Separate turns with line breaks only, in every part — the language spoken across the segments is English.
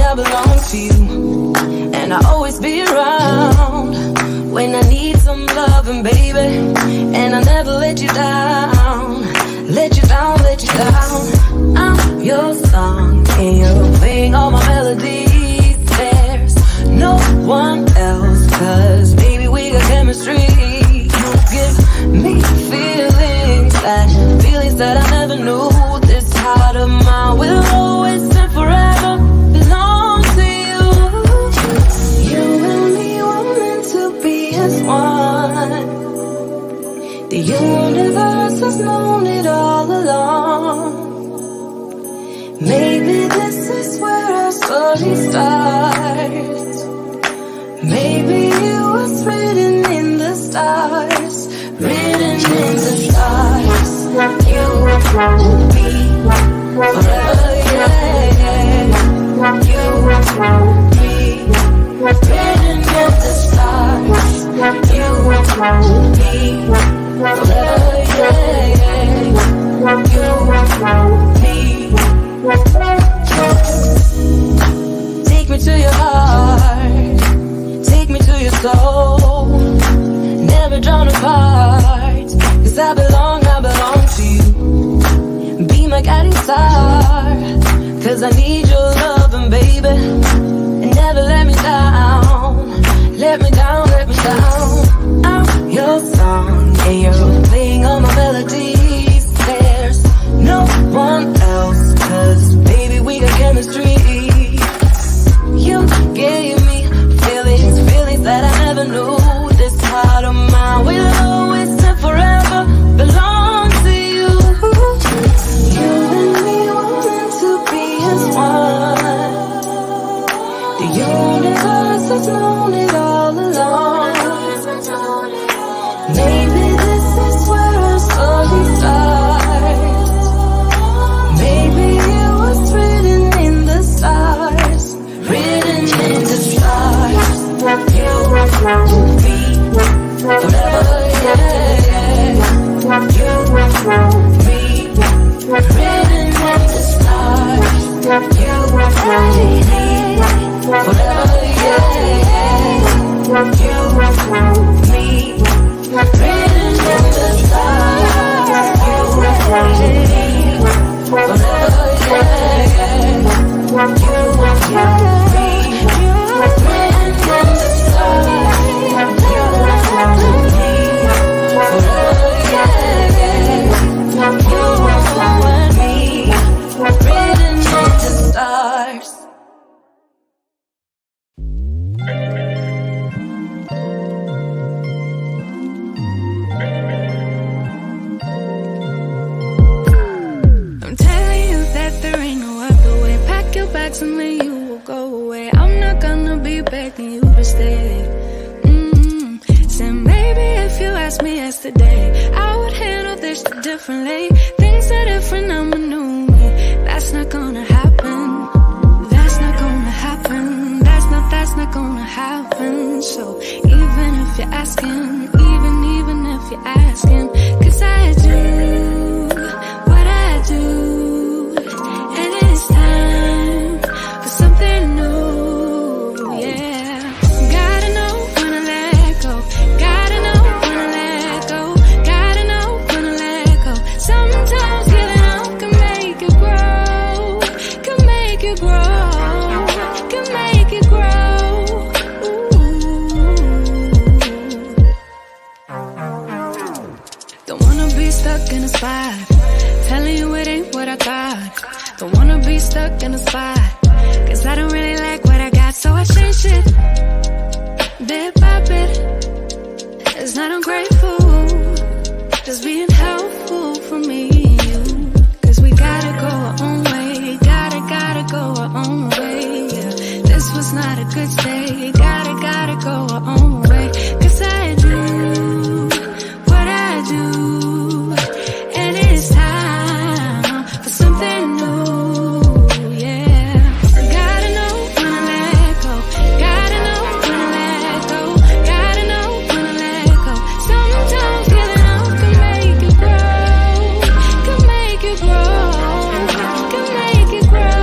I belong to you, and I'll always be around when I need some loving, baby. And I'll never let you down, let you down, let you down. I'm your song, and you're playing all my melodies. There's no one else, 'cause baby, we got chemistry. You give me feelings that I never knew. This heart of mine will always and forever belong to you. You and me were meant to be as one. The universe has known it all along. Maybe this is where our story starts. Maybe it was written in the stars, written in the stars. You will be forever, yeah, yeah. You will be written in the stars. You will be forever, yeah, yeah. You will be. Take me to your heart, take me to your soul, never drawn apart, 'cause I belong to you. Be my guiding star, 'cause I need your loving, baby. And never let me down, let me down, let me down. I'm your song, and you're playing all my melodies. There's no one else, 'cause baby, we got chemistry. You gave me feelings that I never knew. This heart of mine will always and forever belong to you. You and me were meant to be as one. The universe has known it all along. Maybe this is where our story starts. Maybe it was written in the stars, written in the stars. You will be forever, yeah, yeah. You will be written in the stars. You will be forever, yeah, yeah. You will be written in the stars. You will be forever, yeah, yeah. You will be written in the stars. You will be forever, yeah, yeah. You will be written in the stars.
I'm telling you that there ain't no other way. Pack your bags and then you will go away. I'm not gonna be begging you to stay. Said maybe if you asked me yesterday, I would handle this differently. Things are different, I'm a new me. That's not gonna happen. That's not gonna happen. That's not gonna happen. So even if you're asking, even if you're asking, 'cause I do what I do, and it's time for something new, yeah. Gotta know when to let go, gotta know when to let go, gotta know when to let go. Sometimes giving up can make you grow, can make you grow, can make you grow. Don't wanna be stuck in a spot, telling you it ain't what I got. Don't wanna be stuck in a spot, 'cause I don't really like what I got. So I change it, bit by bit. It's not ungrateful, just being helpful for me and you. 'Cause we gotta go our own way, gotta go our own way, yeah. This was not a good stay, gotta go our own way. 'Cause I do what I do, and it's time for something new, yeah. Gotta know when to let go, gotta know when to let go, gotta know when to let go. Sometimes giving up can make you grow, can make you grow, can make you grow.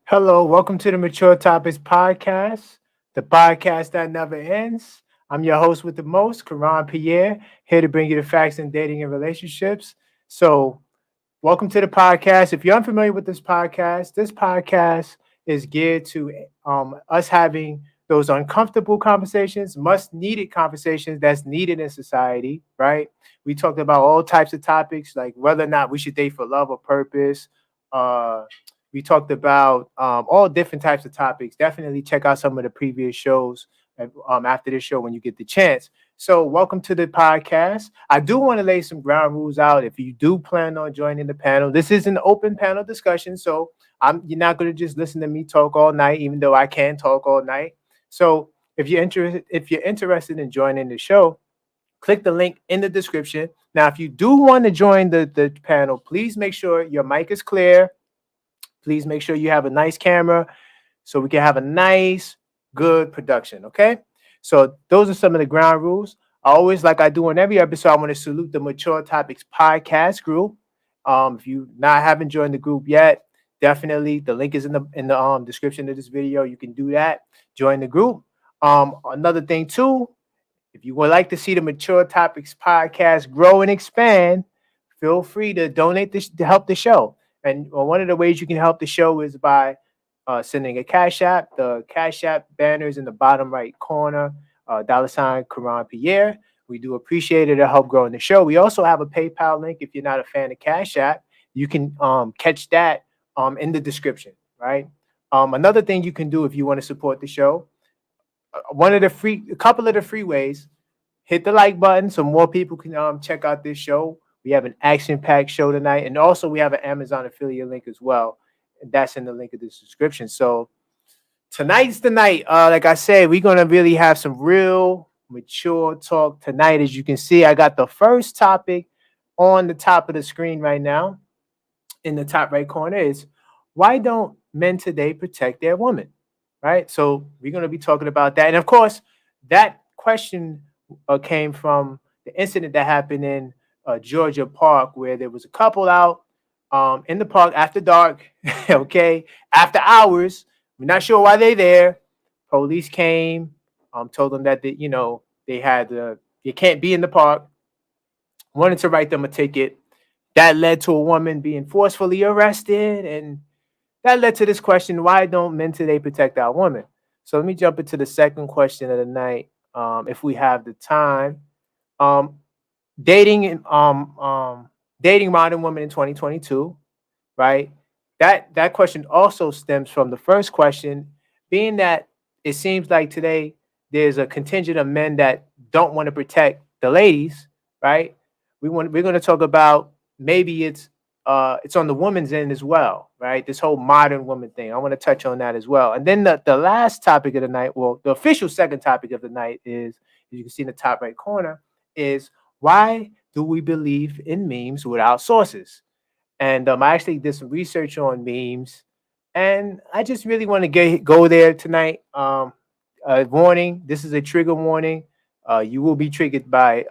Hello, welcome to the Mature Topics Podcast, the podcast that never ends. I'm your host with the most, Koron Pierre, here to bring you the facts in dating and relationships. So, welcome to the podcast. If you're unfamiliar with this podcast is geared to us having those uncomfortable conversations, much needed conversations that's needed in society, right? We talked about all types of topics like whether or not we should date for love or purpose. Uh, we talked about all different types of topics. Definitely check out some of the previous shows after this show when you get the chance. So, welcome to the podcast. I do want to lay some ground rules out. If you do plan on joining the panel, this is an open panel discussion. So, you're not going to just listen to me talk all night, even though I can talk all night. So, if you're interested in joining the show, click the link in the description. Now, if you do want to join the panel, please make sure your mic is clear. Please make sure you have a nice camera so we can have a nice, good production. Okay. So those are some of the ground rules. I always, like I do on every episode, I want to salute the Mature Topics podcast group. If you not haven't joined the group yet, definitely the link is in the description of this video. You can do that. Join the group. Another thing too, if you would like to see the Mature Topics podcast grow and expand, feel free to donate this to help the show. And one of the ways you can help the show is by sending a Cash App. The Cash App banner is in the bottom right corner, $ Koron Pierre. We do appreciate it to help growing the show. We also have a PayPal link. If you're not a fan of Cash App, you can catch that in the description, right? Another thing you can do if you want to support the show, a couple of the free ways, hit the like button so more people can check out this show. We have an action-packed show tonight, and also we have an Amazon affiliate link as well. And that's in the link of this description. So tonight's the night. Like I said, we're gonna really have some real mature talk tonight. As you can see, I got the first topic on the top of the screen right now. In the top right corner is why don't men today protect their woman? Right. So we're gonna be talking about that, and of course, that question came from the incident that happened in Georgia Park, where there was a couple out in the park after dark, okay, after hours. We're not sure why they're there. Police came, told them that they had you can't be in the park. Wanted to write them a ticket. That led to a woman being forcefully arrested, and that led to this question: why don't men today protect our women? So let me jump into the second question of the night, if we have the time. Um, dating and dating modern women in 2022, right? That question also stems from the first question, being that it seems like today there's a contingent of men that don't want to protect the ladies, right? We're going to talk about maybe it's on the woman's end as well, right? This whole modern woman thing. I want to touch on that as well. And then the last topic of the night, well, the official second topic of the night is, as you can see in the top right corner, is why do we believe in memes without sources? And I actually did some research on memes, and I just really want to go there tonight. Warning: this is a trigger warning. You will be triggered by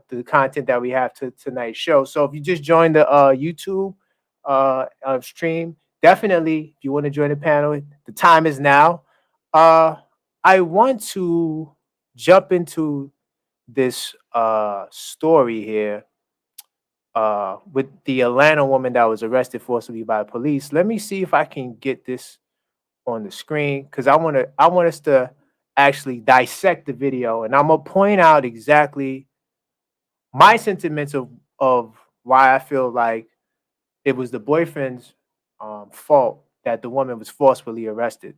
the content that we have to tonight's show. So if you just joined the YouTube stream, definitely if you want to join the panel, the time is now. I want to jump into this story here with the Atlanta woman that was arrested forcibly by police. Let me see if I can get this on the screen, because I want us to actually dissect the video, and I'm gonna point out exactly my sentiments of why I feel like it was the boyfriend's fault that the woman was forcefully arrested.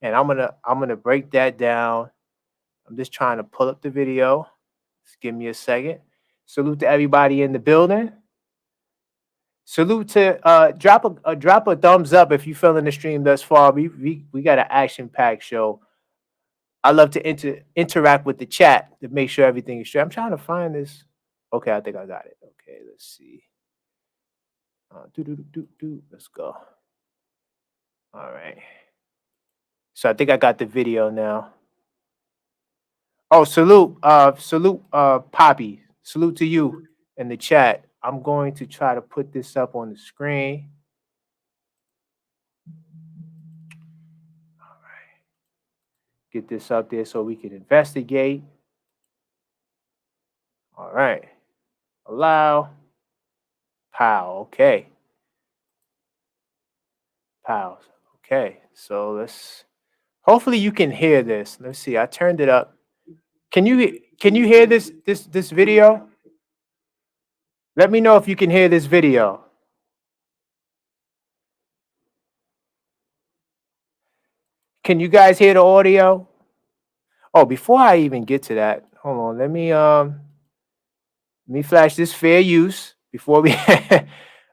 And I'm gonna break that down. I'm just trying to pull up the video. Just give me a second. Salute to everybody in the building. Salute to drop a thumbs up if you feeling the stream thus far. We got an action packed show. I love to interact with the chat to make sure everything is straight. I'm trying to find this. Okay, I think I got it. Okay, let's see. Let's go. All right. So I think I got the video now. Oh, salute, Poppy. Salute to you in the chat. I'm going to try to put this up on the screen. Get this up there so we can investigate. All right. Allow. Pow. Okay. Pals. Okay. So let's. Hopefully you can hear this. Let's see. I turned it up. Can you hear this video? Let me know if you can hear this video. Can you guys hear the audio? Oh, before I even get to that, hold on. Let me flash this fair use before we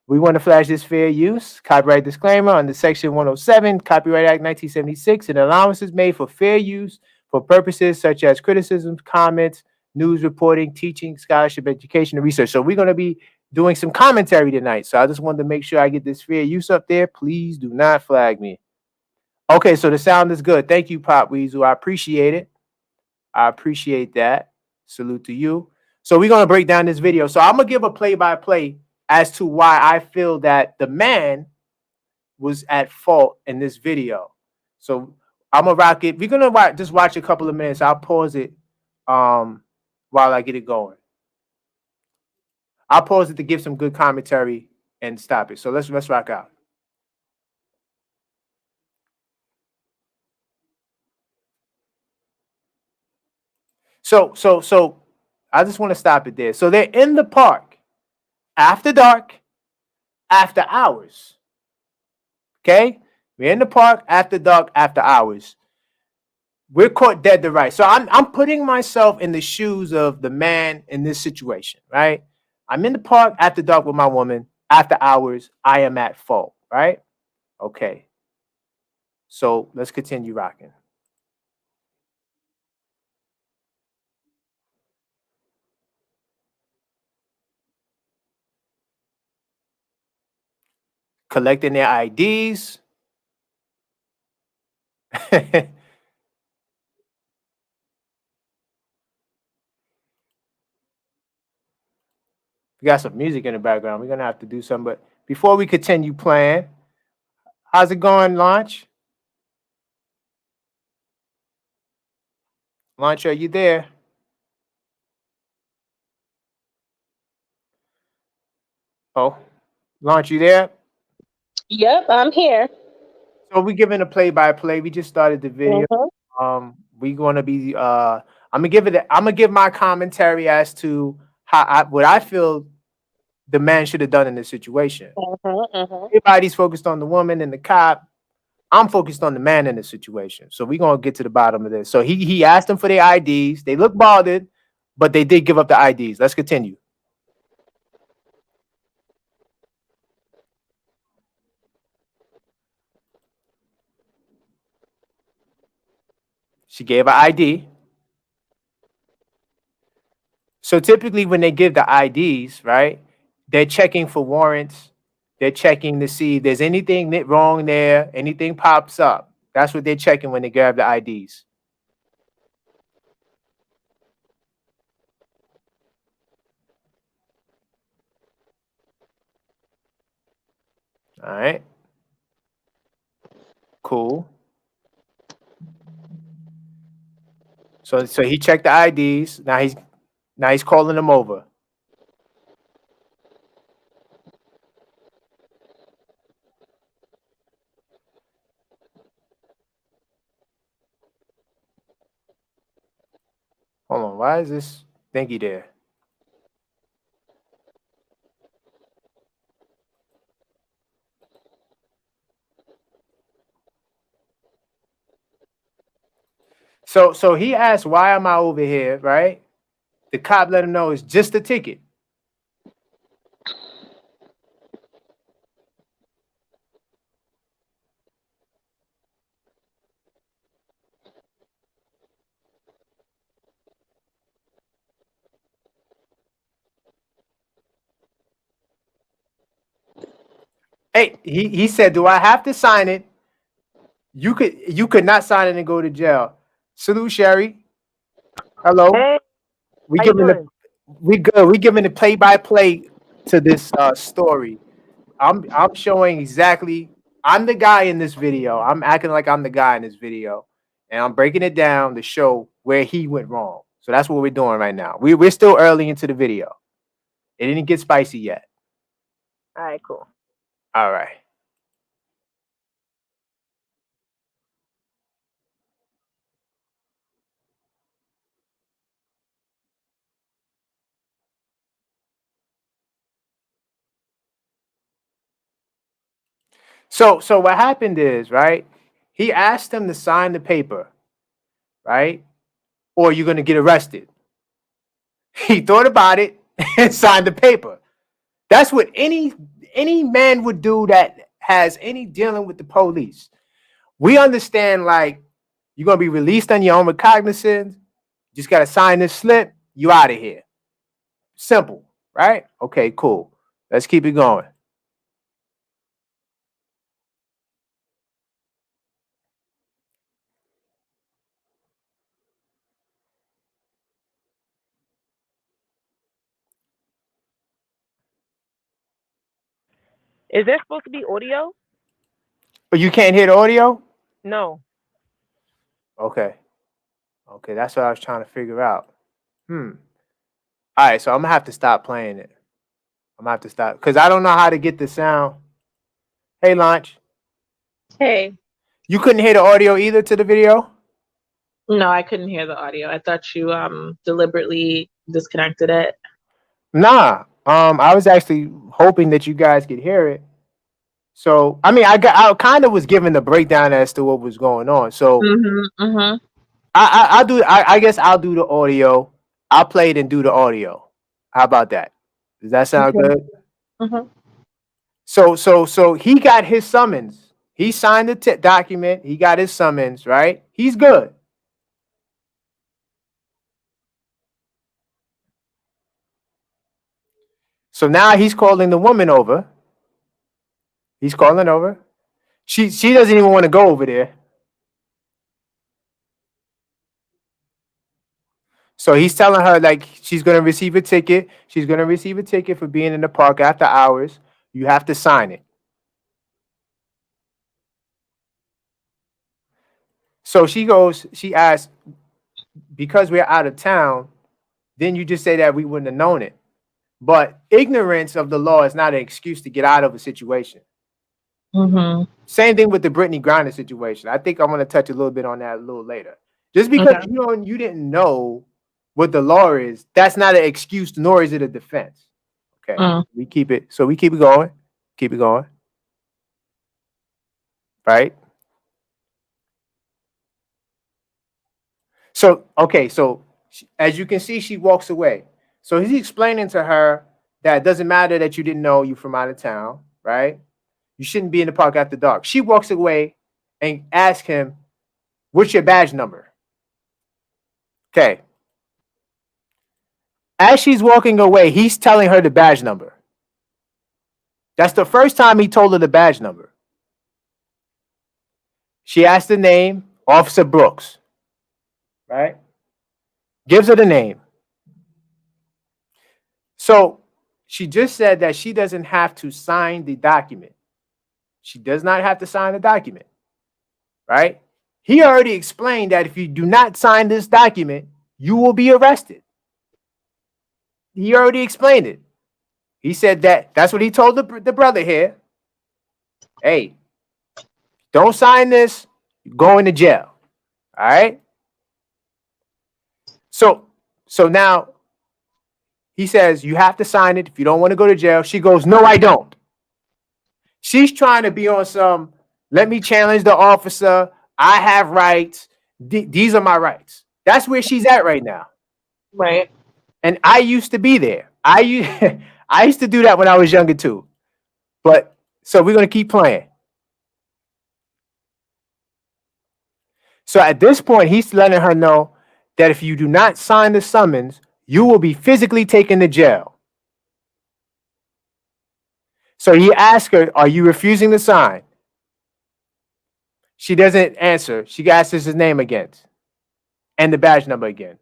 we want to flash this fair use copyright disclaimer under section 107 Copyright Act 1976. An allowance is made for fair use for purposes such as criticisms, comments, news reporting, teaching, scholarship, education, and research. So we're going to be doing some commentary tonight. So I just wanted to make sure I get this fair use up there. Please do not flag me. Okay, so the sound is good. Thank you, Pop Weasel. I appreciate it. I appreciate that. Salute to you. So we're going to break down this video. So I'm going to give a play-by-play as to why I feel that the man was at fault in this video. So I'm going to rock it. We're going to just watch a couple of minutes. I'll pause it while I get it going. I'll pause it to give some good commentary and stop it. So let's rock out. So I just want to stop it there. So they're in the park after dark, after hours. Okay? We're in the park after dark, after hours. We're caught dead to rights. So I'm putting myself in the shoes of the man in this situation, right? I'm in the park after dark with my woman. After hours, I am at fault, right? Okay. So let's continue rocking. Collecting their IDs. We got some music in the background. We're going to have to do something. But before we continue playing, how's it going, Launch? Launch, are you there? Oh, Launch, you there?
Yep, I'm here.
So we're giving a play-by-play. We just started the video.
Mhm.
We're gonna be I'm gonna give my commentary as to what I feel the man should have done in this situation. Everybody's focused on the woman and the cop. I'm focused on the man in the situation. So we're gonna get to the bottom of this. So he asked them for their IDs. They look bothered, but they did give up the IDs. Let's continue. She gave an ID. So typically when they give the IDs, right, they're checking for warrants. They're checking to see if there's anything wrong there, anything pops up. That's what they're checking when they grab the IDs. All right. Cool. So he checked the IDs. Now he's calling them over. Hold on. Why is this thingy there? So he asked, why am I over here, right? The cop let him know it's just a ticket. Hey, he said, do I have to sign it? You could not sign it and go to jail. Salute, Sherry. Hello.
Hey,
We
how you
giving the
doing?
we good. We giving the play by play to this story. I'm showing exactly. I'm the guy in this video. I'm acting like I'm the guy in this video, and I'm breaking it down to show where he went wrong. So that's what we're doing right now. We're still early into the video. It didn't get spicy yet.
All right, cool.
All right. So what happened is, right? He asked him to sign the paper, right? Or you're gonna get arrested. He thought about it and signed the paper. That's what any man would do that has any dealing with the police. We understand, like, you're gonna be released on your own recognizance. Just gotta sign this slip. You out of here. Simple, right? Okay, cool. Let's keep it going.
Is there supposed to be audio?
But you can't hear the audio?
No.
Okay. Okay, that's what I was trying to figure out. All right, so I'm gonna have to stop playing it. I'm gonna have to stop because I don't know how to get the sound. Hey, Launch.
Hey.
You couldn't hear the audio either to the video?
No, I couldn't hear the audio. I thought you deliberately disconnected it.
Nah. I was actually hoping that you guys could hear it. So I mean, I kind of was given the breakdown as to what was going on. So I guess I'll do the audio. I'll play it and do the audio. How about that? Does that sound good? So he got his summons. He signed the document. He got his summons, right? He's good. So now he's calling the woman over. He's calling over. She doesn't even want to go over there. So he's telling her, like, she's going to receive a ticket. She's going to receive a ticket for being in the park after hours. You have to sign it. So she asks, because we're out of town, then you just say that we wouldn't have known it. But ignorance of the law is not an excuse to get out of a situation. Same thing with the Brittany Griner situation. I think I'm going to touch a little bit on that a little later. Just because you didn't know what the law is, that's not an excuse, nor is it a defense. Okay, we keep it going. Keep it going. Right? So, okay, so as you can see, she walks away. So he's explaining to her that it doesn't matter that you didn't know you from out of town, right? You shouldn't be in the park after dark. She walks away and asks him, what's your badge number? Okay. As she's walking away, he's telling her the badge number. That's the first time he told her the badge number. She asked the name, Officer Brooks, right? Gives her the name. So she just said that she doesn't have to sign the document. She does not have to sign the document, right? He already explained that if you do not sign this document, you will be arrested. He already explained it. He said that's what he told the brother here. Hey, don't sign this, you're going to jail. All right? So now he says you have to sign it if you don't want to go to jail. She goes, no, I don't. She's trying to be on some, let me challenge the officer. I have rights. These are my rights. That's where she's at right now.
Right.
And I used to be there. I used to do that when I was younger too. But so we're going to keep playing. So at this point, he's letting her know that if you do not sign the summons, you will be physically taken to jail. So he asks her, are you refusing to sign? She doesn't answer. She asks his name again and the badge number again.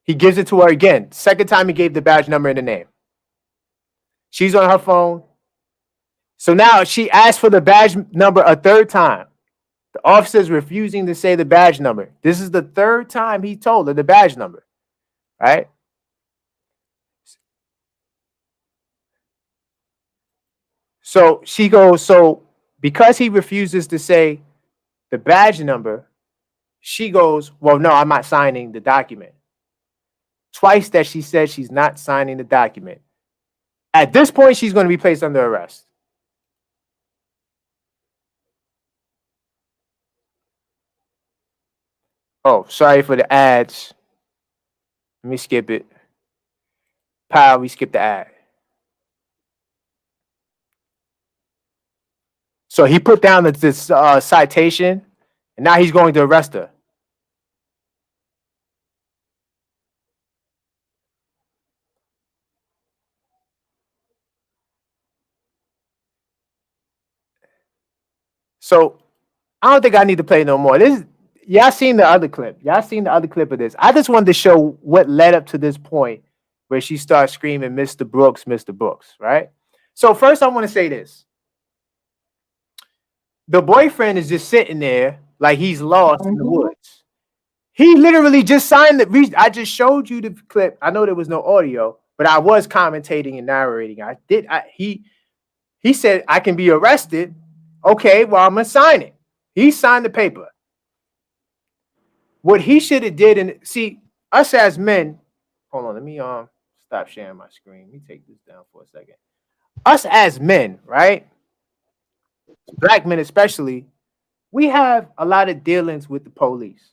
He gives it to her again. Second time he gave the badge number and the name. She's on her phone. So now she asks for the badge number a third time. The officer is refusing to say the badge number. This is the third time he told her the badge number, right? So she goes, so because he refuses to say the badge number, she goes, well, no, I'm not signing the document. Twice that she said she's not signing the document. At this point, she's going to be placed under arrest. Oh, sorry for the ads. Let me skip it. Pal, we skipped the ad. So he put down this citation, and now he's going to arrest her. So I don't think I need to play no more. Y'all seen the other clip. Y'all seen the other clip of this. I just wanted to show what led up to this point where she starts screaming, Mr. Brooks, Mr. Brooks, right? So first I want to say this. The boyfriend is just sitting there like he's lost in the woods. He literally just signed the. I just showed you the clip. I know there was no audio, but I was commentating and narrating. He said I can be arrested. Okay, well, I'm gonna sign it. He signed the paper. What he should have did, and see, us as men, hold on, let me stop sharing my screen. Let me take this down for a second. Us as men, right? Black men especially, we have a lot of dealings with the police,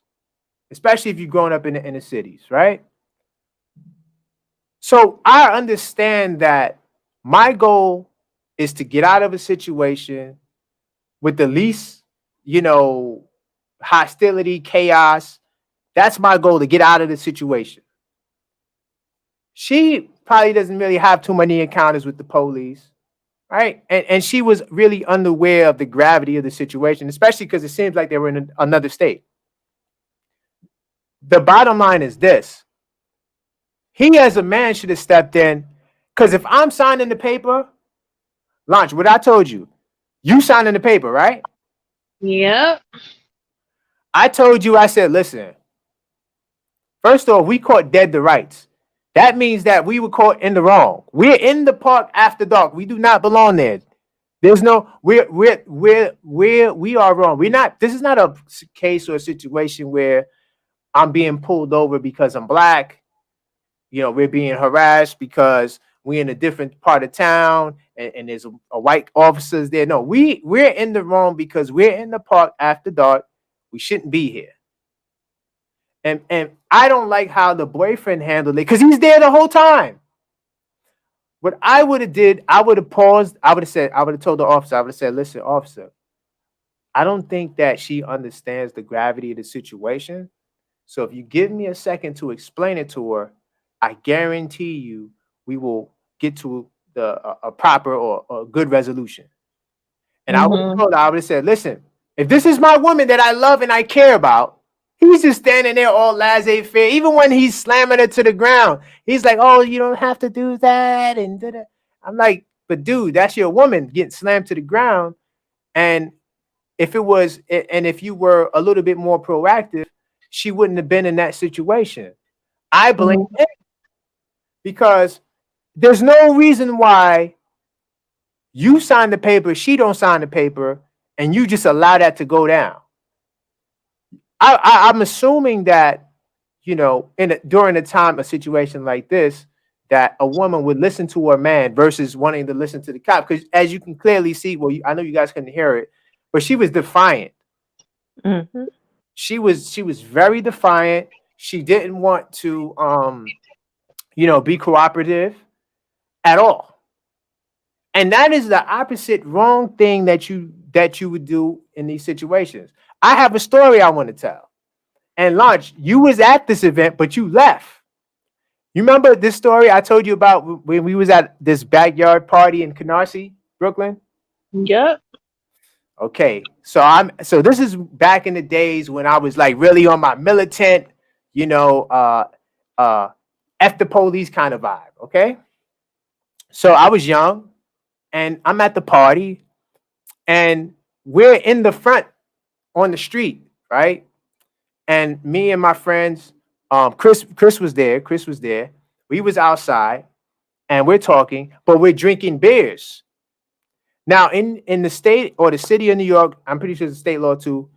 especially if you're growing up in the inner cities, right? So I understand that my goal is to get out of a situation with the least, hostility, chaos. That's my goal, to get out of the situation. She probably doesn't really have too many encounters with the police, right? And she was really unaware of the gravity of the situation, especially because it seems like they were in another state. The bottom line is this. He as a man should have stepped in, because if I'm signing the paper, Launch, what I told you, you signing the paper, right?
Yep.
I told you, I said, listen, first off, we caught dead to rights. That means that we were caught in the wrong. We're in the park after dark. We do not belong there. There's no, we are wrong. We're not, this is not a case or a situation where I'm being pulled over because I'm black. We're being harassed because we're in a different part of town and there's a white officers there. No, we're in the wrong because we're in the park after dark. We shouldn't be here. And I don't like how the boyfriend handled it because he's there the whole time. What I would have did, I would have paused. I would have told the officer, I would have said, listen, officer, I don't think that she understands the gravity of the situation. So if you give me a second to explain it to her, I guarantee you we will get to a proper or a good resolution. And I would have told her, I would have said, listen, if this is my woman that I love and I care about, he's just standing there all laissez-faire. Even when he's slamming her to the ground, he's like, oh, you don't have to do that. And da-da. I'm like, but dude, that's your woman getting slammed to the ground. And if you were a little bit more proactive, she wouldn't have been in that situation. I blame him because there's no reason why you sign the paper, she don't sign the paper, and you just allow that to go down. I'm assuming that, during a situation like this, that a woman would listen to her man versus wanting to listen to the cop. Because as you can clearly see, I know you guys couldn't hear it, but she was defiant.
Mm-hmm.
She was very defiant. She didn't want to, be cooperative at all. And that is the opposite wrong thing that you would do in these situations. I have a story I want to tell. And Launch, you was at this event, but you left. You remember this story I told you about when we was at this backyard party in Canarsie, Brooklyn?
Yep.
Okay, so this is back in the days when I was like really on my militant, F the police kind of vibe. Okay, so I was young, and I'm at the party, and we're in the front on the street, right? And me and my friends, Chris was there. Chris was there. We was outside and we're talking, but we're drinking beers. Now, in the state or the city of New York, I'm pretty sure it's a state law too.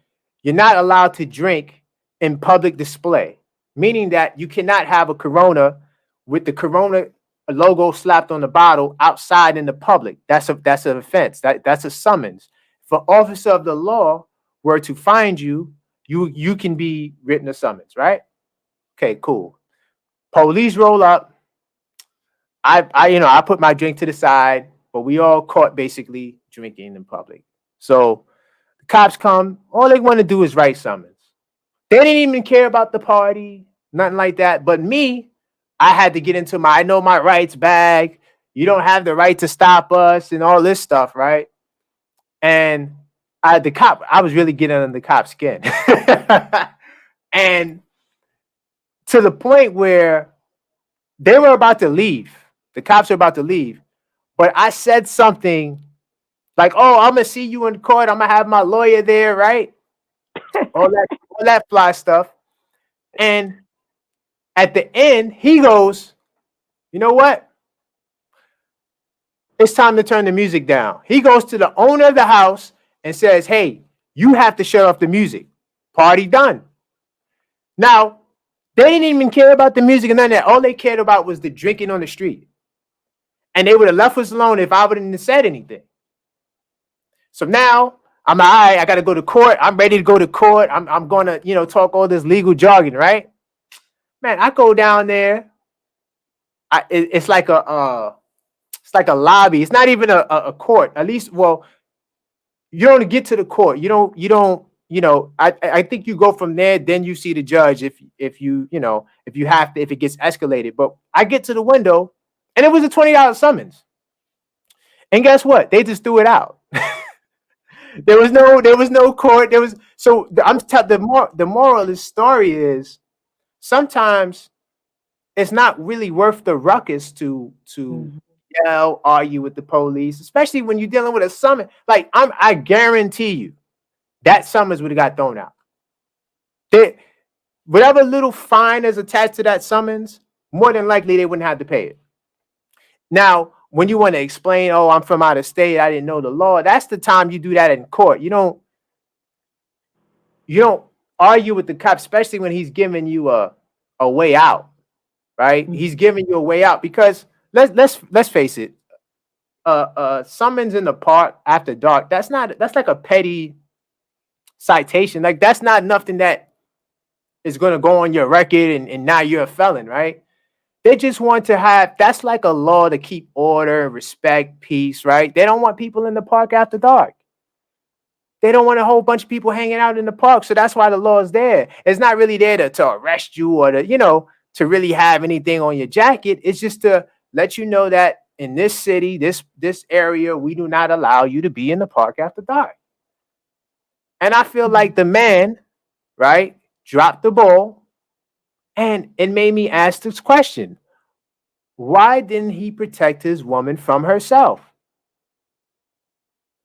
You're not allowed to drink in public display, meaning that you cannot have a Corona with the Corona logo slapped on the bottle outside in the public. That's an offense. That's a summons. If an officer of the law were to find you, you can be written a summons, right? Okay, cool. Police roll up. I put my drink to the side, but we all caught basically drinking in public. So the cops come. All they want to do is write summons. They didn't even care about the party, nothing like that. But me, I had to get into my I know my rights bag. You don't have the right to stop us and all this stuff, right? And I was really getting under the cop's skin. And to the point where they were about to leave. The cops were about to leave. But I said something like, "Oh, I'm gonna see you in court. I'm gonna have my lawyer there, right?" All that fly stuff. And at the end, he goes, "You know what? It's time to turn the music down." He goes to the owner of the house and says, "Hey, you have to shut off the music. Party done." Now, they didn't even care about the music and none of that. All they cared about was the drinking on the street. And they would have left us alone if I wouldn't have said anything. So now I'm all right, I gotta go to court. I'm ready to go to court. I'm gonna, talk all this legal jargon, right? Man, I go down there. It's like a lobby. It's not even a court. At least, well, you don't get to the court. I think you go from there, then you see the judge if you have to, if it gets escalated. But I get to the window and it was a $20 summons. And guess what? They just threw it out. There was no court. The moral of this story is sometimes it's not really worth the ruckus to yell, argue with the police, especially when you're dealing with a summons. Like I guarantee you that summons would have got thrown out. Whatever little fine is attached to that summons, more than likely they wouldn't have to pay it. Now, when you want to explain, "Oh, I'm from out of state, I didn't know the law," that's the time you do that in court. You don't argue with the cop, especially when he's giving you a way out, right? He's giving you a way out because let's face it, summons in the park after dark, that's like a petty citation. Like that's not nothing that is going to go on your record and now you're a felon, right? They just want to have, that's like a law to keep order, respect, peace, right? They don't want people in the park after dark. They don't want a whole bunch of people hanging out in the park. So that's why the law is there. It's not really there to arrest you or to really have anything on your jacket. It's just to let you know that in this city, this area, we do not allow you to be in the park after dark. And I feel like the man, right, dropped the ball. And it made me ask this question. Why didn't he protect his woman from herself?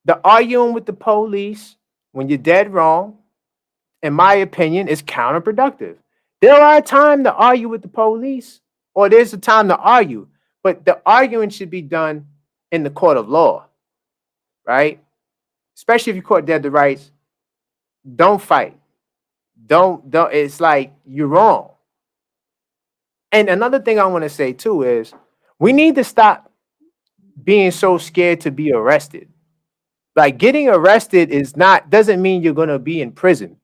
The arguing with the police when you're dead wrong, in my opinion, is counterproductive. There are a time to argue with the police, or there's a time to argue, but the arguing should be done in the court of law, right? Especially if you caught dead to rights. Don't fight. Don't. It's like you're wrong. And another thing I want to say too is we need to stop being so scared to be arrested. Like getting arrested doesn't mean you're going to be in prison.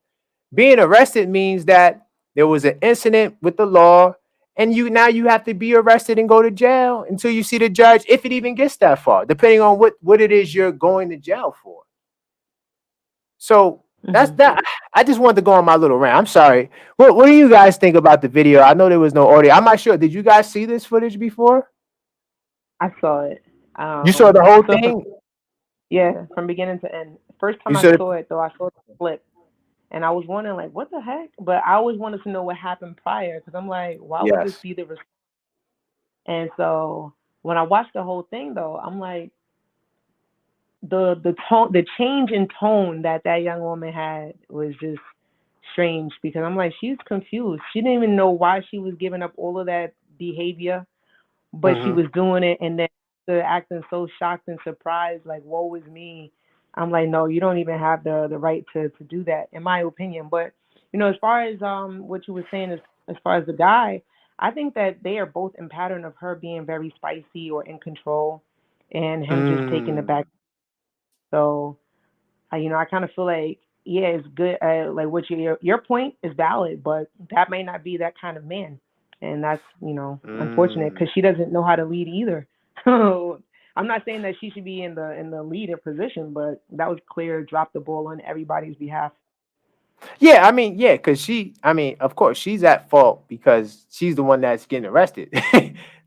Being arrested means that there was an incident with the law and you have to be arrested and go to jail until you see the judge, if it even gets that far, depending on what it is you're going to jail for. So that's that. I just wanted to go on my little rant. I'm sorry. What do you guys think about the video? I know there was no audio. I'm not sure. Did you guys see this footage before?
I saw it.
You saw the whole thing?
Yeah, from beginning to end. First time I saw it, though, I saw the clip. And I was wondering, like, what the heck? But I always wanted to know what happened prior. Because I'm like, why would this be the response? And so when I watched the whole thing, though, I'm like, the tone, the change in tone that young woman had was just strange, because I'm like, she's confused. She didn't even know why she was giving up all of that behavior, but she
Mm-hmm.
was doing it, and then acting so shocked and surprised, like, woe is me. I'm like, no, you don't even have the right to do that, in my opinion. But as far as what you were saying, as far as the guy, I think that they are both in pattern of her being very spicy or in control, and him just taking the
Mm.
back. So I kind of feel like, yeah, it's good. Like, what your point is valid, but that may not be that kind of man, and that's unfortunate, because
Mm.
she doesn't know how to lead either. So I'm not saying that she should be in the leader position, but that was clear. Drop the ball on everybody's behalf.
Yeah, I mean, yeah, because of course, she's at fault because she's the one that's getting arrested.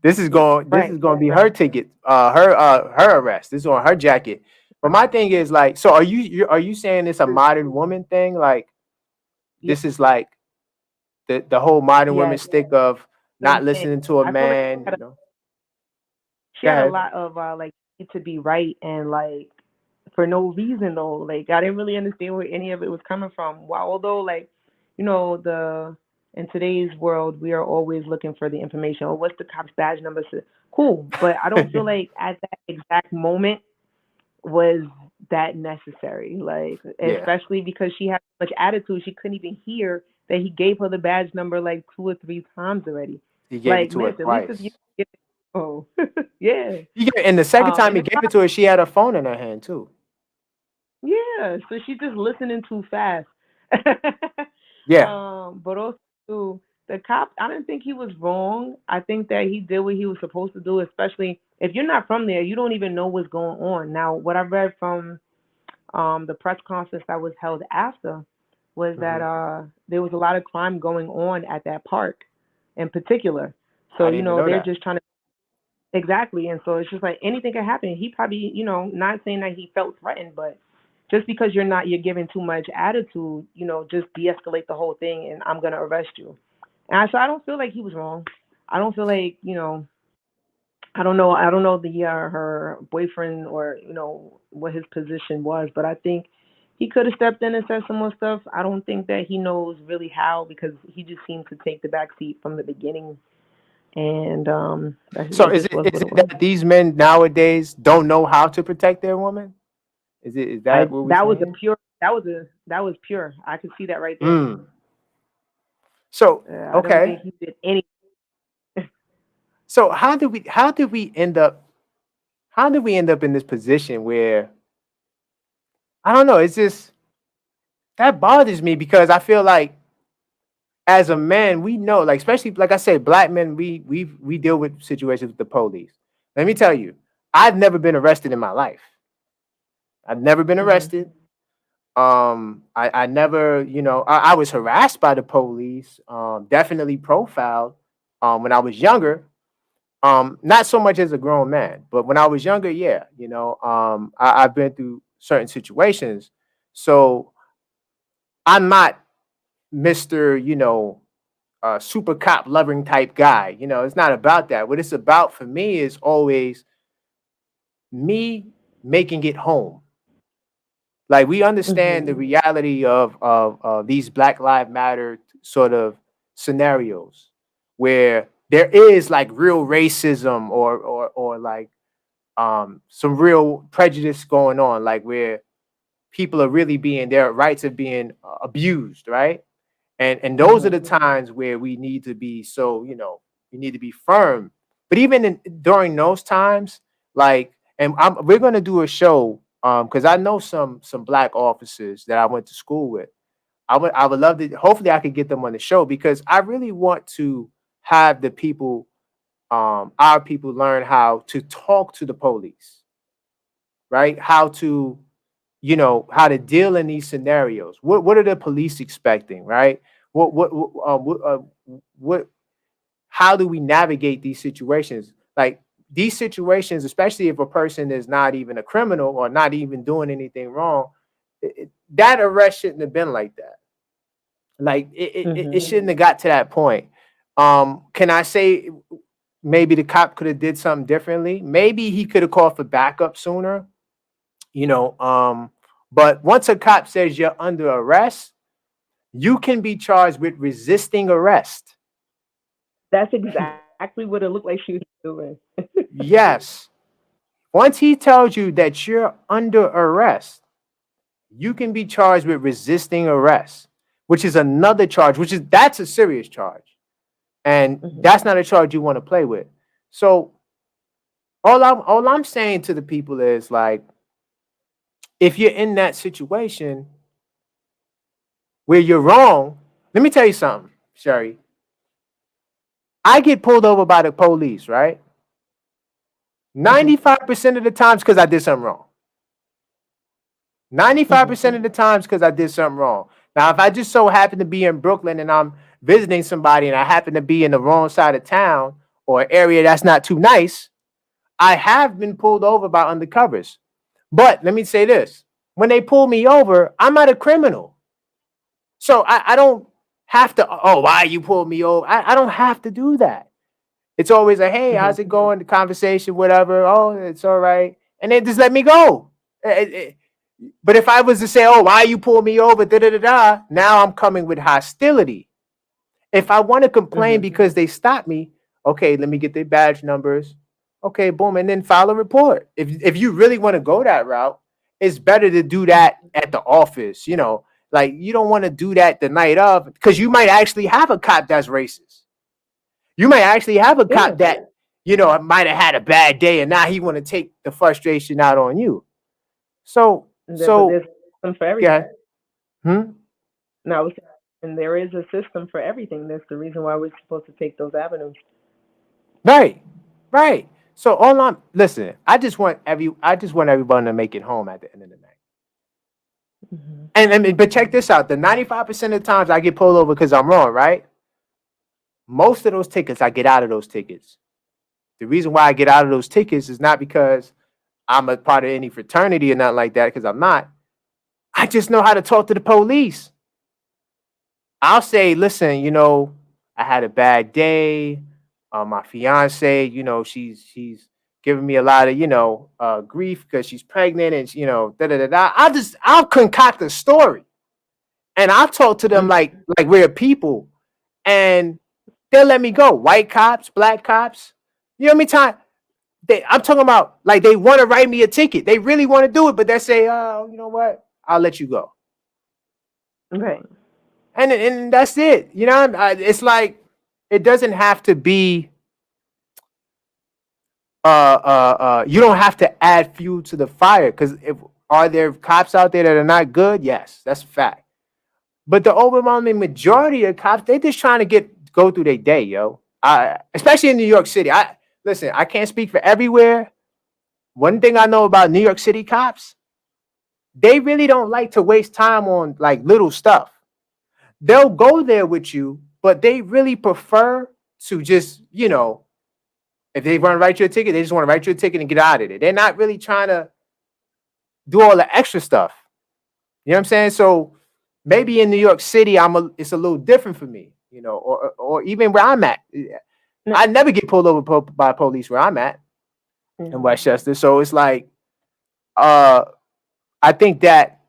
This
Right.
is going to be her ticket, her arrest. This is on her jacket. But my thing is, like, so are you saying it's a modern woman thing? Like,
Yeah.
this is like the whole modern woman
Yes.
stick of
What
not
I'm saying.
listening to a
I feel like
man, you know?
she
Go
had a
ahead.
lot of like, need to be right, and like, for no reason though. Like, I didn't really understand where any of it was coming from. While although, like, the in today's world, we are always looking for the information. Oh, what's the cop's badge number? So, cool, but I don't feel like at that exact moment was that necessary. Like,
Yeah,
especially because she had so much attitude, she couldn't even hear that he gave her the badge number like 2 or 3 times already.
he gave it
Like,
to her
miss, at least if you
twice.
get it. Oh, yeah.
And the second time
And
he
it's
gave it to her, she had her phone in her hand too.
Yeah, so she's just listening too fast.
Yeah,
But also too, the cop, I didn't think he was wrong. I think that he did what he was supposed to do, especially if you're not from there, you don't even know what's going on. Now, what I read from the press conference that was held after was that
hmm
there was a lot of crime going on at that park in particular. So,
I didn't even know
they're
that.
just trying to. Exactly. And so it's just like anything can happen. He probably, not saying that he felt threatened, but just because you're giving too much attitude, just de-escalate the whole thing, and I'm gonna arrest you. And so I don't feel like he was wrong. I don't feel like, I don't know the her boyfriend, or what his position was, but I think he could have stepped in and said some more stuff. I don't think that he knows really how, because he just seemed to take the back seat from the beginning, and
So
it just was
is
what it
it
was.
that these men nowadays don't know how to protect their woman? Is
I
that what we're
that was a
saying?
pure that was pure. I could see that right there.
Mm. So
I don't think
okay.
he did any.
So how did we end up in this position where I don't know, it's just that bothers me because I feel like as a man, we know, like especially like I said, black men, we deal with situations with the police. Let me tell you, I've never been arrested in my life. I've never been
Mhm.
arrested. I never, I was harassed by the police, definitely profiled when I was younger. Not so much as a grown man, but when I was younger, yeah, I've been through certain situations. So I'm not Mr. Super cop loving type guy. It's not about that. What it's about for me is always me making it home. Like we understand the
Mhm.
reality of these Black Lives Matter sort of scenarios where there is like real racism or like some real prejudice going on, like where people are really being their rights are being abused, right? And those are
Mhm.
the times where we need to be so we need to be firm. But even during those times, like, and we're gonna do a show because I know some black officers that I went to school with. I would love to. Hopefully, I could get them on the show because I really want to have the people, our people, learn how to talk to the police, right? How to deal in these scenarios. What are the police expecting, right? What how do we navigate these situations? Like these situations, especially if a person is not even a criminal or not even doing anything wrong, that arrest shouldn't have been like that. Like it
Mhm.
shouldn't have got to that point. Can I say maybe the cop could have did something differently? Maybe he could have called for backup sooner. you know. But once a cop says you're under arrest, you can be charged with resisting arrest.
That's exactly what it looked like she was doing.
Yes. Once he tells you that you're under arrest, you can be charged with resisting arrest, which is another charge, that's a serious charge. And that's not a charge you want to play with. So all I'm saying to the people is like, if you're in that situation where you're wrong, let me tell you something, Sherry. I get pulled over by the police, right? 95% of the times because I did something wrong. 95% of the times because I did something wrong. Now, if I just so happen to be in Brooklyn and I'm visiting somebody and I happen to be in the wrong side of town or an area that's not too nice, I have been pulled over by undercovers. But let me say this. When they pull me over, I'm not a criminal. So I don't have to, oh, why you pulled me over? I don't have to do that. It's always a, hey, how's it going? The conversation, whatever. Oh, it's all right. And then just let me go. But if I was to say, oh, why you pull me over? Now I'm coming with hostility. If I want to complain because they stopped me, okay, let me get their badge numbers. Okay, boom, and then file a report. If you really want to go that route, it's better to do that at the office. You know, like you don't want to do that the night of because you might actually have a cop that's racist. You might actually have a cop that, you know, might have had a bad day and now he want to take the frustration out on you. So
There's a system for everything.
Yeah.
No, and there is a system for everything. That's the reason why we're supposed to take those avenues.
Right. So listen, I just want everyone to make it home at the end of the night. And but check this out. The 95% of the times I get pulled over because I'm wrong, right? Most of those tickets, I get out of those tickets. The reason why I get out of those tickets is not because I'm a part of any fraternity or nothing like that, because I'm not. I just know how to talk to the police. I'll say, listen, you know, I had a bad day. My fiance, you know, she's giving me a lot of, you know, grief because she's pregnant and, you know, I'll concoct a story and I'll talk to them like we're people and they'll let me go. White cops, black cops, you know what I mean? I'm talking about like they want to write me a ticket. They really want to do it, but they say, oh, you know what? I'll let you go.
Okay.
And that's it. You know, it's like it doesn't have to be. You don't have to add fuel to the fire because are there cops out there that are not good? Yes, that's a fact. But the overwhelming majority of cops, they just trying to go through their day, yo. Especially in New York City. Listen, I can't speak for everywhere. One thing I know about New York City cops, they really don't like to waste time on like little stuff. They'll go there with you, but they really prefer to just, you know, if they want to write you a ticket, they just want to write you a ticket and get out of it. They're not really trying to do all the extra stuff. You know what I'm saying? So maybe in New York City, it's a little different for me, you know, or even where I'm at. I never get pulled over by police where I'm at in Westchester. So it's like, I think that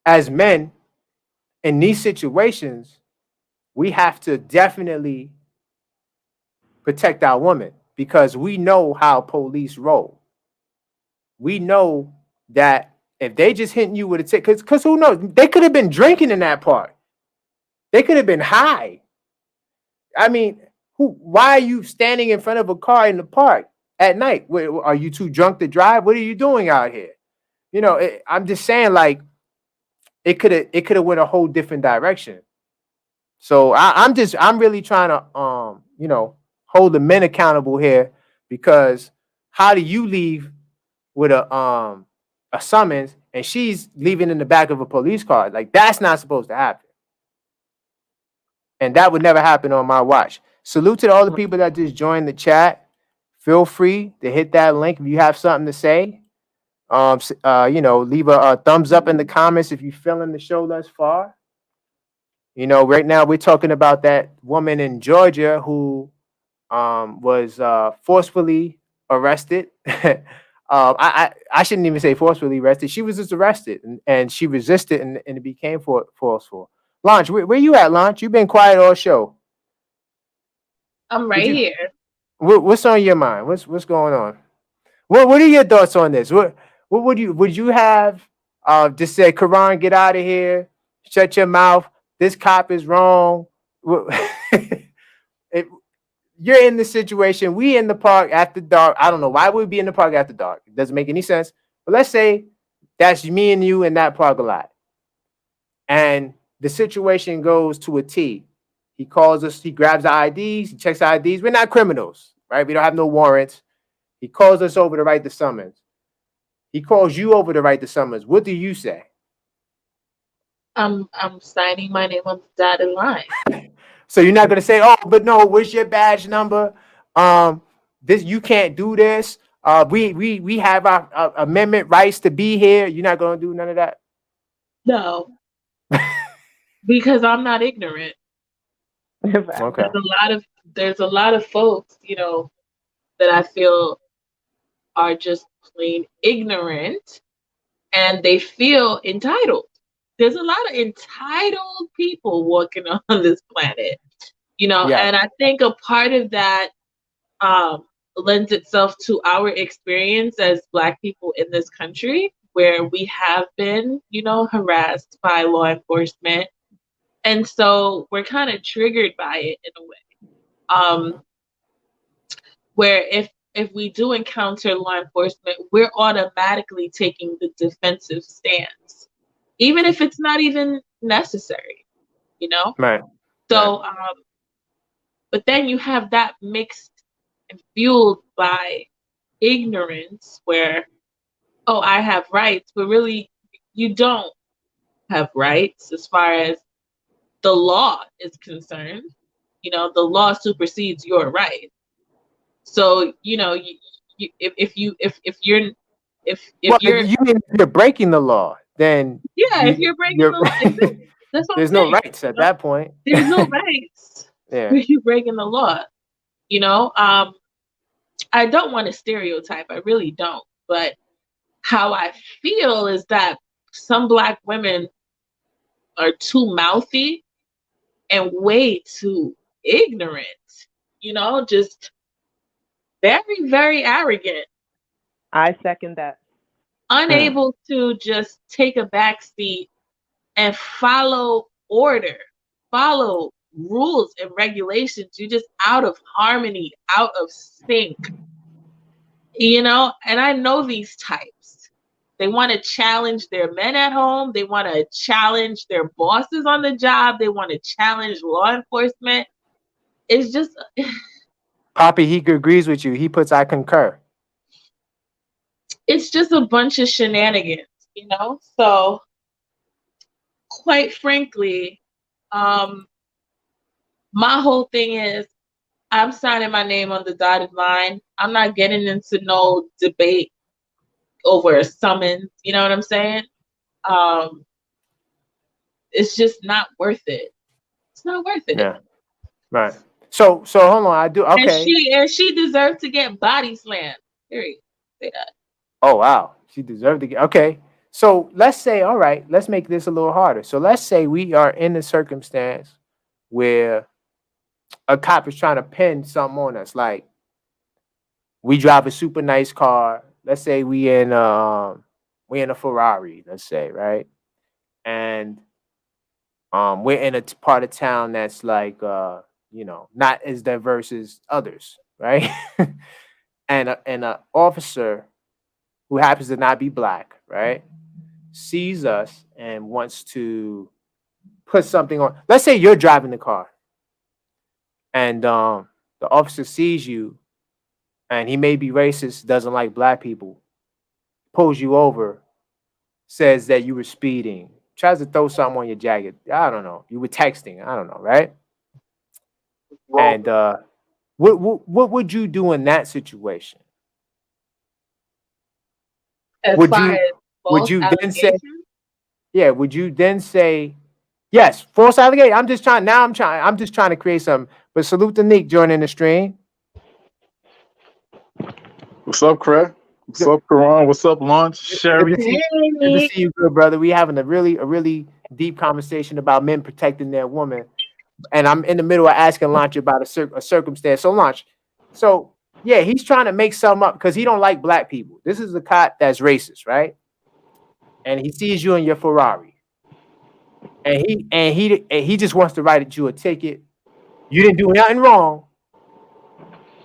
as men in these situations, we have to definitely protect our women because we know how police roll. We know that if they just hitting you with a ticket, because who knows? They could have been drinking in that park. They could have been high. I mean, why are you standing in front of a car in the park at night? Are you too drunk to drive? What are you doing out here? You know, I'm just saying, like, it could have went a whole different direction. So I'm really trying to you know, hold the men accountable here because how do you leave with a summons and she's leaving in the back of a police car? Like that's not supposed to happen. And that would never happen on my watch. Salute to all the people that just joined the chat. Feel free to hit that link if you have something to say. You know, leave a thumbs up in the comments if you're feeling the show thus far. You know, right now we're talking about that woman in Georgia who was forcefully arrested I shouldn't even say forcefully arrested. She was just arrested, and she resisted, and it became forceful. Launch, where you at, Launch? You've been quiet all show.
I'm
Would
right
you?
here.
What's on your mind? What's going on? What are your thoughts on this? What would you have? Just say, Koron, get out of here. Shut your mouth. This cop is wrong. It, you're in the situation. We in the park after dark. I don't know why we'd be in the park after dark. It doesn't make any sense. But let's say that's me and you in that park a lot, and the situation goes to a T. He calls us. He grabs our IDs. He checks our IDs. We're not criminals, right? We don't have no warrants. He calls us over to write the summons. He calls you over to write the summons. What do you say?
I'm signing my name on the dotted line.
So you're not gonna say, "Oh, but no, what's your badge number? This you can't do this. We have our amendment rights to be here." You're not gonna do none of that.
No, because I'm not ignorant.
Okay.
There's a lot of folks, that I feel are just plain ignorant and they feel entitled. There's a lot of entitled people walking on this planet,
Yeah.
and I think a part of that lends itself to our experience as Black people in this country, where we have been, harassed by law enforcement. And so we're kind of triggered by it in a way. Where if we do encounter law enforcement, we're automatically taking the defensive stance, even if it's not even necessary,
Right.
So, but then you have that mixed and fueled by ignorance, where, oh, I have rights, but really you don't have rights as far as the law is concerned. The law supersedes your rights. So, if you're
Well,
if you're
you mean if you're breaking the law, then
yeah, if you're breaking
you're
the law, exactly. That's what I'm
there's no
saying.
rights at that point.
There's no rights
Yeah.
if you're breaking the law. I don't want to stereotype. I really don't. But how I feel is that some Black women are too mouthy and way too ignorant. Just very, very arrogant.
I second that.
Unable to just take a back seat and follow order, follow rules and regulations. You're just out of harmony, out of sync, and I know these types. They want to challenge their men at home. They want to challenge their bosses on the job. They want to challenge law enforcement. It's just
Poppy, he agrees with you. He puts I concur.
it's just a bunch of shenanigans, So quite frankly, my whole thing is I'm signing my name on the dotted line. I'm not getting into no debate over a summons. You know what I'm saying? It's just not worth it. It's not worth it.
Yeah. Right. So hold on. I do. Okay.
And she deserved to get body slammed. Period. Say that.
Oh wow. She deserved to get. Okay. So let's say, all right, let's make this a little harder. So let's say we are in a circumstance where a cop is trying to pin something on us. Like we drive a super nice car. Let's say we in a Ferrari, let's say, right? And we're in a part of town that's like not as diverse as others, right? and a officer who happens to not be Black, right, sees us and wants to put something on. Let's say you're driving the car, and the officer sees you, and he may be racist, doesn't like Black people, pulls you over, says that you were speeding, tries to throw something on your jacket. I don't know. You were texting. I don't know, right? And what would you do in that situation?
As
Would
far
you
as
would
false
you then say,
allegations,
yeah? Would you then say, yes, false allegation? I'm just trying. Now I'm just trying to create some. But salute to Nick joining the stream.
What's up, Craig? What's up, Koron? What's up, Launch? Sherry?
Good to see you, good brother. We having a really deep conversation about men protecting their woman, and I'm in the middle of asking Launch about a circumstance. So Launch, so yeah, he's trying to make some up because he don't like black people. This is a cop that's racist, right? And he sees you in your Ferrari, and he just wants to write you a ticket. You didn't do nothing wrong.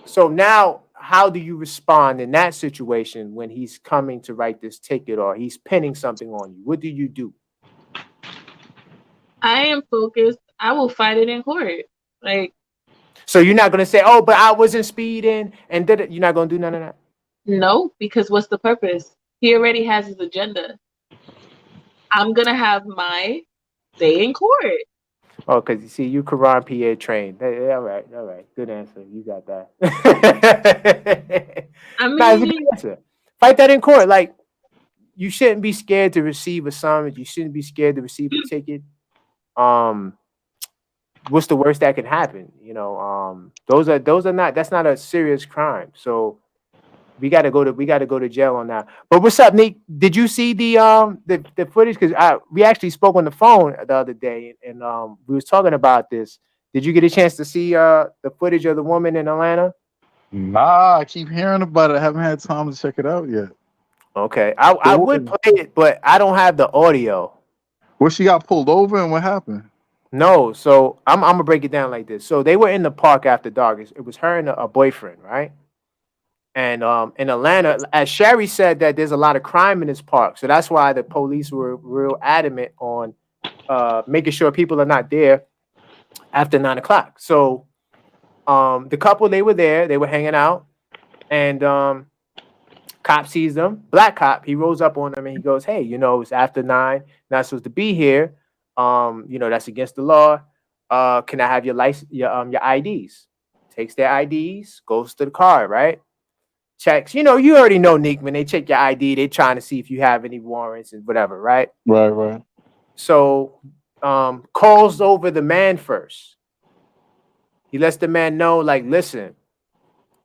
So now, how do you respond in that situation when he's coming to write this ticket or he's pinning something on you? What do you do?
I am focused. I will fight it in court. Like,
so you're not gonna say, "Oh, but I wasn't speeding," and did it. You're not gonna do none of that.
No, because what's the purpose? He already has his agenda. I'm gonna have my day in court.
Oh, because you see, you Koron Pierre trained. Hey, all right, good answer. You got that.
I mean,
it's a good answer. Fight that in court. Like, you shouldn't be scared to receive a summons. You shouldn't be scared to receive a ticket. What's the worst that can happen? You know, those are not. That's not a serious crime. So we got to go to jail on that. But what's up, Nick? Did you see the footage? Because we actually spoke on the phone the other day, and we was talking about this. Did you get a chance to see the footage of the woman in Atlanta?
Nah, I keep hearing about it. I haven't had time to check it out yet.
Okay, I would play it, but I don't have the audio.
Well, she got pulled over, and what happened?
No, so I'm gonna break it down like this. So they were in the park after dark. It was her and a boyfriend, right? And in Atlanta, as Sherry said, that there's a lot of crime in this park. So that's why the police were real adamant on making sure people are not there after 9 o'clock. So the couple, they were there, they were hanging out, and cop sees them, black cop, he rolls up on them and he goes, "Hey, you know, it's after 9, not supposed to be here. You know, that's against the law. Can I have your license, your IDs?" Takes their IDs, goes to the car, right? Checks, you know, you already know, Nick, when they check your ID, they're trying to see if you have any warrants and whatever, right?
Right.
So calls over the man first. He lets the man know, like, listen,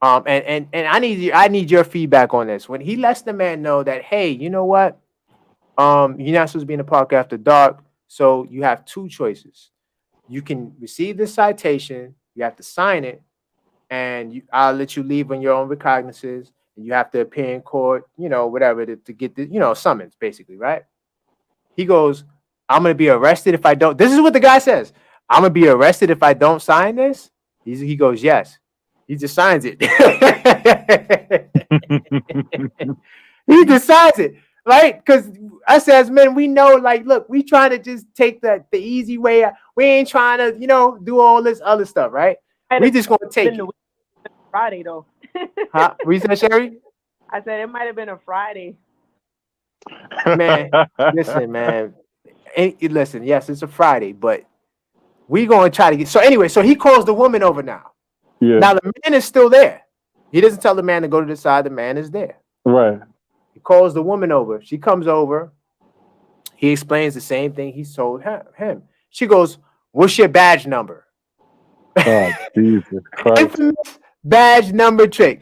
and I need your feedback on this. When he lets the man know that, hey, you know what? You're not supposed to be in the park after dark, so you have two choices. You can receive this citation, you have to sign it, and I'll let you leave on your own recognizances, and you have to appear in court, you know, whatever, to get the, you know, summons, basically, right? He goes, "I'm going to be arrested if I don't." This is what the guy says. "I'm going to be arrested if I don't sign this?" He goes, "Yes." He just signs it. He just signs it, right? Because us as men, we know, like, look, we try to just take the easy way out. We ain't trying to, you know, do all this other stuff, right? We just going to take it.
Friday though.
Huh? What you said, Sherry?
I said it might have been a Friday.
Man, listen, man. Listen, yes, it's a Friday, but we going to try to get. So anyway, so he calls the woman over now.
Yeah.
Now the man is still there. He doesn't tell the man to go to the side. The man is there.
Right.
He calls the woman over. She comes over. He explains the same thing he told him. She goes, "What's your badge number?"
Oh, Jesus Christ.
Infamous badge number trick.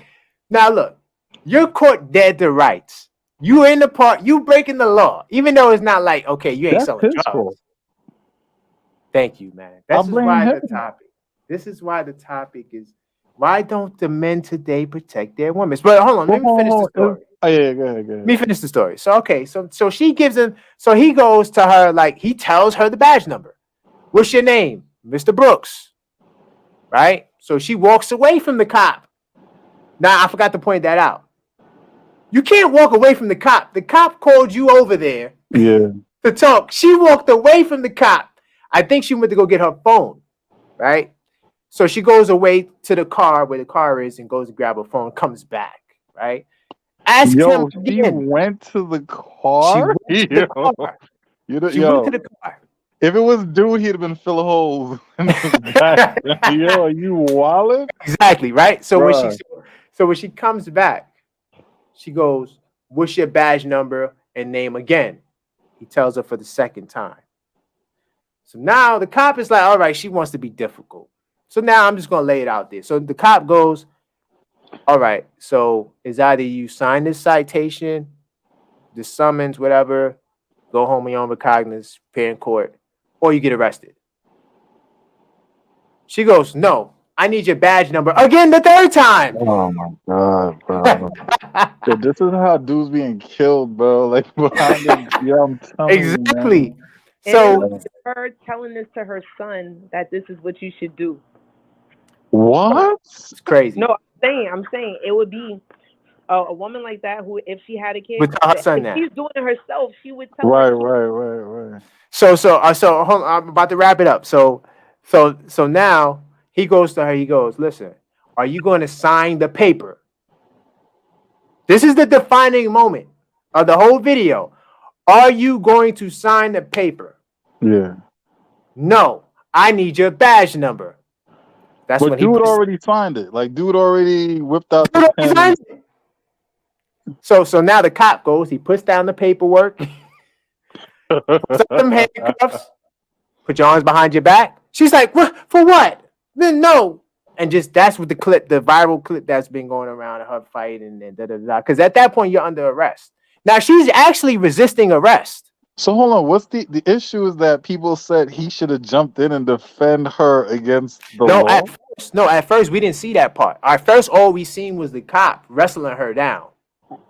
Now look, you're caught dead to rights. You in the park, you breaking the law, even though it's not like, okay, you ain't selling drugs. Fault. Thank you, man. This is why the topic is, why don't the men today protect their women? But hold on, let me finish the story.
Oh yeah, go ahead.
Let me finish the story. So okay, so she gives him, so he goes to her, like, he tells her the badge number. "What's your name?" "Mr. Brooks." Right? So she walks away from the cop. Now, I forgot to point that out. You can't walk away from the cop. The cop called you over there to talk. She walked away from the cop. I think she went to go get her phone, right? So she goes away to the car where the car is and goes to grab her phone, comes back, right? Ask him again.
She went to the car?
She went to the car.
She went to the car. If it was dude, he'd have been full of holes. Yo, are you wildin'?
Exactly, right? So when she comes back, she goes, "What's your badge number and name again?" He tells her for the second time. So now the cop is like, all right, she wants to be difficult. So now I'm just gonna lay it out there. So the cop goes, all right, so it's either you sign this citation, the summons, whatever, go home on your own recognizance, appear in court, or you get arrested. She goes, no, I need your badge number again the third time.
Oh my god, bro. So this is how dudes being killed, bro. Like behind the I'm telling you,
Exactly.
man.
So
And it's her telling this to her son that this is what you should do.
What?
it's crazy.
No, I'm saying it would be a woman like that who, if she had a kid,
But tell her son
if
that.
she's doing it herself, she would tell
Right,
her kid.
right.
So hold on, I'm about to wrap it up. So now he goes to her. He goes, listen, are you going to sign the paper? This is the defining moment of the whole video. Are you going to sign the paper?
Yeah.
No, I need your badge number. That's
But
when he
dude
puts,
already signed it. Like dude already whipped out
Dude
the
already
pen.
signed it. So now the cop goes, he puts down the paperwork, puts up them handcuffs, put your arms behind your back. She's like, what? For what? Then no. And just that's what the viral clip that's been going around of her fighting and da da da. Because at that point you're under arrest. Now she's actually resisting arrest.
So hold on, what's the issue is that people said he should have jumped in and defend her against the law?
At first we didn't see that part. At first all we seen was the cop wrestling her down.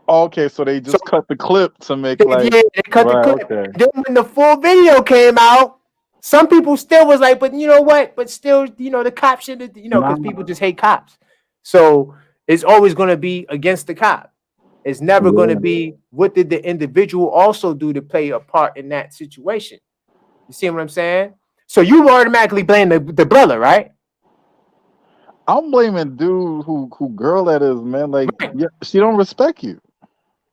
Okay, so they just cut the clip to make like
they cut the clip.
Okay.
Then when the full video came out, some people still was like, but you know what? But still, the cop should have, because people just hate cops. So it's always going to be against the cop. It's never going to be what did the individual also do to play a part in that situation. You see what I'm saying? So you automatically blame the brother, right?
I'm blaming dude who girl that is, man. Like yeah, she don't respect you.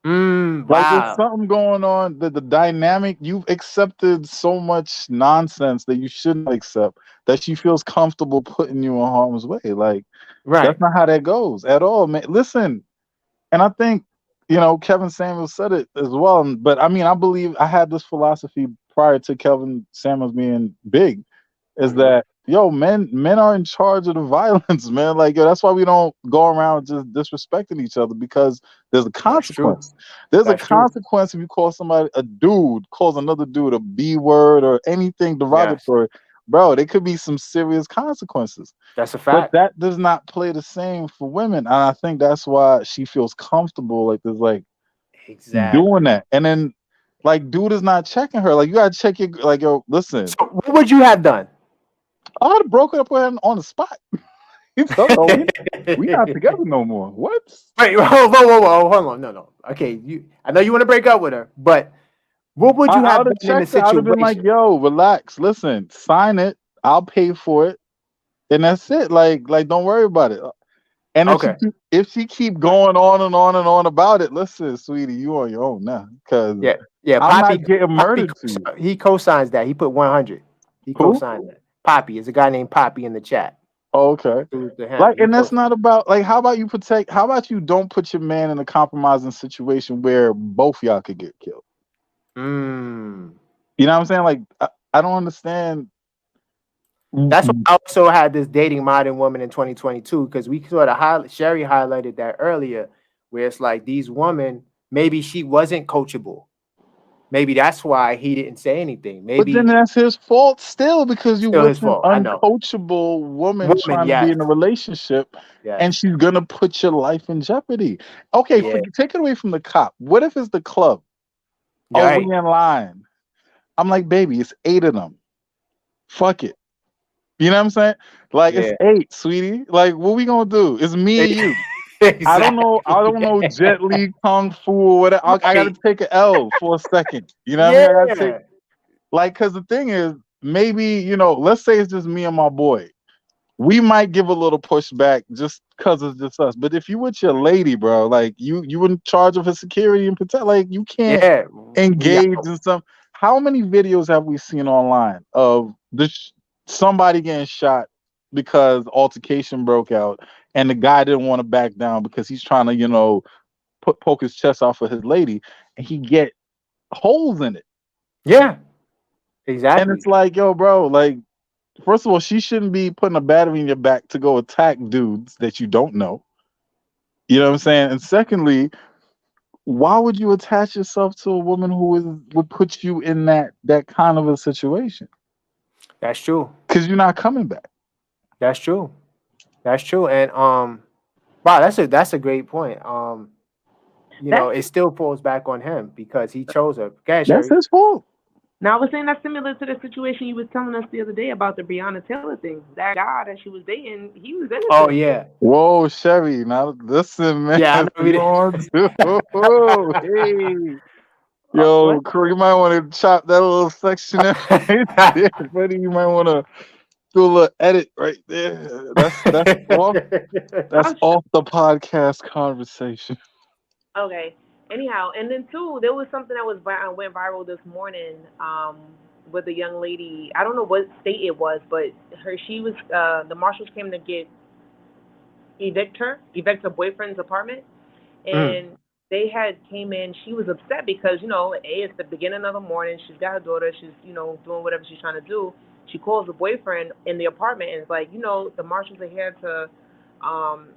Like there's something going on. The dynamic, you've accepted so much nonsense that you shouldn't accept, that she feels comfortable putting you in harm's way. Like that's not how that goes at all, man. Listen, and I think Kevin Samuels said it as well. But I mean, I believe I had this philosophy prior to Kevin Samuels being big, is that men are in charge of the violence, man. Like that's why we don't go around just disrespecting each other, because there's a consequence. There's a consequence if you call somebody a dude, calls another dude a B word or anything derogatory. Bro, there could be some serious consequences.
That's a fact.
But that does not play the same for women. And I think that's why she feels comfortable like this, like doing that. And then like dude is not checking her. Like you gotta check your listen.
So what would you have done?
I would have broken up with her on the spot. We not together no more. What?
Wait, hold on. No. Okay, I know you want to break up with her, but what would you have done in the situation?
I would have been like, yo, relax, listen, sign it, I'll pay for it, and that's it. Like don't worry about it. And if she keep going on and on and on about it, listen, sweetie, you on your own now. Because I'm
Poppy,
not getting murdered to you.
He co-signs that. He put 100. He co-signed that. Poppy is a guy named Poppy in the chat.
Oh, okay. Like, and that's not about like. How about you don't put your man in a compromising situation where both y'all could get killed? You know what I'm saying? Like, I don't understand.
That's why I also had this dating modern woman in 2022, because we sort of Sherry highlighted that earlier, where it's like these women, maybe she wasn't coachable. Maybe that's why he didn't say anything. Maybe,
but then that's his fault still, because you with an uncoachable woman trying to be in a relationship, and she's gonna put your life in jeopardy. Okay, take it away from the cop. What if it's the club? Oh, we in line. I'm like, baby, it's 8 of them. Fuck it. You know what I'm saying? Like it's 8, sweetie. Like what we gonna do? It's me and you. I don't know Jet Li, Kung Fu, or whatever. I gotta take an L for a second. You know what I mean? I gotta take, like, cause the thing is, maybe, let's say it's just me and my boy. We might give a little pushback just cause it's just us. But if you with your lady, bro, like you in charge of her security and protect, like you can't engage in some. How many videos have we seen online of somebody getting shot because altercation broke out and the guy didn't want to back down because he's trying to, poke his chest off of his lady, and he get holes in it.
Yeah, exactly.
And it's like, yo, bro, like, first of all, she shouldn't be putting a battery in your back to go attack dudes that you don't know. You know what I'm saying? And secondly, why would you attach yourself to a woman would put you in that kind of a situation?
That's true.
Because you're not coming back.
That's true. That's true. And wow, that's a great point. It still falls back on him because he chose her. Okay,
that's
Sherry.
his fault.
Now I was saying that's similar to the situation you was telling us the other day about the Breonna Taylor thing. That guy that she was dating, he was innocent.
Oh yeah.
Whoa, Sherry. Now listen, man.
Yeah, I know we
hey. Yo, you might want to chop that little section out right there, buddy. You might want to do a little edit right there. That's off the podcast conversation.
Okay. Anyhow, and then too, there was something that went viral this morning. With a young lady. I don't know what state it was, but the marshals came to evict her boyfriend's apartment, and they came in. She was upset because it's the beginning of the morning. She's got her daughter. She's doing whatever she's trying to do. She calls the boyfriend in the apartment and is like, the marshals are here to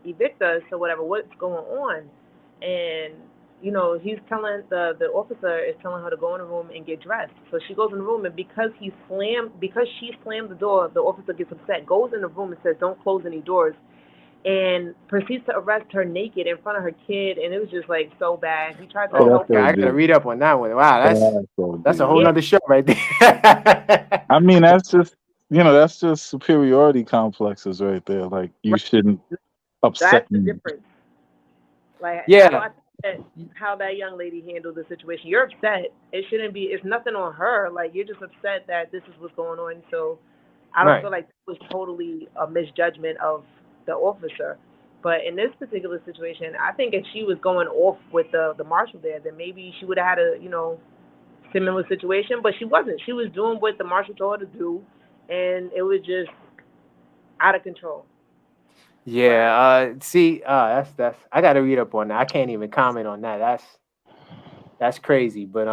evict us or whatever. What's going on? And he's telling the officer is telling her to go in the room and get dressed. So she goes in the room, and because she slammed the door, the officer gets upset, goes in the room and says, "Don't close any doors," and proceeds to arrest her naked in front of her kid. And it was just like so bad. He tried to help her.
I gotta read up on that one. Wow, that's a whole nother show right there.
I mean, that's just superiority complexes right there. Like you shouldn't upset
me. That's the difference. Like how that young lady handled the situation. You're upset. It shouldn't be. It's nothing on her. Like you're just upset that this is what's going on. So I don't feel like it was totally a misjudgment of the officer. But in this particular situation, I think if she was going off with the marshal there, then maybe she would have had a similar situation. But she wasn't. She was doing what the marshal told her to do, and it was just out of control.
Yeah, that's I gotta read up on that. I can't even comment on that. That's crazy. But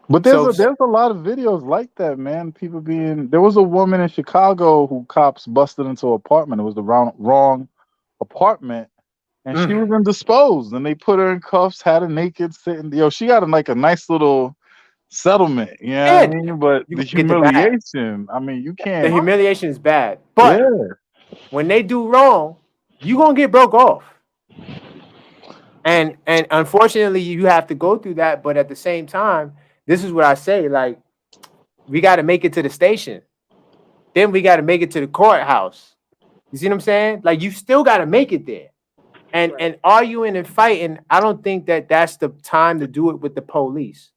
there's a lot of videos like that, man. People there was a woman in Chicago who cops busted into an apartment. It was the wrong apartment, and she was indisposed, and they put her in cuffs, had her naked, sitting. She got a nice little settlement, you know what I mean? But the humiliation, you can't.
The humiliation is bad, but when they do wrong, you gonna get broke off, and unfortunately, you have to go through that. But at the same time, this is what I say: like, we got to make it to the station, then we got to make it to the courthouse. You see what I'm saying? Like, you still got to make it there, and arguing and fighting. I don't think that's the time to do it with the police.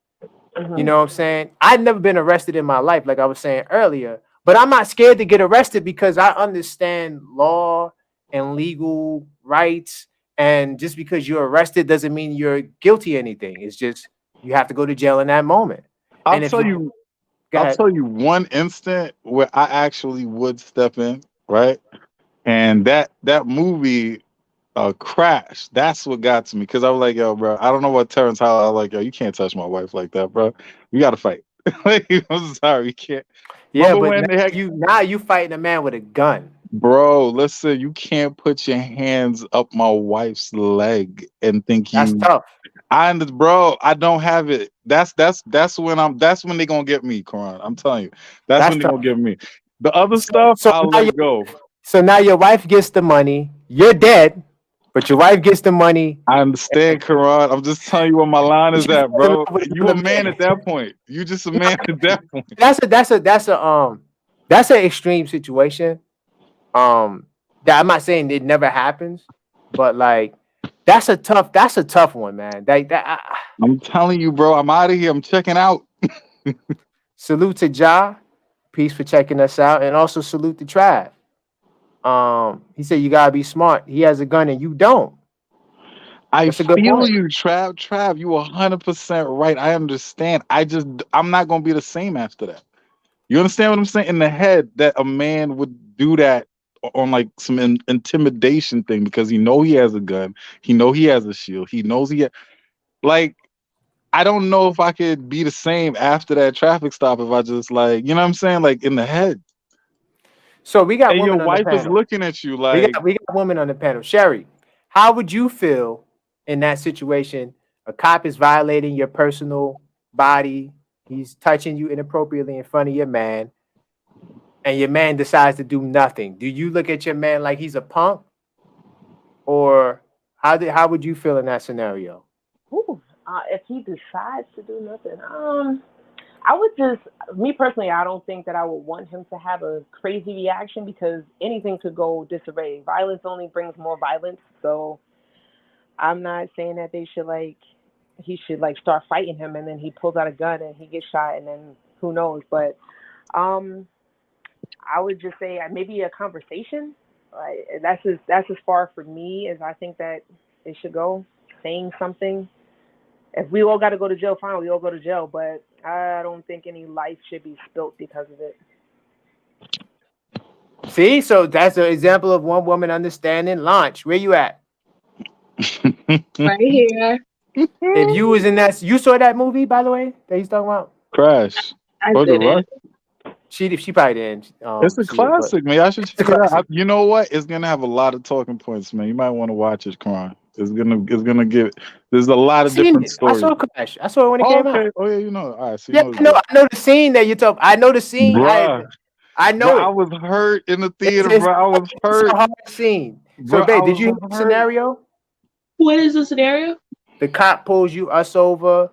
You know what I'm saying? I've never been arrested in my life, like I was saying earlier. But I'm not scared to get arrested because I understand law and legal rights. And just because you're arrested doesn't mean you're guilty of anything. It's just you have to go to jail in that moment.
I'll tell you one instant where I actually would step in, right? And that movie Crash, that's what got to me because I was like, yo, bro, I don't know what Terrence Howard. I was like, yo, you can't touch my wife like that, bro. You got to fight. I'm sorry, you can't.
Yeah, but now you fighting a man with a gun.
Bro, listen, you can't put your hands up my wife's leg and think
that's tough.
Bro, I don't have it. That's when they gonna get me, Koron. I'm telling you. That's when they gonna get me. The other stuff, I'll let go.
So now your wife gets the money, you're dead, but your wife gets the money.
I understand, Koron. I'm just telling you what my line is at, bro. You a man at that point. You just a man at that point.
That's an extreme situation. That I'm not saying it never happens, but like that's a tough one, man.
I'm telling you, bro. I'm out of here. I'm checking out.
Salute to Ja. Peace for checking us out, and also salute to Trav. He said you gotta be smart. He has a gun and you don't.
I feel you, Trav. You 100% right. I understand. I'm not gonna be the same after that. You understand what I'm saying? In the head, that a man would do that on like some intimidation thing because he has a gun, he has a shield, he knows like. I don't know if I could be the same after that traffic stop if I just like, you know what I'm saying, like in the head.
So we got
your wife is looking at you like
we got a woman on the panel. Sherry, how would you feel in that situation? A cop is violating your personal body. He's touching you inappropriately in front of your man, and your man decides to do nothing. Do you look at your man like he's a punk, or how would you feel in that scenario?
Ooh, if he decides to do nothing, I would me personally, I don't think that I would want him to have a crazy reaction because anything could go disarray. Violence only brings more violence. So I'm not saying that he should start fighting him and then he pulls out a gun and he gets shot and then who knows. But I would just say maybe a conversation. That's as far for me as I think that it should go. Saying something. If we all got to go to jail, fine, we all go to jail. But I don't think any life should be spilt because of it.
See, so that's an example of one woman understanding. Launch, where you at?
Right here.
If you was in that, you saw that movie, by the way, that he's talking about?
Crash.
I didn't.
She probably didn't.
It's a classic, man. I should check it out. You know what? It's gonna have a lot of talking points, man. You might want to watch it, Koron. It's gonna give. There's a lot of different stories.
I saw Crash. I saw it when it came out.
Oh yeah, you know. All right. So
I know the scene that you talk. I know the scene.
Bruh.
I know it.
I was hurt in the theater, bro. I was hurt.
It's a hard scene. So, babe, did you hear the scenario?
What is the scenario?
The cop pulls us over,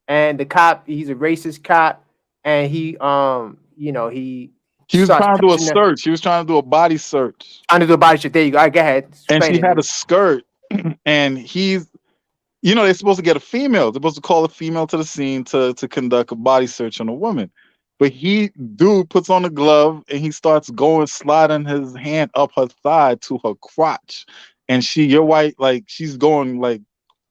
and the cop, he's a racist cop, and he
was trying to do a search. He was trying to do a body search.
Trying to do a body search. There you go. All right, go ahead.
And she had a skirt, and he's, they're supposed to get a female. They're supposed to call a female to the scene to conduct a body search on a woman. But dude puts on a glove and he starts sliding his hand up her thigh to her crotch. And your wife, she's going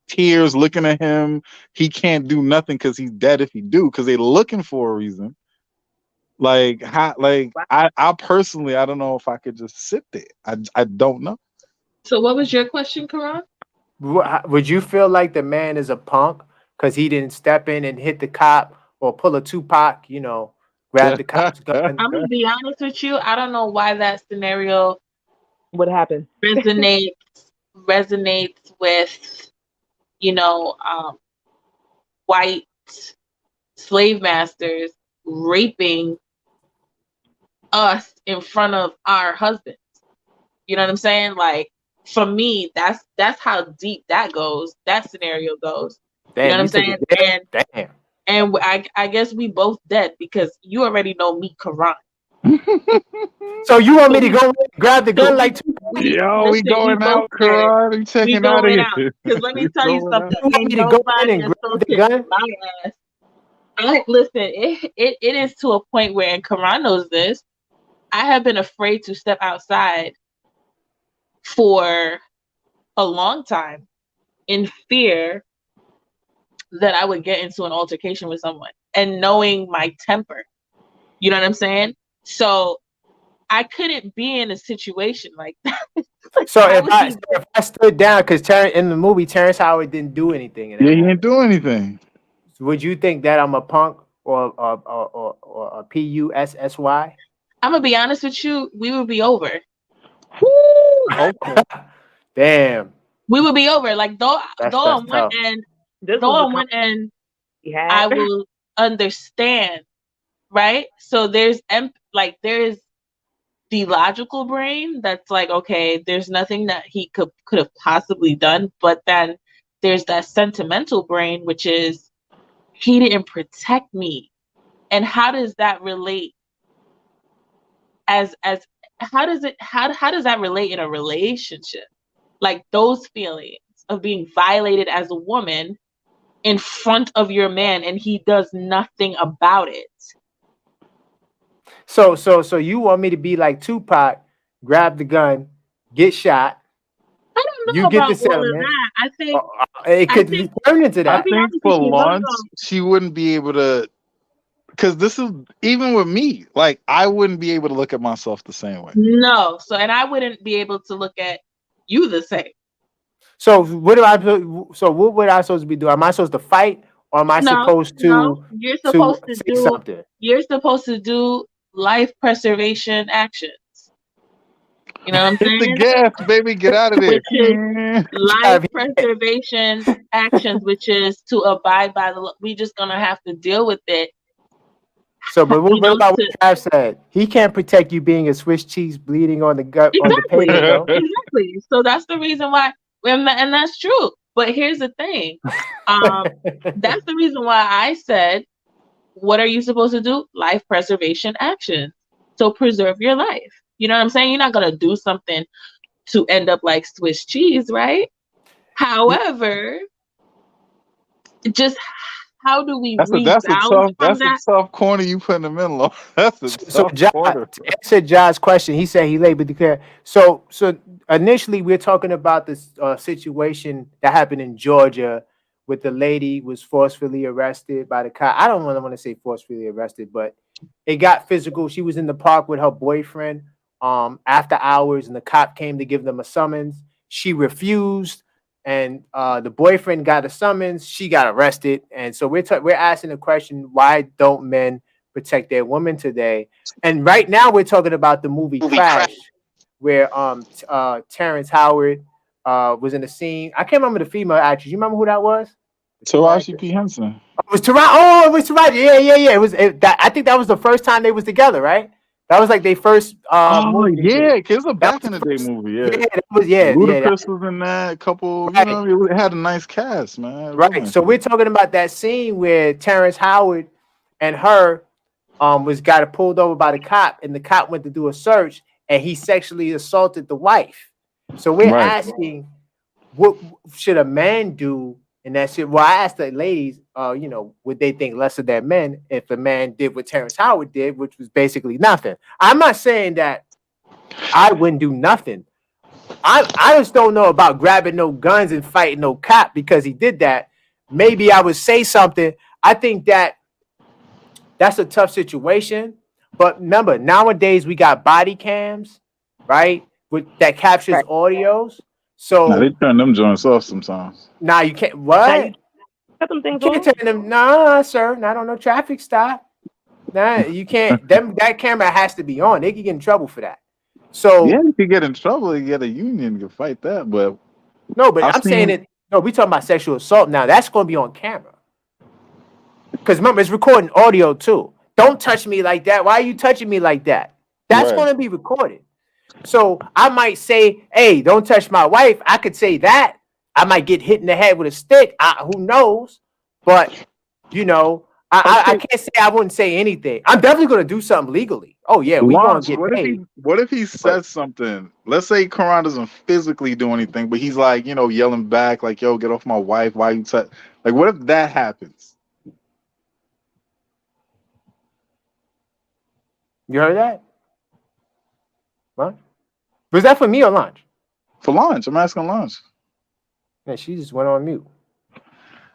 tears looking at him. He can't do nothing because he's dead if he do, because they're looking for a reason. I personally, I don't know if I could just sit there. I don't know.
So what was your question, Koron?
Would you feel like the man is a punk because he didn't step in and hit the cop or pull a Tupac, grab the cop's gun?
I'm gonna be honest with you. I don't know why that scenario
would happen
resonates with, white slave masters raping us in front of our husbands. You know what I'm saying? For me, that's how deep that goes. That scenario goes.
Damn,
you know what I'm saying?
Damn.
And I guess we both dead because you already know me, Koron.
So you want me to go grab the gun like two?
Yo, we going out, Koron. We checking out of here.
Because let me tell you something.
You want me to go in and grab the gun?
My ass. Listen, it is to a point where, and Koron knows this, I have been afraid to step outside for a long time in fear that I would get into an altercation with someone, and knowing my temper. You know what I'm saying? So I couldn't be in a situation like that.
So if I stood down, because in the movie Terrence Howard didn't do anything.
He didn't do anything.
Would you think that I'm a punk or a PUSSY?
I'm gonna be honest with you. We would be over.
Okay. Damn.
We would be over. Though on one end, I will understand, right? So there's the logical brain that's okay, there's nothing that he could have possibly done, but then there's that sentimental brain, which is he didn't protect me, and how does that relate? How does that relate in a relationship? Those feelings of being violated as a woman in front of your man and he does nothing about it.
So you want me to be like Tupac, grab the gun, get shot?
I don't know about all of that. I think
it could turn into that.
I think for once she wouldn't be able to, because this is even with me. I wouldn't be able to look at myself the same way.
No, and I wouldn't be able to look at you the same. So
what would I supposed to be doing? Am I supposed to fight, or am I supposed to?
No, you're supposed to do
something.
You're supposed to do life preservation actions. You know what I'm
Hit the
saying?
gas, baby. Get out of there.
Which is life preservation actions, which is to abide by the law. We just gonna have to deal with it.
So, but what about what Trav said? He can't protect you being a Swiss cheese bleeding on the gut on the pavement, though.
Exactly. So that's the reason why, and that's true. But here's the thing. That's the reason why I said, what are you supposed to do? Life preservation actions. So preserve your life. You know what I'm saying? You're not gonna do something to end up like Swiss cheese, right? However, just how do we rebound from
that's
that?
a tough corner you put in the middle of. That's a tough corner.
To answer John's question, he said he late but declared. So initially we're talking about this situation that happened in Georgia with the lady was forcefully arrested by the cop. I don't want to say forcefully arrested, but it got physical. She was in the park with her boyfriend after hours, and the cop came to give them a summons. She refused. And the boyfriend got a summons. She got arrested, and so we're asking the question: why don't men protect their women today? And right now, we're talking about the movie Crash, where Terrence Howard was in the scene. I can't remember the female actress. You remember who that was?
Taraji P. Henson.
It was Taraji. Oh, it was Taraji. Yeah. It was. I think that was the first time they was together, right? That was like their first.
Movie. Yeah, because it's a back in the day movie. Yeah, Ludacris was in that. Couple, right. It had a nice cast, man.
Right. So we're talking about that scene where Terrence Howard and her got pulled over by the cop, and the cop went to do a search, and he sexually assaulted the wife. So we're asking, what should a man do in that shit? Well, I asked the ladies, would they think less of their men if a man did what Terrence Howard did, which was basically nothing. I'm not saying that I wouldn't do nothing. I just don't know about grabbing no guns and fighting no cop because he did that. Maybe I would say something. I think that's a tough situation. But remember, nowadays we got body cams, right? That captures audios. So
they turn them joints off sometimes.
Nah, you can't. What?
You them things
you can't turn them. Nah, sir. Not on no traffic stop. Nah, you can't. That camera has to be on. They can get in trouble for that. So
yeah, you can get in trouble. You get a union to fight that. But
no, but I'm saying it. No, we talking about sexual assault now. That's going to be on camera. Because remember, it's recording audio too. Don't touch me like that. Why are you touching me like that? That's going to be recorded. So I might say, hey, don't touch my wife. I could say that. I might get hit in the head with a stick. Who knows? But, I can't say I wouldn't say anything. I'm definitely going to do something legally. Oh, yeah, we going to get paid.
What if he says something? Let's say Koron doesn't physically do anything, but he's like, yelling back, like, yo, get off my wife. Why you touch? Like, what if that happens?
You heard that? What? Was that for me or lunch?
For lunch. I'm asking lunch.
Yeah, she just went on mute.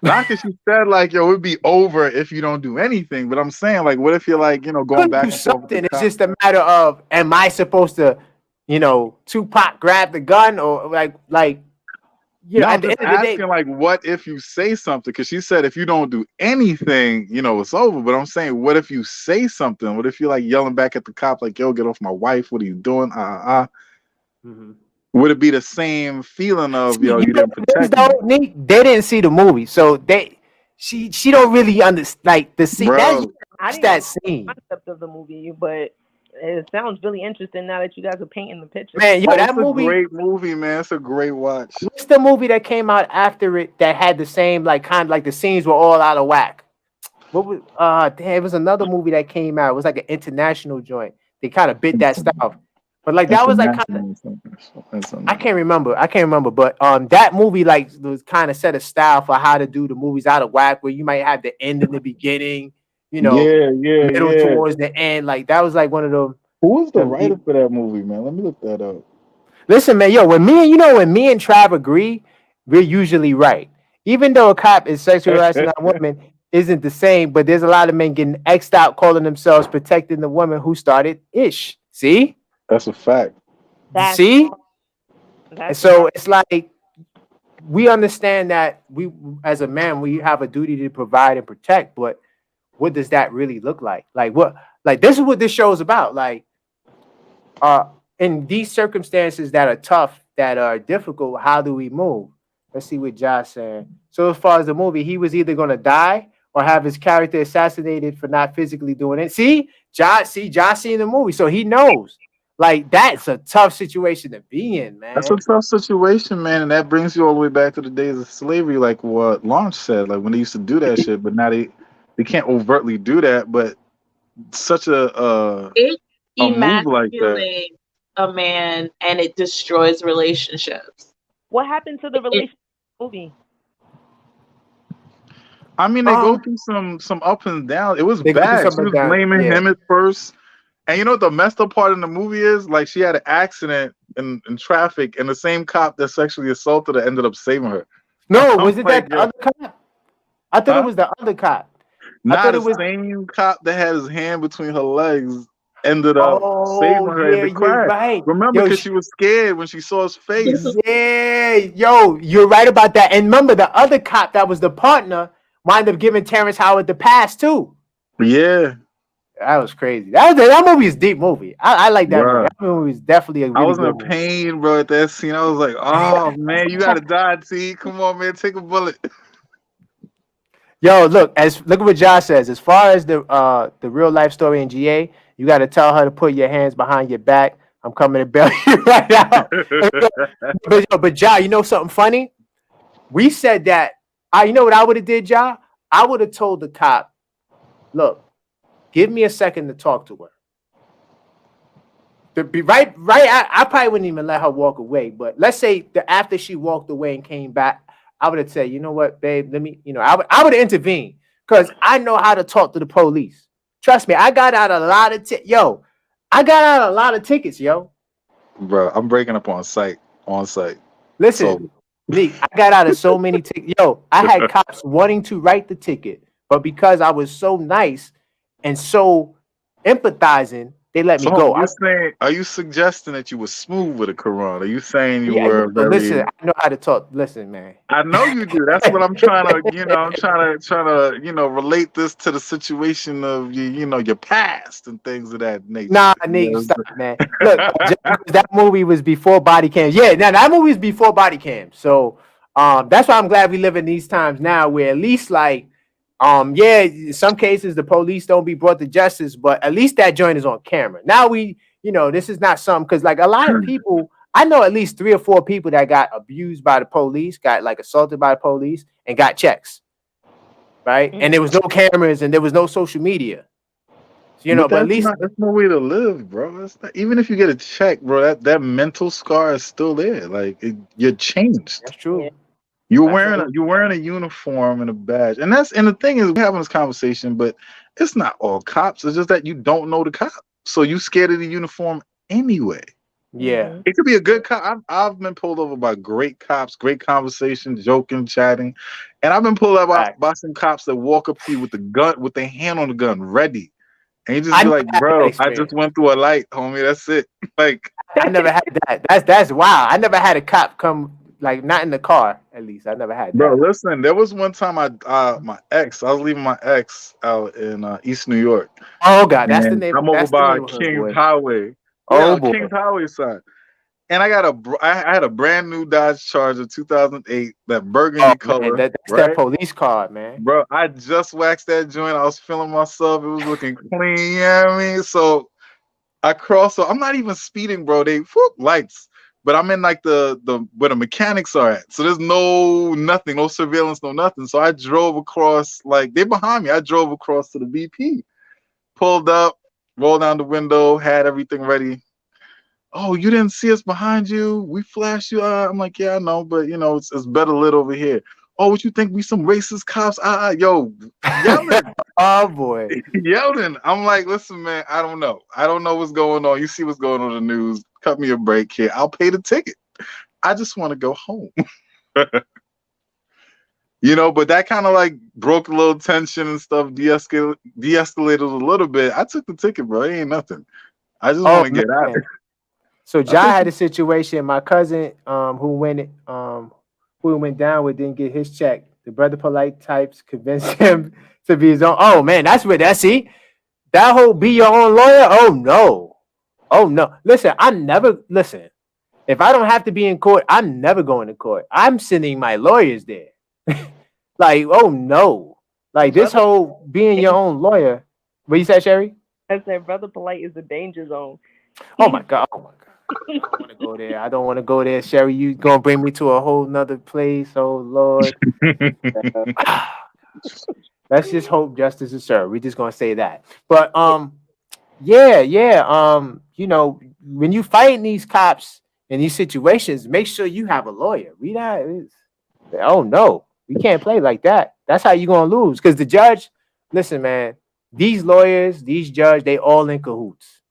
Not because she said like, yo, it'd be over if you don't do anything. But I'm saying, like, what if you're like, going back and
something? It's just a matter of, am I supposed to, Tupac grab the gun or like,
at the end of the day, like, what if you say something? Because she said if you don't do anything, it's over. But I'm saying, what if you say something? What if you're like yelling back at the cop, like, yo, get off my wife? What are you doing? Mm-hmm. Would it be the same feeling of you didn't protect me?
They didn't see the movie, so she don't really understand like the scene. That's that scene.
Concept of the movie, but it sounds really interesting now that you guys are painting the picture.
Man, that movie,
a great movie, man. It's a great watch.
What's the movie that came out after it that had the same the scenes were all out of whack? What was it was another movie that came out. It was like an international joint. They kind of bit that style. But that was like kind of, I can't remember, but that movie was kind of set a style for how to do the movies out of whack, where you might have the end in the beginning, middle towards the end. Like that was like one of them.
Who was the writer for that movie, man? Let me look that up.
Listen, man, when me and Trav agree, we're usually right. Even though a cop is sexually harassing a woman isn't the same, but there's a lot of men getting X'd out calling themselves protecting the woman who started ish. See?
That's a fact.
See? So it's like we understand that we, as a man, we have a duty to provide and protect, but what does that really look like? Like what? Like this is what this show is about. Like, in these circumstances that are tough, that are difficult, how do we move? Let's see what Josh saying. So as far as the movie, he was either going to die or have his character assassinated for not physically doing it. Josh seen the movie, so he knows. Like, that's a tough situation to be in, man.
That's a tough situation, man, and that brings you all the way back to the days of slavery, like what Lawrence said, like when they used to do that shit, but now they can't overtly do that, but such a move like that.
A man, and it destroys relationships.
What happened to the relationship movie?
I mean, they go through some up and down. It was bad. She was blaming him at first. And you know what the messed up part in the movie is? Like, she had an accident in traffic, and the same cop that sexually assaulted her ended up saving her.
No, was it that other cop? I thought it was the other cop.
Not the same cop that had his hand between her legs ended up saving her in the crash.
Right.
Remember, because she was scared when she saw his face.
Yeah, you're right about that. And remember, the other cop that was the partner wound up giving Terrence Howard the pass too.
Yeah.
That was crazy. That movie is a deep movie. I like that movie. That movie is definitely a really
I was in pain, bro, at that scene. I was like, oh, man, you got to die, T. Come on, man, take a bullet.
Yo, look at what Josh says. As far as the real life story in GA, you got to tell her to put your hands behind your back. I'm coming to bail you right now. but Josh, you know something funny? We said that. You know what I would have did, Josh? I would have told the cop, look, give me a second to talk to her. To be right. I probably wouldn't even let her walk away. But let's say that after she walked away and came back, I would have said, you know what, babe, let me, I would have intervened because I know how to talk to the police. Trust me, I got out a lot of tickets, yo.
Bro, I'm breaking up on site.
Listen, Nick, I got out of so many tickets. Yo, I had cops wanting to write the ticket, but because I was so nice and so empathizing, they let me go.
Are you suggesting that you were smooth with a Koron? Are you saying you were very...
Listen, I know how to talk. Listen, man.
I know you do. That's what I'm trying to, I'm trying to, relate this to the situation of your past and things of that nature.
Nah, Nick, stop, man. Look, that movie was before body cams. Yeah, now that movie was before body cams. So that's why I'm glad we live in these times now where at least in some cases the police don't be brought to justice, but at least that joint is on camera. Now this is not something, because like a lot of people, I know at least 3 or 4 people that got abused by the police, got like assaulted by the police and got checks. Right. And there was no cameras and there was no social media. So, but at least
that's no way to live, bro. Even if you get a check, bro, that mental scar is still there. Like you're changed.
That's true. Yeah.
You're wearing a uniform and a badge, and the thing is, we're having this conversation, but it's not all cops. It's just that you don't know the cop, so you scared of the uniform anyway.
Yeah,
it could be a good cop. I've been pulled over by great cops, great conversation, joking, chatting, and I've been pulled over by some cops that walk up to you with the gun, with their hand on the gun, ready, and you just be like, "Bro, I just went through a light, homie. That's it." Like,
I never had that. That's wow. I never had a cop come. Like, not in the car, at least. I never had that.
Bro, listen, there was one time I was leaving my ex out in East New York.
Oh, God, that's the name.
I'm over by Kings Highway. Oh, boy. Kings Highway side. And I had a brand new Dodge Charger 2008, that burgundy color.
Man, that's right? That police car, man.
Bro, I just waxed that joint. I was feeling myself. It was looking clean, you know what I mean? So I cross, so I'm not even speeding, bro. They lights. But I'm in like the where the mechanics are at. So there's nothing, no surveillance, no nothing. So I drove across, like they behind me. I drove across to the BP, pulled up, rolled down the window, had everything ready. Oh, you didn't see us behind you? We flashed you. I'm like, yeah, I know, but it's better lit over here. Oh, what you think? We some racist cops? Yo, yelling.
Oh boy,
yelling. I'm like, listen, man, I don't know. I don't know what's going on. You see what's going on in the news. Cut me a break here. I'll pay the ticket. I just want to go home. But that kind of like broke a little tension and stuff, de-escalated a little bit. I took the ticket, bro. It ain't nothing. I just want to get out.
So John had a situation. My cousin, who went down with, didn't get his check. The brother polite types convinced him to be his own. Oh man, that's see that whole be your own lawyer. Oh no. Oh no. Listen, if I don't have to be in court, I'm never going to court. I'm sending my lawyers there. Like, oh no. Like this whole being your own lawyer. What you said, Sherry?
I said Brother Polite is a danger zone.
Oh my god. I don't want to go there. I don't want to go there. Sherry, you gonna bring me to a whole nother place. Oh Lord. Let's just hope justice is served. We're just gonna say that. But yeah. You know, when you fighting these cops in these situations, make sure you have a lawyer. Oh no, we can't play like that. That's how you're gonna lose. Because the judge, listen, man, these lawyers, these judges, they all in cahoots.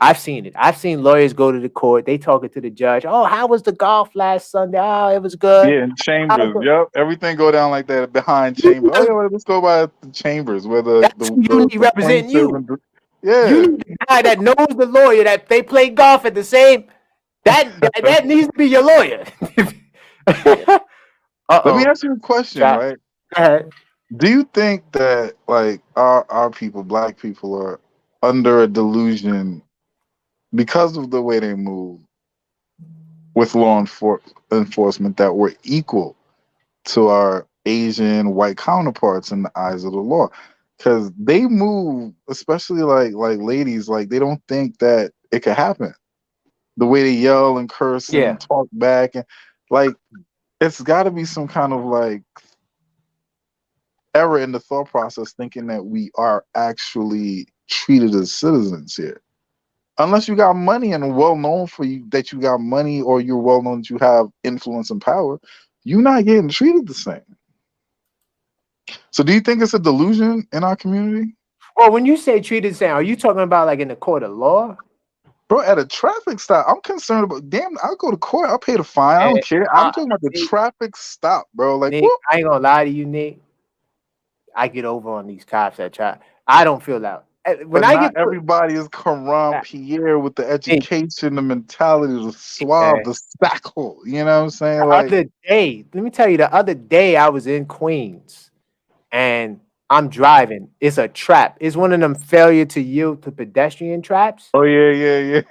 I've seen it. I've seen lawyers go to the court. They talking to the judge. Oh, how was the golf last Sunday? Oh, it was good.
Yeah, in chambers. Yep, everything go down like that behind chambers. Oh yeah, let's go by the chambers where the
you need representing you.
Yeah,
you need the guy that knows the lawyer that they play golf at the same. That needs to be your lawyer.
Let me ask you a question, right? Do you think that like our people, black people, are under a delusion because of the way they move with law enforcement that we're equal to our Asian white counterparts in the eyes of the law? Because they move, especially like ladies, like they don't think that it could happen. The way they yell and curse and talk back, and like it's got to be some kind of like error in the thought process, thinking that we are actually treated as citizens here. Unless you got money and well known for you that you got money, or you're well known that you have influence and power, you're not getting treated the same. So do you think it's a delusion in our community?
Well, when you say treated the same, are you talking about like in the court of law?
Bro, at a traffic stop, I'm concerned about, damn, I'll go to court, I'll pay the fine, I don't care. I'm talking about the traffic stop, bro. Like,
Nick, I ain't gonna lie to you, Nick. I get over on these cops that try. I don't feel that.
When not everybody is Koron Pierre with the education, the mentality, the suave, the stackle. You know what I'm saying?
Let me tell you, the other day I was in Queens and I'm driving. It's a trap. It's one of them failure to yield to pedestrian traps.
Oh, yeah.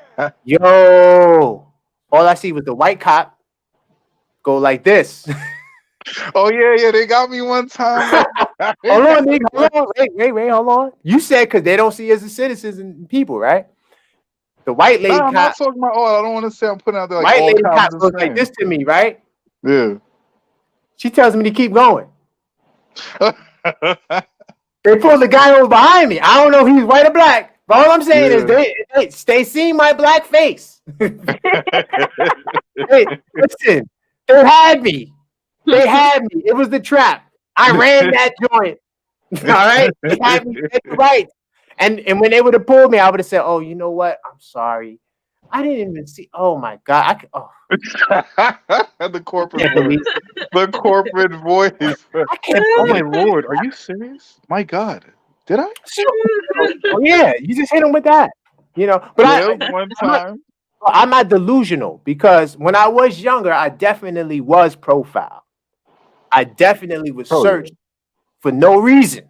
Yo, all I see was the white cop go like this.
Oh, yeah. They got me one time.
Hold on, Nick. Hold on. Wait. Hold on. You said because they don't see us as citizens and people, right? The white lady cop.
I'm not talking about, I don't want to say I'm putting out there like
white lady cop goes like this to me, right?
Yeah.
She tells me to keep going. They pulled the guy over behind me. I don't know if he's white or black, but all I'm saying is they see my black face. Hey, listen, they had me. It was the trap. I ran that joint. All right, they had me right. And when they would have pulled me, I would have said, "Oh, you know what? I'm sorry. I didn't even see. Oh my god!
The corporate voice. The corporate voice.
I can't.
Oh my lord! Are you serious? My god! Did I?
Oh yeah, you just hit him with that. You know, but
one time.
I'm not delusional because when I was younger, I definitely was profiled. I definitely was searched for no reason.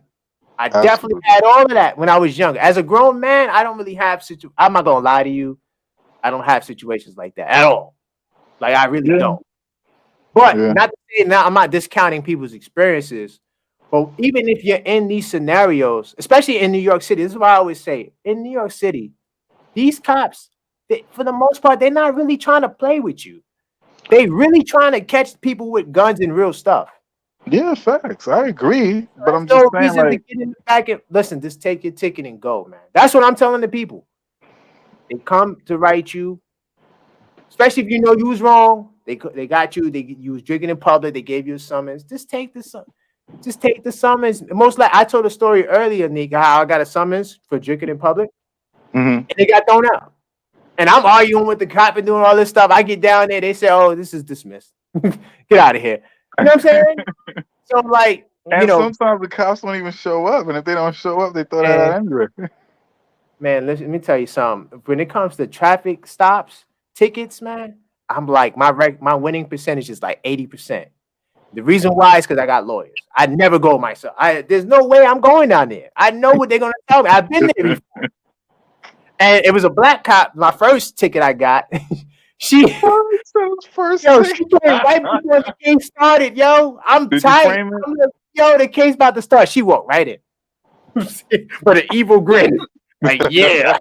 I definitely had all of that when I was younger. As a grown man, I don't really have I'm not gonna lie to you. I don't have situations like that at all. Like I really don't. But not to say now, I'm not discounting people's experiences. But even if you're in these scenarios, especially in New York City, this is what I always say. In New York City, these cops, for the most part, they're not really trying to play with you. They really trying to catch people with guns and real stuff.
Yeah, facts. I agree. But I'm just saying, like,
to get in the back and listen, just take your ticket and go, man. That's what I'm telling the people. They come to write you, especially if you know you was wrong. They got you. You was drinking in public. They gave you a summons. Just take the summons. Most like I told a story earlier, Nick, how I got a summons for drinking in public, and they got thrown out. And I'm arguing with the cop and doing all this stuff. I get down there. They say, "Oh, this is dismissed. Get out of here." You know what I'm saying? So like,
sometimes the cops don't even show up, and if they don't show up, they throw that out anyway.
Man, let me tell you something. When it comes to traffic stops, tickets, man, I'm like my winning percentage is like 80%. The reason why is because I got lawyers. I never go myself. There's no way I'm going down there. I know what they're gonna tell me. I've been there before. And it was a black cop. My first ticket I got. She
first
yo, she came right before the case started. Yo, I'm
Did
tight.
you frame it?
I'm like, yo, the case about to start. She walked right in with an evil grin. Like, yeah,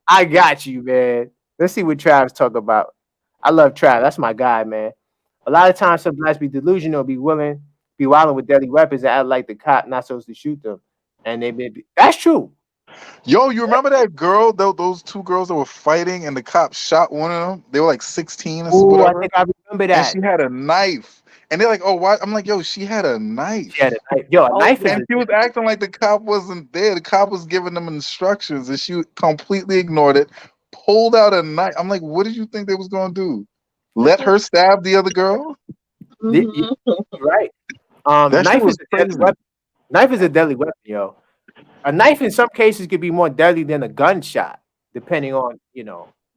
I got you, man. Let's see what Travis talk about. I love Travis. That's my guy, man. A lot of times, some blacks be delusional, be wilding with deadly weapons, and act like the cop not supposed to shoot them. And they be that's true.
Yo, you remember that girl? Those two girls that were fighting, and the cop shot one of them. They were like 16 or
Oh, I
whatever.
think I remember
And
that.
she had a knife. And they're like, "Oh, why?" I'm like, "Yo, she had a knife."
She had a knife. Yo, a knife
And she was acting like the cop wasn't there. The cop was giving them instructions, and she completely ignored it. Pulled out a knife. I'm like, "What did you think they was gonna do? Let her stab the other girl?"
Right.
That shit
Knife
was
is a deadly
crazy.
weapon. Knife is a deadly weapon, yo. A knife in some cases could be more deadly than a gunshot, depending on
But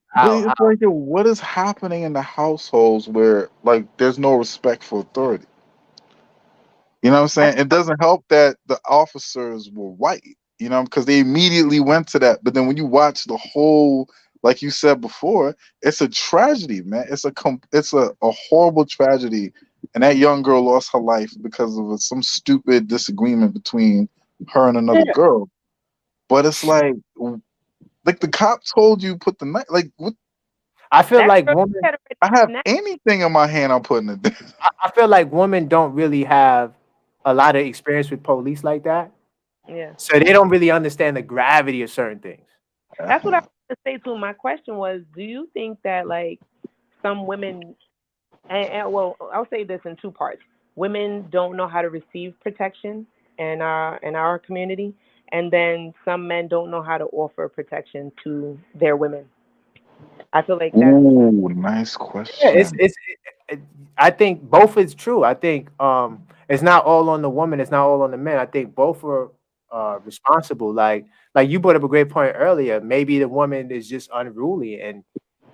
how.
it's like, yo, what is happening in the households where like there's no respect for authority? You know what I'm saying? It doesn't help that the officers were white, because they immediately went to that. But then when you watch the whole, like you said before, it's a tragedy, man. It's a horrible tragedy. And that young girl lost her life because of some stupid disagreement between her and another girl. But it's like the cop told you put the knife. Like, what?
I feel like women.
I have anything in my hand, I'm putting it there.
I feel like women don't really have a lot of experience with police like that.
Yeah.
So they don't really understand the gravity of certain things.
That's what I was going to say too. My question was, do you think that like some women, and well, I'll say this in two parts. Women don't know how to receive protection in our community, and then some men don't know how to offer protection to their women. I feel like that's.
Ooh, nice question.
Yeah, I think both is true. I think it's not all on the woman. It's not all on the men. I think both are responsible. Like you brought up a great point earlier. Maybe the woman is just unruly and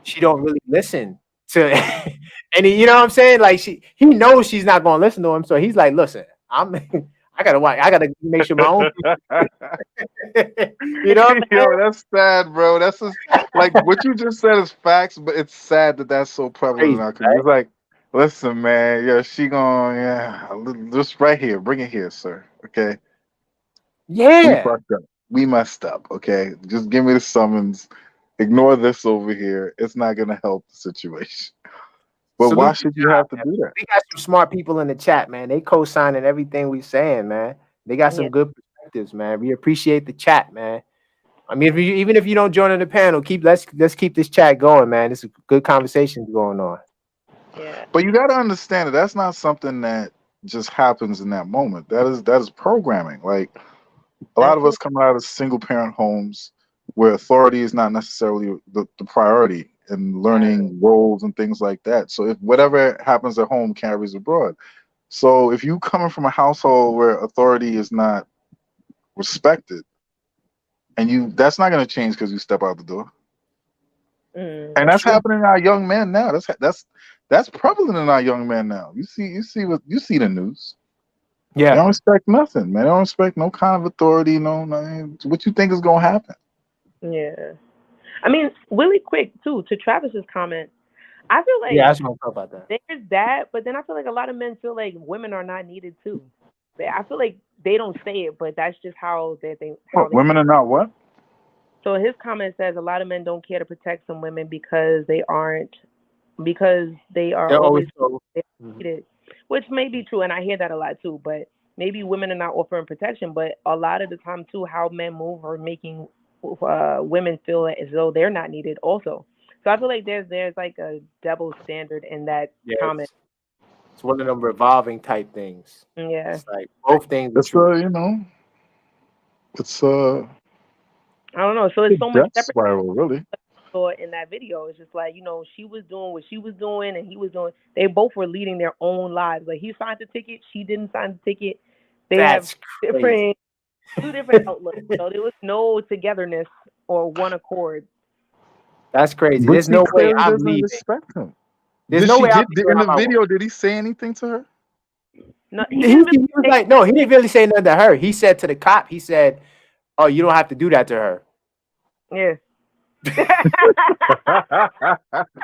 she don't really listen to and you know what I'm saying? Like he knows she's not gonna listen to him, so he's like, listen, I gotta watch. I gotta make sure my own.
Yo, that's sad, bro. That's just like what you just said is facts, but it's sad that that's so prevalent in our community. It's like, listen, man, she just right here, bring it here, sir. Okay.
Yeah.
We messed up. Okay, just give me the summons. Ignore this over here. It's not gonna help the situation. But why should you have to do that?
We got some smart people in the chat, man. They co-signing everything we saying, man. They got some good perspectives, man. We appreciate the chat, man. I mean, even if you don't join on the panel, let's keep this chat going, man. There's good conversations going on.
Yeah.
But you got to understand that that's not something that just happens in that moment. That is programming. Like a lot of us come out of single parent homes where authority is not necessarily the priority and learning roles and things like that. So if whatever happens at home carries abroad. So if you coming from a household where authority is not respected, and that's not going to change because you step out the door. And that's happening in our young men now. That's prevalent in our young men now. You see the news.
Yeah.
They don't respect nothing, man. They don't respect no kind of authority, nothing. What you think is gonna happen?
Yeah. I mean, really quick too, to Travis's comment, I feel like
I was gonna talk about that.
There's that, but then I feel like a lot of men feel like women are not needed too. I feel like they don't say it, but that's just how they
women are not what?
So his comment says a lot of men don't care to protect some women because they are always needed, which may be true, and I hear that a lot too. But maybe women are not offering protection, but a lot of the time too, how men move are making women feel as though they're not needed also. So I feel like there's like a double standard in that comment.
It's one of them revolving type things.
Yeah.
It's like both things.
It's it's
I don't know. So it's so much
separate spiral, really.
In that video, it's just like, she was doing what she was doing and he was doing. They both were leading their own lives. Like he signed the ticket, she didn't sign the ticket. They have two different outlooks. So there was no togetherness or one accord.
That's crazy. There's no way I'm leaving.
Respect him.
There's no way I'm
in the video. Did he say anything to her?
No,
he was like, no, he didn't really say nothing to her. He said to the cop, he said, "Oh, you don't have to do that to her."
Yeah.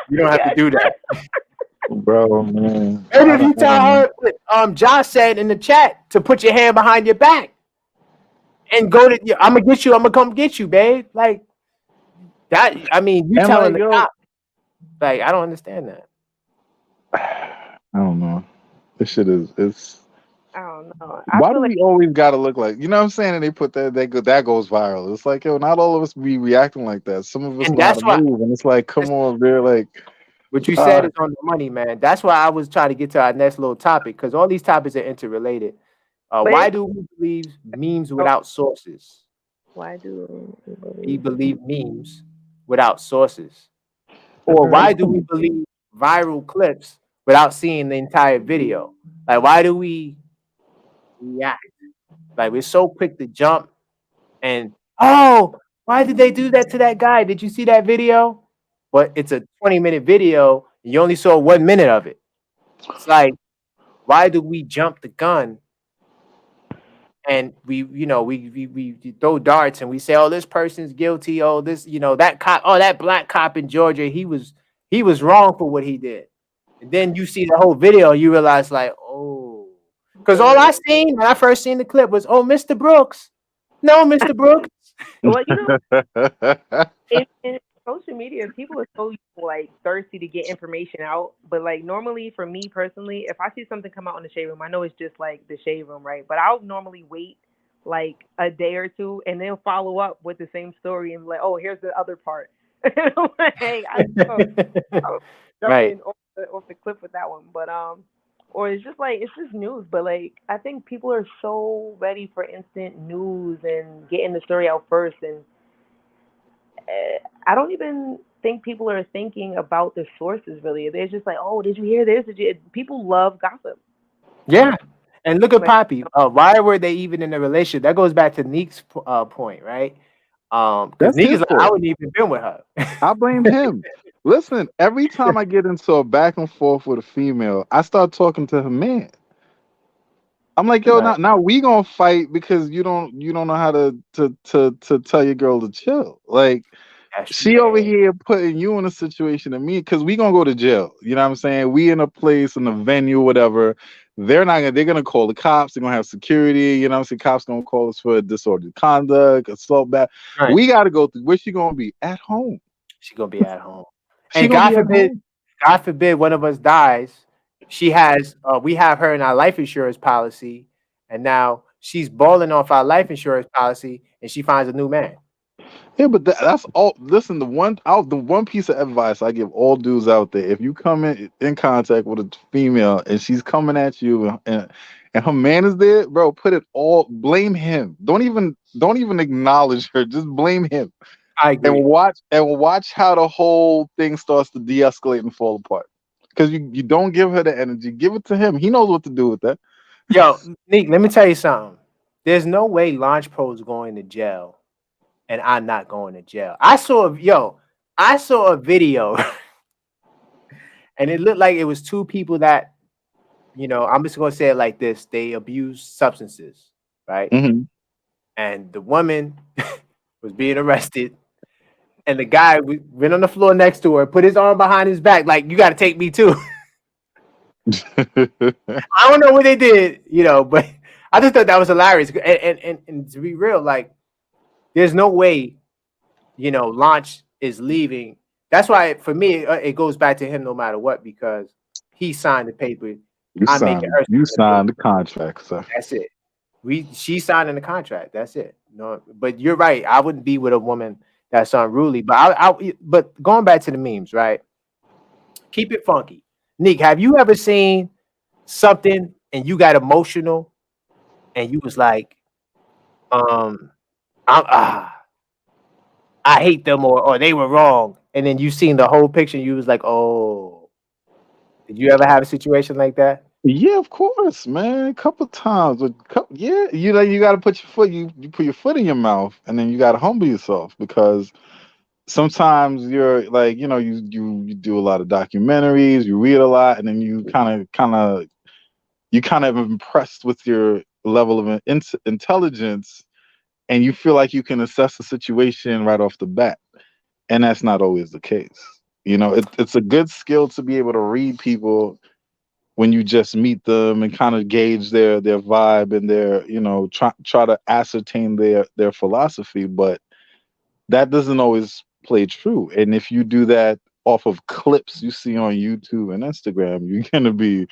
You don't have to do that.
Bro, man.
Maybe if you tell her what Josh said in the chat to put your hand behind your back and go to, I'm gonna get you. I'm gonna come get you, babe. Like that. I mean, you telling the cop. Like, I don't understand that.
I don't know. This shit it's.
I don't know.
Why do we always gotta look like, you know what I'm saying? And they put that goes viral. It's like, yo, not all of us be reacting like that. Some of us know how to move, and it's like, come on, they're like.
What you said is on the money, man. That's why I was trying to get to our next little topic, because all these topics are interrelated. Why do we believe memes without sources?
Why do
we believe memes without sources? Or why do we believe viral clips without seeing the entire video? Like, why do we react? Like, we're so quick to jump and, oh, why did they do that to that guy? Did you see that video? But it's a 20-minute video. And you only saw 1 minute of it. It's like, why do we jump the gun? And we throw darts and we say, oh, this person's guilty. Oh, this, that cop, oh, that black cop in Georgia, he was wrong for what he did. And then you see the whole video, you realize, like, oh, because all I seen when I first seen the clip was, oh, Mr. Brooks. No, Mr. Brooks.
Well, in social media, people are so like thirsty to get information out. But like normally, for me personally, if I see something come out in the shade room, I know it's just like the shade room, right? But I'll normally wait like a day or two, and then follow up with the same story and be like, oh, here's the other part. Hey, I'm jumping off the cliff with that one, but or it's just news. But like, I think people are so ready for instant news and getting the story out first, and I don't even think people are thinking about the sources really. They're just like, oh, did you hear this? People love gossip.
Yeah. And look at Poppy. Why were they even in a relationship? That goes back to Neek's point, right? Because Neek is like, I wouldn't even been with her.
I blame him. Listen, every time I get into a back and forth with a female, I start talking to her man. I'm like, yo, now we gonna fight because you don't know how to tell your girl to chill. Like, she over here putting you in a situation to me, because we gonna go to jail. You know what I'm saying? We in a place, in a venue, whatever. They're gonna call the cops. They're gonna have security. You know what I'm saying? Cops gonna call us for disorderly conduct, assault back. Right. We gotta go through. Where's she gonna be? At home.
She gonna be at home. And God forbid one of us dies. She has, we have her in our life insurance policy, and now she's balling off our life insurance policy, and she finds a new man.
Yeah, but that's all. Listen, the one piece of advice I give all dudes out there: if you come in contact with a female and she's coming at you, and her man is there, bro, blame him. Don't even acknowledge her. Just blame him.
I agree.
And watch how the whole thing starts to de-escalate and fall apart. Because you don't give her the energy, give it to him. He knows what to do with that.
Yo, Nick, let me tell you something. There's no way Launch Pro is going to jail and I'm not going to jail. I saw a video and it looked like it was two people that, I'm just going to say it like this. They abused substances, right?
Mm-hmm.
And the woman was being arrested. And the guy went on the floor next to her, put his arm behind his back, like, you got to take me too. I don't know what they did, but I just thought that was hilarious. And to be real, like, there's no way, Launch is leaving. That's why, for me, it goes back to him no matter what, because he signed the paper.
You signed the contract, sir.
That's it. She signed in the contract. That's it. No, but you're right. I wouldn't be with a woman that's unruly. But but going back to the memes, right? Keep it funky. Nick, have you ever seen something and you got emotional and you was like, I hate them, or they were wrong, and then you seen the whole picture and you was like, oh, did you ever have a situation like that?
Yeah, of course, man. A couple times. Yeah, you got to put your foot. You put your foot in your mouth, and then you got to humble yourself, because sometimes you're like, you do a lot of documentaries, you read a lot, and then you kind of impressed with your level of intelligence, and you feel like you can assess the situation right off the bat, and that's not always the case. It's a good skill to be able to read people when you just meet them and kind of gauge their vibe and their try to ascertain their philosophy, but that doesn't always play true. And if you do that off of clips you see on YouTube and Instagram, you're gonna be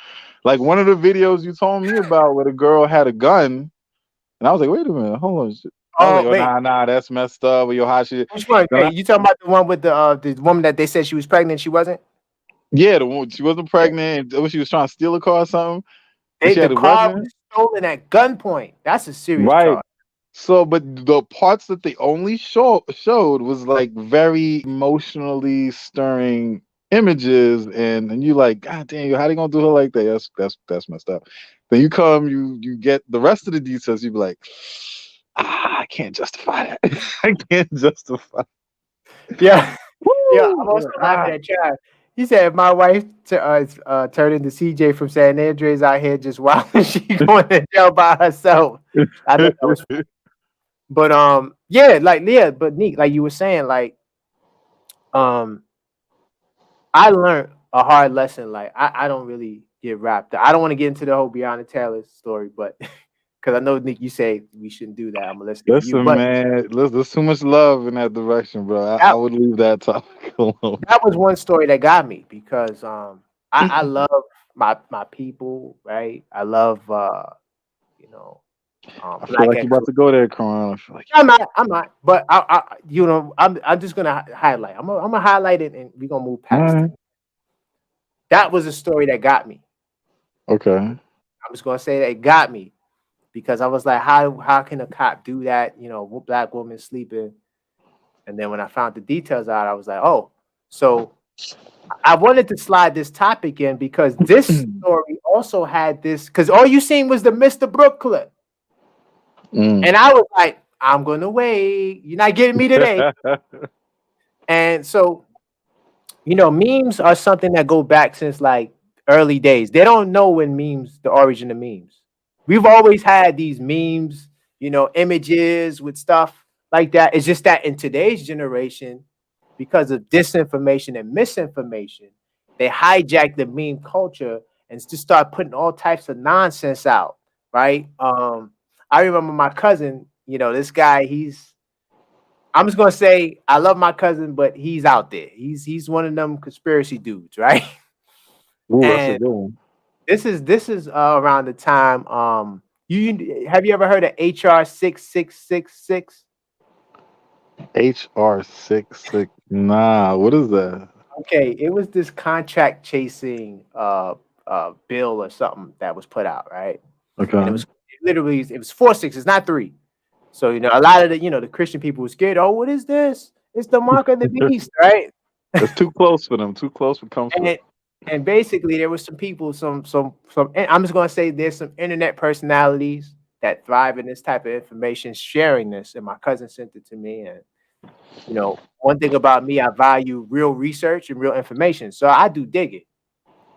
like one of the videos you told me about where the girl had a gun, and I was like, wait a minute, hold on. I was like, oh,
wait.
nah, that's messed up. Or yo, how she?
Which one? Hey, you talking about the one with the woman that they said she was pregnant, she wasn't?
Yeah, the one she wasn't pregnant. She was trying to steal a car or something.
The car was stolen at gunpoint. That's a serious charge.
So, but the parts that they only showed was like very emotionally stirring images, and you like, God damn, how they gonna do her like that? That's messed up. Then you get the rest of the details. You be like, I can't justify that. I can't justify.
Yeah, yeah. I'm also laughing at Chad. He said, if my wife turned into CJ from San Andreas out here just wilding, she going to jail by herself. I know that was funny. But yeah, like but Neek, like you were saying, like I learned a hard lesson. Like I don't really get wrapped up. I don't want to get into the whole Breonna Taylor story, but because I know, Nick, you say we shouldn't do that. I'm gonna listen to you.
Listen, man, there's too much love in that direction, bro. I would leave that topic alone.
That was one story that got me because I love my people, right? I love
I feel like you're about to go there, Koron. I feel like
I'm not. But I'm just gonna highlight. I'm gonna highlight it, and we're gonna move past it. That was a story that got me.
Okay.
I'm just gonna say that it got me because I was like, how can a cop do that? Black woman sleeping. And then when I found the details out, I was like, oh, so I wanted to slide this topic in because this story also had this, because all you seen was the Mr. Brook clip. And I was like, I'm going to wait. You're not getting me today. And so, memes are something that go back since like early days. They don't know when the origin of memes. We've always had these memes, images with stuff like that. It's just that in today's generation, because of disinformation and misinformation, they hijack the meme culture and just start putting all types of nonsense out, right? I remember my cousin, this guy, I'm just gonna say I love my cousin, but he's out there. He's one of them conspiracy dudes, right?
Ooh, that's a good one.
This is around the time have you ever heard of HR 6666?
HR 66. Nah, what is that?
Okay, it was this contract chasing bill or something that was put out, right?
Okay.
And it was 4 6s, not 3. So a lot of the Christian people were scared. Oh, what is this? It's the mark of the beast, right?
It's too close for them. Too close for comfort.
And basically, there was some people, some. I'm just gonna say there's some internet personalities that thrive in this type of information, sharing this. And my cousin sent it to me, and one thing about me, I value real research and real information, so I do dig it.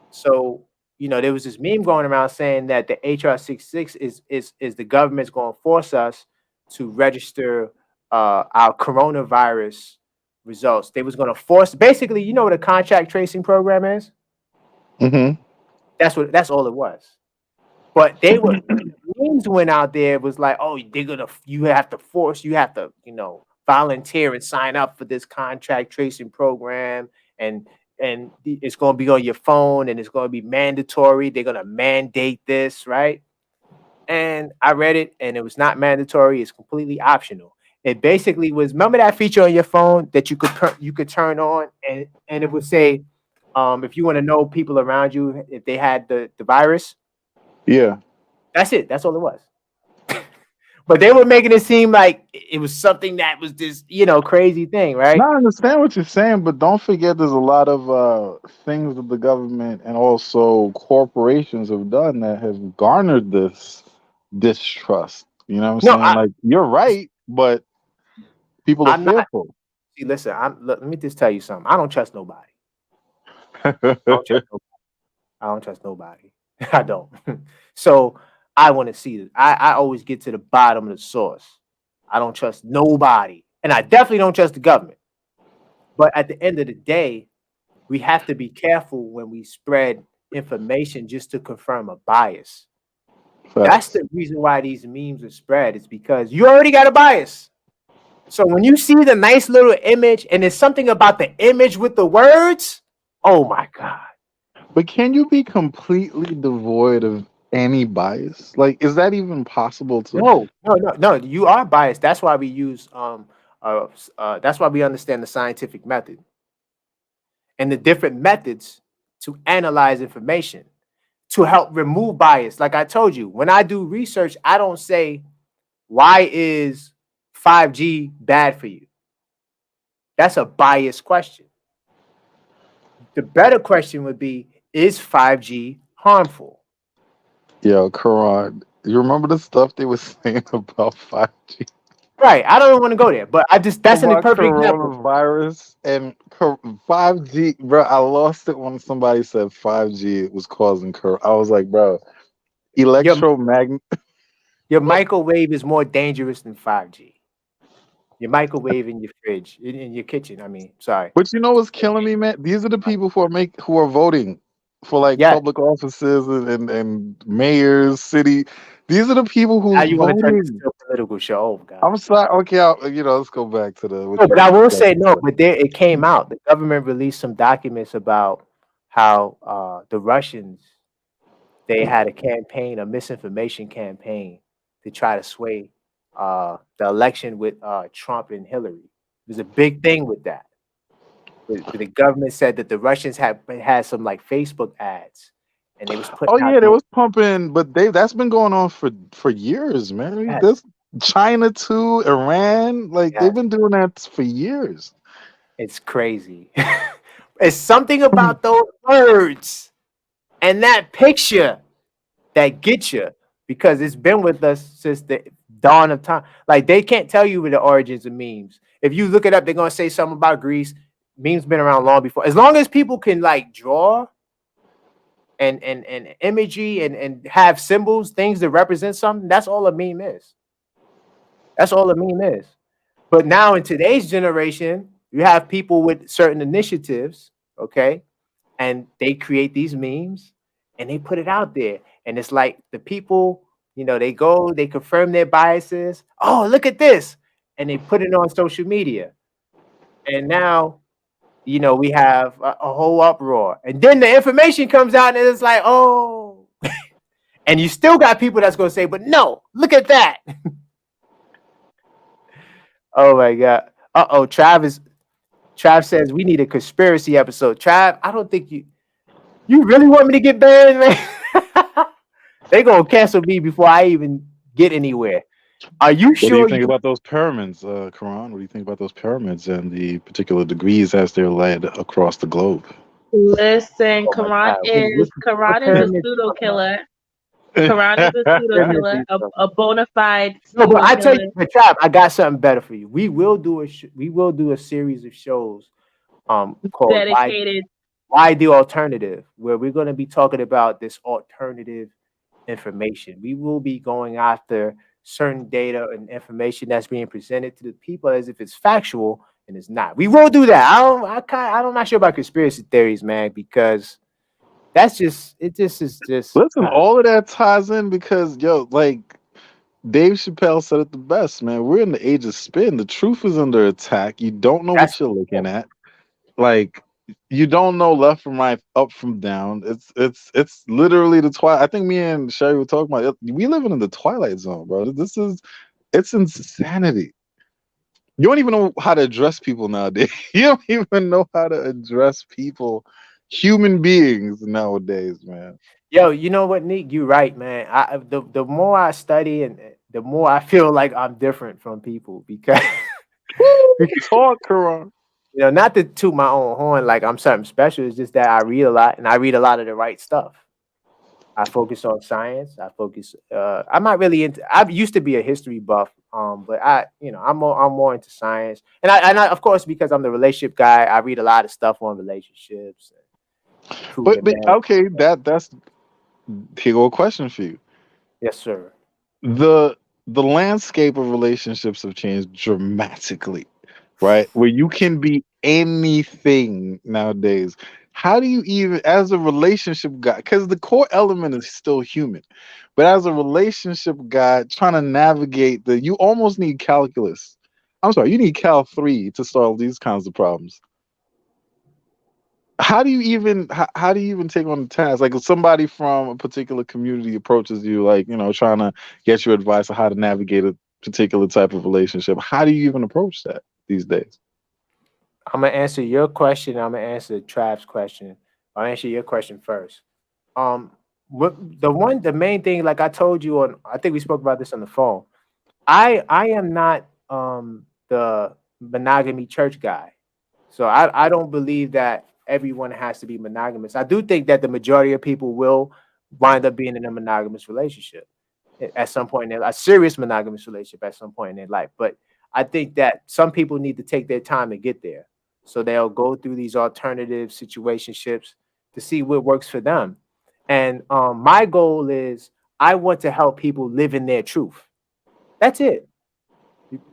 So there was this meme going around saying that the HR 66 is the government's going to force us to register our coronavirus results. They was going to force, basically, what a contact tracing program is.
Mm-hmm.
That's all it was. But they were memes went out there. It was like, oh, you have to volunteer and sign up for this contract tracing program, and it's going to be on your phone, and it's going to be mandatory. They're going to mandate this, right? And I read it, and it was not mandatory. It's completely optional. It basically was, remember that feature on your phone that you could turn on, and it would say, if you want to know people around you if they had the virus.
Yeah.
That's it. That's all it was. But they were making it seem like it was something that was this, crazy thing, right?
No, I understand what you're saying, but don't forget there's a lot of things that the government and also corporations have done that have garnered this distrust. You know what I'm saying? Like, you're right, but people are fearful.
See, listen, let me just tell you something. I don't trust nobody. I don't trust nobody. I don't. So I want to see it. I always get to the bottom of the source. I don't trust nobody. And I definitely don't trust the government. But at the end of the day, we have to be careful when we spread information just to confirm a bias. That's the reason why these memes are spread. It's because you already got a bias. So when you see the nice little image and there's something about the image with the words, oh my God.
But can you be completely devoid of any bias? Like, is that even possible to?
No. You are biased. That's why we use that's why we understand the scientific method and the different methods to analyze information to help remove bias. Like I told you, when I do research, I don't say, why is 5G bad for you? That's a biased question. The better question would be, is 5G harmful?
Yo, Koron, you remember the stuff they were saying about 5G?
Right. I don't want to go there, but that's an perfect example.
Coronavirus and 5G, bro. I lost it when somebody said 5G was causing I was like, bro, electromagnet.
Your microwave is more dangerous than 5G. Your microwave in your fridge, in your kitchen. I mean, sorry.
But you know what's killing me, man? These are the people who are voting for like public offices and mayors, city. These are the people who.
Now you want to turn this into a political show? Oh, God.
I'm sorry. Okay, let's go back to the.
No, but I will say no. But it came out. The government released some documents about how the Russians, they had a campaign, a misinformation campaign, to try to sway the election with Trump and Hillary. It was a big thing with that. The government said that the Russians had some like Facebook ads, and they was putting.
Oh yeah, they was pumping, but that's been going on for years, man. Yes. This China too, Iran, like they've been doing that for years.
It's crazy. It's something about those words and that picture that gets you, because it's been with us since the dawn of time. Like, they can't tell you the origins of memes. If you look it up, they're gonna say something about Greece. Memes been around long before. As long as people can like draw and imagery and have symbols, things that represent something, that's all a meme is. That's all a meme is. But now in today's generation, you have people with certain initiatives, okay, and they create these memes and they put it out there. And it's like the people, they go, they confirm their biases. Oh, look at this. And they put it on social media. And now, we have a whole uproar. And then the information comes out and it's like, oh. And you still got people that's going to say, but no, look at that. Oh, my God. Uh-oh, Trav says we need a conspiracy episode. Trav, I don't think you really want me to get banned, man? They going to cancel me before I even get anywhere. Are you sure?
What do you think about those pyramids, Koron? What do you think about those pyramids and the particular degrees as they're led across the globe?
Listen, Koron is a pseudo killer. Koron is a pseudo killer, a bona fide.
No, but I tell you, Trav, I got something better for you. We will do a series of shows, called
dedicated.
Why the Alternative, where we're going to be talking about this alternative information. We will be going after certain data and information that's being presented to the people as if it's factual, and it's not. We will do that. I'm not sure about conspiracy theories, man, because that's just
listen, all of that ties in because like Dave Chappelle said it the best, man. We're in the age of spin. The truth is under attack. You don't know what you're looking at. Like, you don't know left from right, up from down. It's literally the twilight. I think me and Sherry were talking about it. We living in the twilight zone, bro. It's insanity. You don't even know how to address people nowadays. You don't even know how to address people, human beings nowadays, man.
Yo, you know what, Nick? You're right, man. The more I study and the more I feel like I'm different from people because
talk, Koron.
Not to toot my own horn like I'm something special. It's just that I read a lot and I read a lot of the right stuff. I focus on science. I'm not really into. I used to be a history buff, but I'm more into science. And I of course, because I'm the relationship guy, I read a lot of stuff on relationships.
But okay, that's here go a question for you.
Yes, sir.
The the landscape of relationships have changed dramatically, right? Where you can be anything nowadays. How do you even, as a relationship guy, because the core element is still human, but as a relationship guy, trying to navigate you almost need calculus. I'm sorry, you need Cal 3 to solve these kinds of problems. How do you even take on the task? Like if somebody from a particular community approaches you, like, trying to get your advice on how to navigate a particular type of relationship, how do you even approach that these days?
I'm gonna answer your question. I'm gonna answer Trav's question. I'll answer your question first. Um, the main thing, like I told you I think we spoke about this on the phone. I am not the monogamy church guy, so I don't believe that everyone has to be monogamous. I do think that the majority of people will wind up being in a monogamous relationship at some point in a serious monogamous relationship at some point in their life. But I think that some people need to take their time to get there. So they'll go through these alternative situationships to see what works for them. And my goal is I want to help people live in their truth. That's it.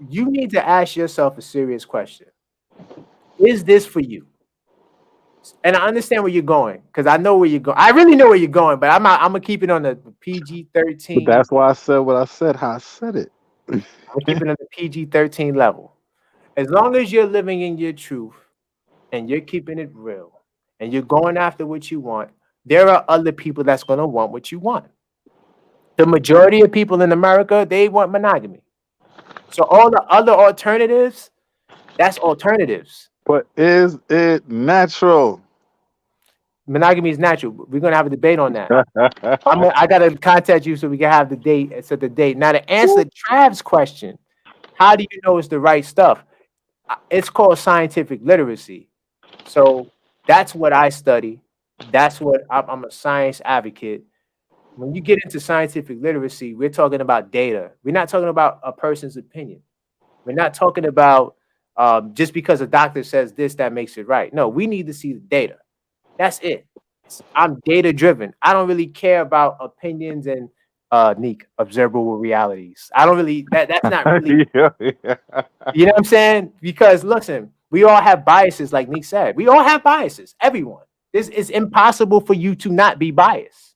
You need to ask yourself a serious question. Is this for you? And I understand where you're going because I know where you're going. I really know where you're going, but I'm gonna keep it on the PG
But
13.
that's why I said what I said, how I said it.
I'm gonna keep it on the PG 13 level. As long as you're living in your truth and you're keeping it real and you're going after what you want, there are other people that's gonna want what you want. The majority of people in America, they want monogamy. So all the other alternatives, that's alternatives.
But is it natural?
Monogamy is natural. We're gonna have a debate on that. I gotta contact you so we can have the date. Set the date. Now to answer Trav's question, how do you know it's the right stuff? It's called scientific literacy. So that's what I study. That's what I'm a science advocate. When you get into scientific literacy, we're talking about data. We're not talking about a person's opinion. We're not talking about just because a doctor says this, that makes it right. No, we need to see the data. That's it. I'm data driven. I don't really care about opinions and Neek, observable realities. I don't really that's not really
Yeah.
you know what I'm saying? Because listen, we all have biases, like Neek said. We all have biases. Everyone. This is impossible for you to not be biased.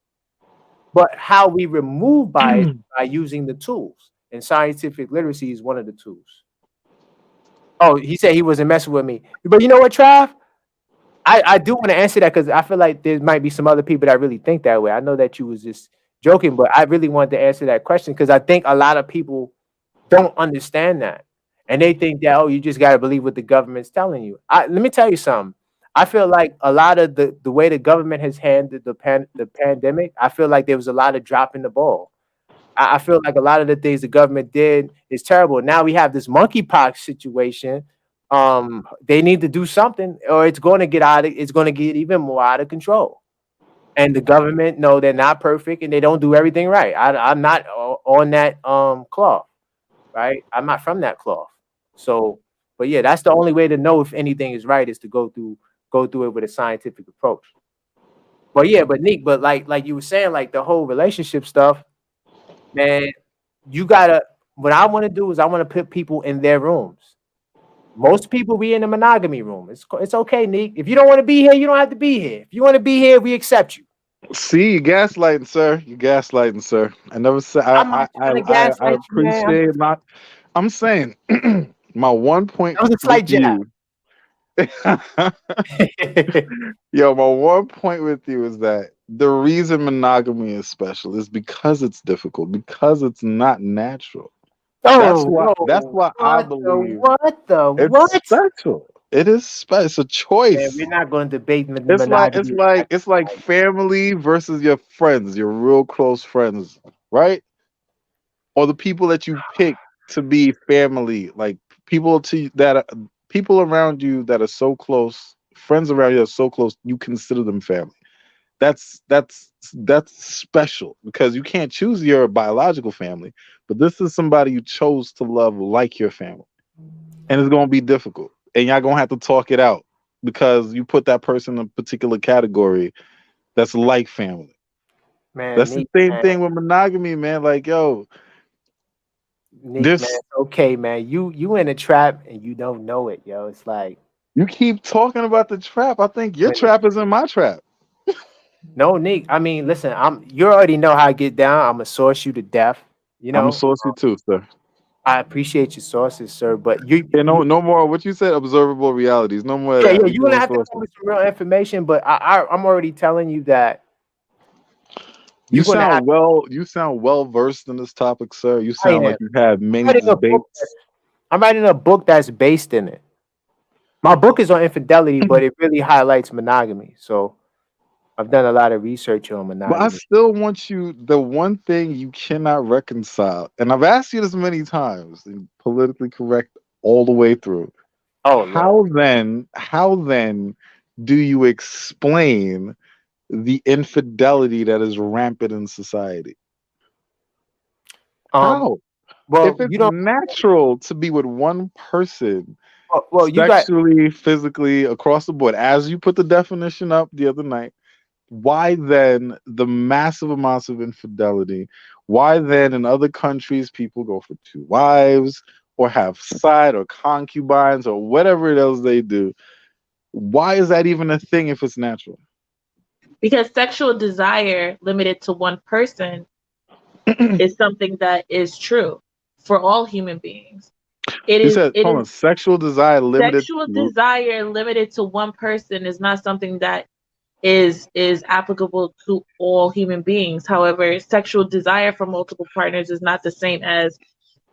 But how we remove bias by using the tools. And scientific literacy is one of the tools. Oh, he said he wasn't messing with me. But you know what, Trav? I do want to answer that because I feel like there might be some other people that really think that way. I know that you was just joking, but I really wanted to answer that question because I think a lot of people don't understand that. And they think that, oh, you just got to believe what the government's telling you. Let me tell you something. I feel like a lot of the way the government has handled the pandemic, I feel like there was a lot of dropping the ball. I feel like a lot of the things the government did is terrible. Now we have this monkeypox situation. They need to do something, or it's going to get even more out of control. And the government, no, they're not perfect, and they don't do everything right. I'm not on that cloth, right? I'm not from that cloth. So, but yeah, that's the only way to know if anything is right is to go through it with a scientific approach. But yeah, but Nick, but like you were saying, like the whole relationship stuff, man, you gotta. What I want to do is I want to put people in their rooms. Most people be in the monogamy room. It's okay, Nick. If you don't want to be here, you don't have to be here. If you want to be here, we accept you.
See, you gaslighting, sir. You gaslighting, sir. I never said.
I'm not trying to
I
gaslight you, man.
appreciate my. I'm saying my one point.
That was a slight jab.
Yo, my one point with you is that the reason monogamy is special is because it's difficult, because it's not natural. That's why I believe it's special. It is special. It's a choice.
Man, we're not going to debate
monogamy. It's like family versus your friends, your real close friends, right? Or the people that you pick to be family, like people around you that are so close, friends around you that are so close, you consider them family. That's special because you can't choose your biological family, but this is somebody you chose to love like your family. And it's going to be difficult. And y'all going to have to talk it out because you put that person in a particular category that's like family. Man, that's the same thing with monogamy, man. Like, yo,
Nick, man, okay, man. You in a trap and you don't know it, yo. It's like
you keep talking about the trap. I think your trap is in my trap.
No, Nick. I mean, listen, you already know how I get down. I'm gonna source you to death. You know,
I'm saucy too, sir.
I appreciate your sources, sir, but
no more. What you said, observable realities. No more.
Yeah, you're gonna have to come with some real information. But I'm already telling you that
you sound well versed in this topic, sir. You sound like you have many debates.
I'm writing a book that's based in it. My book is on infidelity, but it really highlights monogamy. So I've done a lot of research on monogamy.
But I still want you, the one thing you cannot reconcile, and I've asked you this many times, and politically correct all the way through.
Oh,
how then do you explain the infidelity that is rampant in society? How? Well, if it's natural to be with one person, sexually, physically, across the board, as you put the definition up the other night, why then the massive amounts of infidelity? Why then in other countries people go for 2 wives or have side or concubines or whatever else they do? Why is that even a thing if it's natural?
Because sexual desire limited to one person is something that is true for all human beings.
Sexual desire limited.
Sexual desire limited to one person is not something that is applicable to all human beings. However, sexual desire for multiple partners is not the same as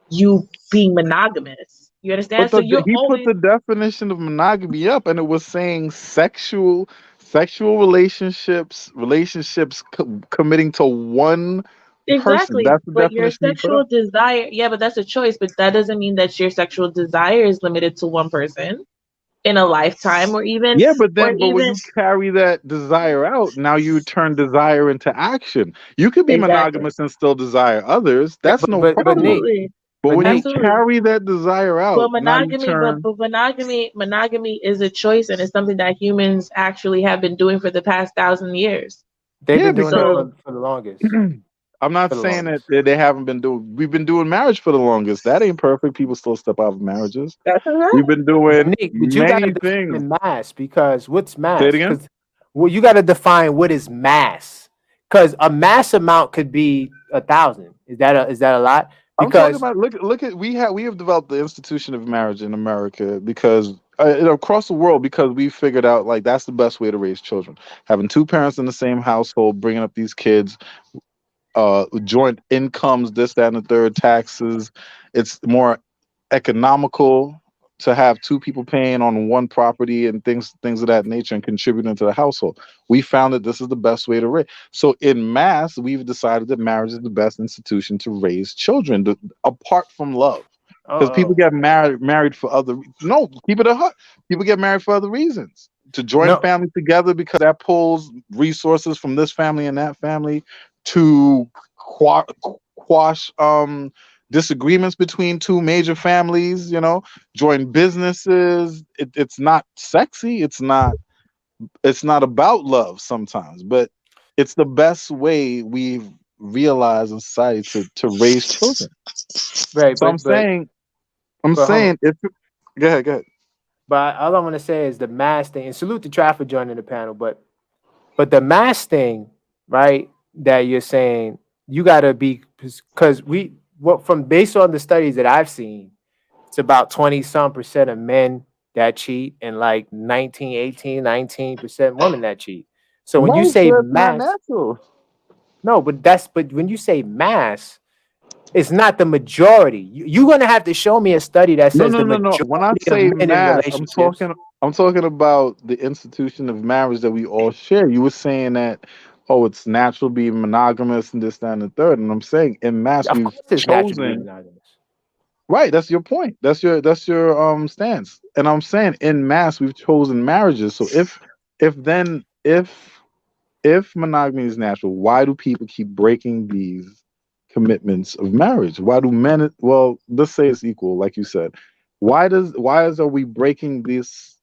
you being monogamous. You understand?
But he put the definition of monogamy up, and it was saying sexual relationships committing to one person. That's the
but
definition.
Your sexual desire, but that's a choice. But that doesn't mean that your sexual desire is limited to one person in a lifetime, or even
but when you carry that desire out, now you turn desire into action. You could be monogamous and still desire others. That's no problem. But when you carry that desire out,
monogamy is a choice, and it's something that humans actually have been doing for the past 1,000 years.
They've been doing it for the longest.
I'm not saying that they haven't been doing. We've been doing marriage for the longest. That ain't perfect. People still step out of marriages.
That's all right.
We've been doing
many things. Mass, because what's mass?
Say it again?
Well, you got to define what is mass, because a mass amount could be 1,000. Is that a lot? Because
I'm talking about look at we have developed the institution of marriage in America because across the world, because we figured out like that's the best way to raise children. Having 2 parents in the same household, bringing up these kids. Joint incomes, this, that, and the third, taxes. It's more economical to have 2 people paying on one property and things of that nature and contributing to the household. We found that this is the best way to raise. So in mass, we've decided that marriage is the best institution to raise children, apart from love. Because people get married for other. No, keep it a hut. People get married for other reasons. To join families together because that pulls resources from this family and that family. To quash disagreements between 2 major families, join businesses. It's not sexy. It's not about love sometimes, but it's the best way we've realized in society to raise children.
Right.
So I'm saying if go ahead.
But all I want to say is the mass thing, and salute to Trap for joining the panel, but the mass thing, right? That you're saying you gotta be, because based on the studies that I've seen, it's about 20% of men that cheat and like 19% women that cheat. So when you say mass, but when you say mass, it's not the majority. You're gonna have to show me a study that says
no. When I say mass, I'm talking about the institution of marriage that we all share. You were saying that, it's natural being monogamous and this, that, and the third. And I'm saying in mass we've chosen. Right, that's your point. That's your stance. And I'm saying in mass we've chosen marriages. So if monogamy is natural, why do people keep breaking these commitments of marriage? Why do men? Well, let's say it's equal, like you said. Why are we breaking this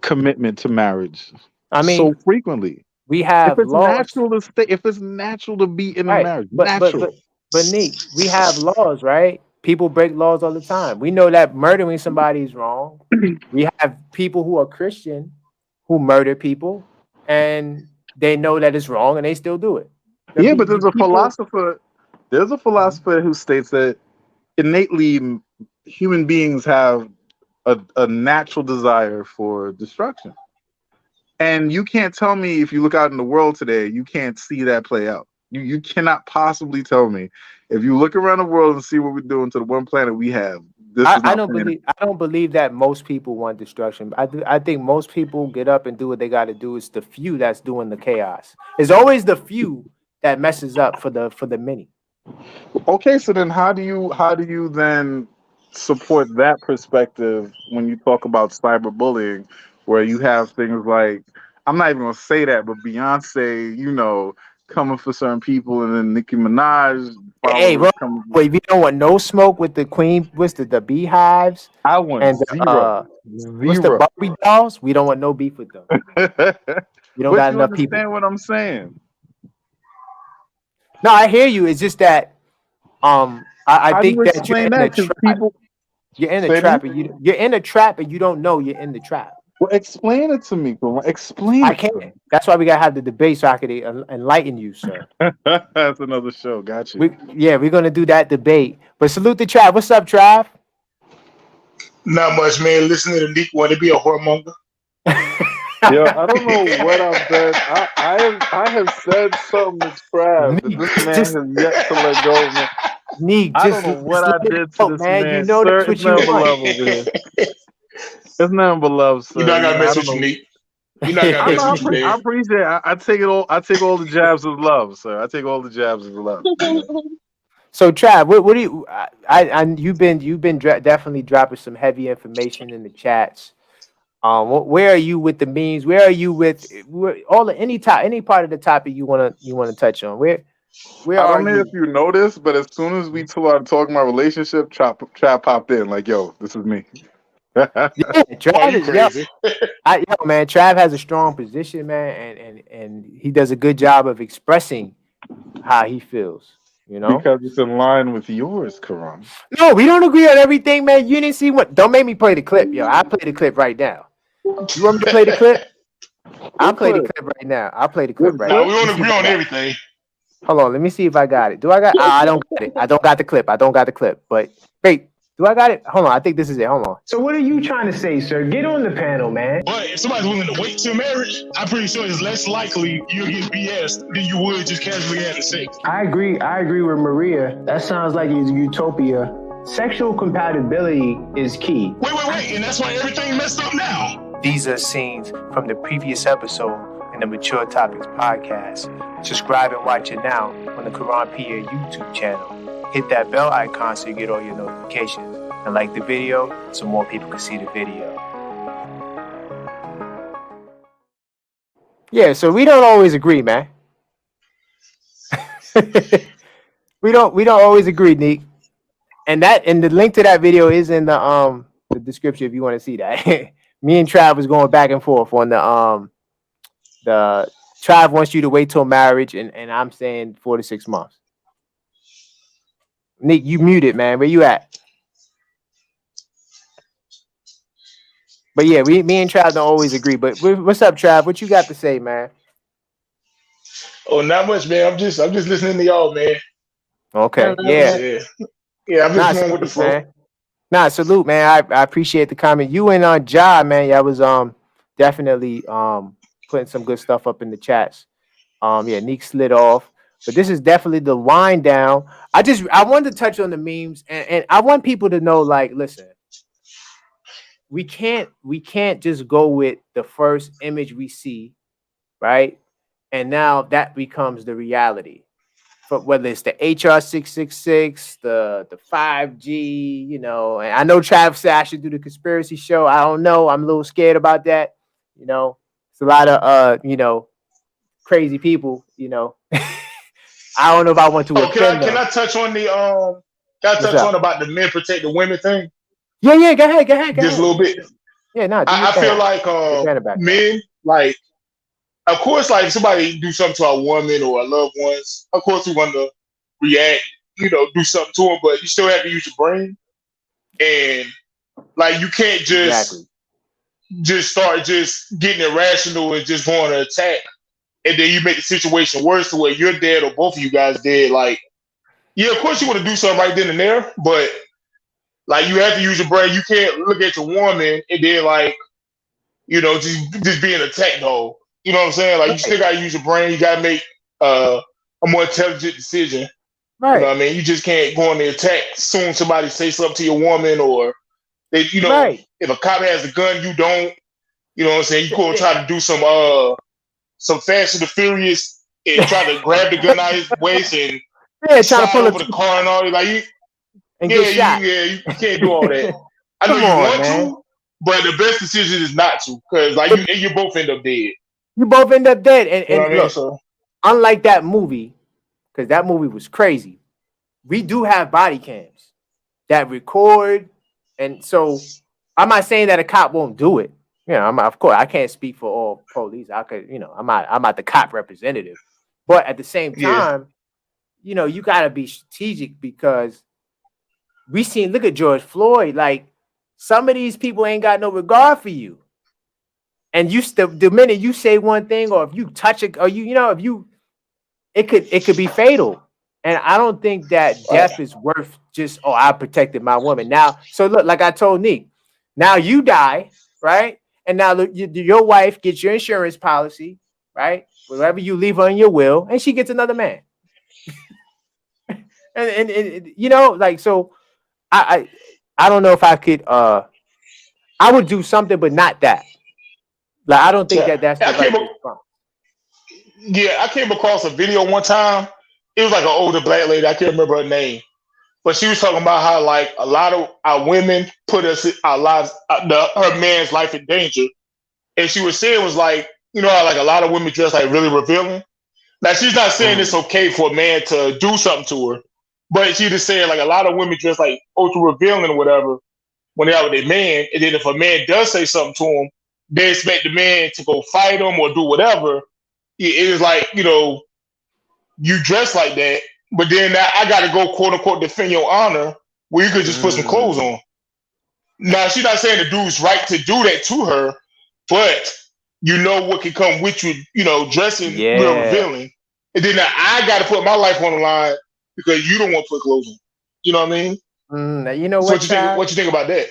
commitment to marriage so frequently?
We have
if it's natural to be in a marriage, natural.
Nick, we have laws, right? People break laws all the time. We know that murdering somebody is wrong. We have people who are Christian who murder people, and they know that it's wrong, and they still do it.
Yeah, but there's a philosopher. There's a philosopher who states that innately human beings have a natural desire for destruction. And you can't tell me if you look out in the world today, you can't see that play out. You cannot possibly tell me if you look around the world and see what we're doing to the one planet we have.
I don't believe that most people want destruction. I think most people get up and do what they got to do. It's the few that's doing the chaos. It's always the few that messes up for the many.
Okay, so then how do you then support that perspective when you talk about cyberbullying, where you have things like, I'm not even gonna say that, but Beyonce, coming for certain people, and then Nicki Minaj.
Hey, wait, we don't want no smoke with the queen. What's the beehives?
I want zero.
What's the Barbie dolls? We don't want no beef with them. We don't got enough people.
Understand what I'm saying?
No, I hear you. It's just that I think that you're in a trap. You're in a trap, and you're in a trap, and you don't know you're in the trap.
Well, explain it to me, Koron. Explain.
I can't. That's why we gotta have the debate so I could enlighten you, sir.
That's another show. Got you.
We're gonna do that debate. But salute to Trav. What's up, Trav?
Not much, man. Listen to the Nick want to be a whoremonger.
Yo, I don't know what I've said. I have said something to Trav that this man has yet to let go of me.
Neek,
I don't know what I did to this man.
You know that's what you want.
It's nothing but love, sir.
You're not gonna mess with you, Nick. You're not gonna mess with you,
I appreciate it. I take it all. I take all the jabs of love, sir. I take all the jabs of love.
So, Trav, what do you? You've been definitely dropping some heavy information in the chats. Where are you with the memes? Where are you with any part of the topic you wanna touch on? Where
I don't know if you noticed, but as soon as we started talking about relationship, Trap popped in like, "Yo, this is me."
Yeah, Trav is crazy. Man, Trav has a strong position, man, and he does a good job of expressing how he feels.
Because it's in line with yours, Koron.
No, we don't agree on everything, man. You didn't see what? Don't make me play the clip, yo. I'll play the clip right now. You want me to play the clip? I'll play the clip right now. I'll play the clip right now.
We don't agree on everything.
Hold on, let me see if I got it. Do I got? I don't got it. I don't got the clip. But wait, do I got it? Hold on, I think this is it. Hold on.
So what are you trying to say, sir? Get on the panel, man.
But if somebody's willing to wait till marriage, I'm pretty sure it's less likely you'll get BS than you would just casually having sex.
I agree with Maria. That sounds like it's utopia. Sexual compatibility is key.
Wait, and that's why everything messed up now.
These are scenes from the previous episode in the Mature Topics podcast. Subscribe and watch it now on the Koron Pierre YouTube channel. Hit that bell icon so you get all your notifications. And like the video so more people can see the video. Yeah, so we don't always agree, man. we don't always agree, Nick. And the link to that video is in the description if you want to see that. Me and Trav was going back and forth on the Trav wants you to wait till marriage, and I'm saying 4 to 6 months. Nick, you muted, man. Where you at? But yeah, me and Trav don't always agree. But what's up, Trav? What you got to say, man?
Oh, not much, man. I'm just listening to y'all, man.
Okay,
yeah. I'm just going with the flow.
Man. Nah, salute, man. I appreciate the comment. You and Ja, man. I was definitely putting some good stuff up in the chats. Neek slid off. But this is definitely the wind down. I wanted to touch on the memes, and I want people to know, like, listen, we can't just go with the first image we see, right? And now that becomes the reality. For whether it's the HR 666, the 5G, and I know Travis said I should do the conspiracy show. I don't know. I'm a little scared about that. It's a lot of crazy people, I don't know if I want to.
Can I touch on about the men protect the women thing?
Yeah. Go ahead.
Just a little bit.
Yeah, no.
I feel like men, like, of course, like if somebody do something to our woman or our loved ones, of course we want to react do something to them, but you still have to use your brain. And like you can't just start just getting irrational and just going to attack, and then you make the situation worse to where you're dead or both of you guys dead. Like, yeah, of course you want to do something right then and there, but like you have to use your brain. You can't look at your woman and then like, just be an attack dog. You know what I'm saying? Like you still gotta use your brain. You gotta make a more intelligent decision.
Right.
You know what I mean? You just can't go on the attack soon somebody say something to your woman, or they, if a cop has a gun, you don't. You know what I'm saying? You go and try to do some Fast and the Furious and try to grab the gun out of his waist and
trying to pull
over the car and all that. Like you can't do all that. I know you want to, but the best decision is not to, because like you both end up dead.
You both end up dead, and look, unlike that movie, because that movie was crazy. We do have body cams that record, and so I'm not saying that a cop won't do it. Of course, I can't speak for all police. I could, I'm not the cop representative, but at the same time, you gotta be strategic, because look at George Floyd. Like, some of these people ain't got no regard for you, and the minute you say one thing, or if you touch it, or it could be fatal. And I don't think that death is worth just, I protected my woman. Now, so look, like I told Nick, now you die, right? And now your wife gets your insurance policy, right? Whatever you leave on your will, and she gets another man. and like, so I don't know if I could, I would do something, but not that. Like, I don't think that's the right response.
Yeah, I came across a video one time. It was like an older black lady. I can't remember her name, but she was talking about how like a lot of our women put our lives, her man's life in danger. And she was saying was like, how like a lot of women dress like really revealing. Now she's not saying it's okay for a man to do something to her, but she just saying like a lot of women dress like ultra revealing or whatever when they're out with their man. And then if a man does say something to them, they expect the man to go fight them or do whatever. It is like, you dress like that, but then I got to go, quote unquote, defend your honor, where you could just put some clothes on. Now, she's not saying the dude's right to do that to her, but what can come with you, dressing real revealing. And then I got to put my life on the line because you don't want to put clothes on. You know what I mean?
You know what?
So what you think about that?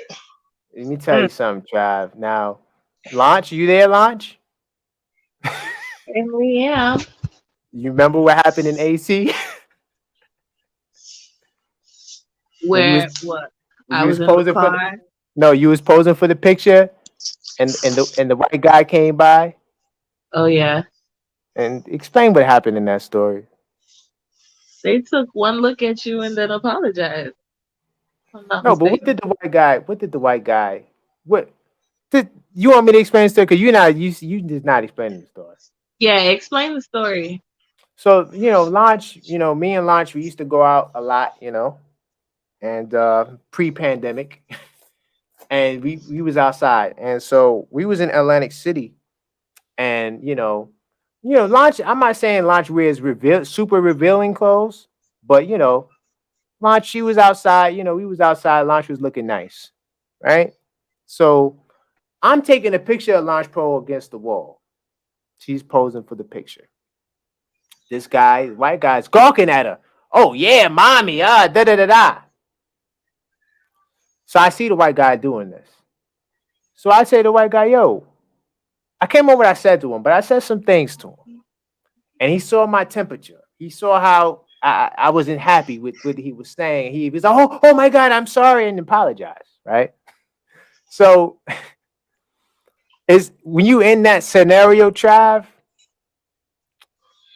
Let me tell you something, Trav. Now, Launch, you there, Launch?
Yeah.
You remember what happened in AC?
Where what? I was posing for
you was posing for the picture, and the white guy came by.
Oh yeah. And
explain what happened in that story.
They took one look at you and then apologized.
No, but what did the white guy? What did you want me to explain the story? Because you did not explain the story.
Yeah, explain the story.
So, Launch, me and Launch, we used to go out a lot, and pre-pandemic, and we was outside. And so we was in Atlantic City, and, Launch, I'm not saying Launch wears super revealing clothes, but, Launch, she was outside, we was outside, Launch was looking nice, right? So I'm taking a picture of Launch Pro against the wall. She's posing for the picture. This guy, white guy's gawking at her. Oh yeah, mommy, da da da da. So I see the white guy doing this. So I say to the white guy, yo, I can't remember what I said to him, but I said some things to him. And he saw my temperature. He saw how I wasn't happy with what he was saying. He was like, oh my God, I'm sorry, and apologized, right? So when you in that scenario, Trav,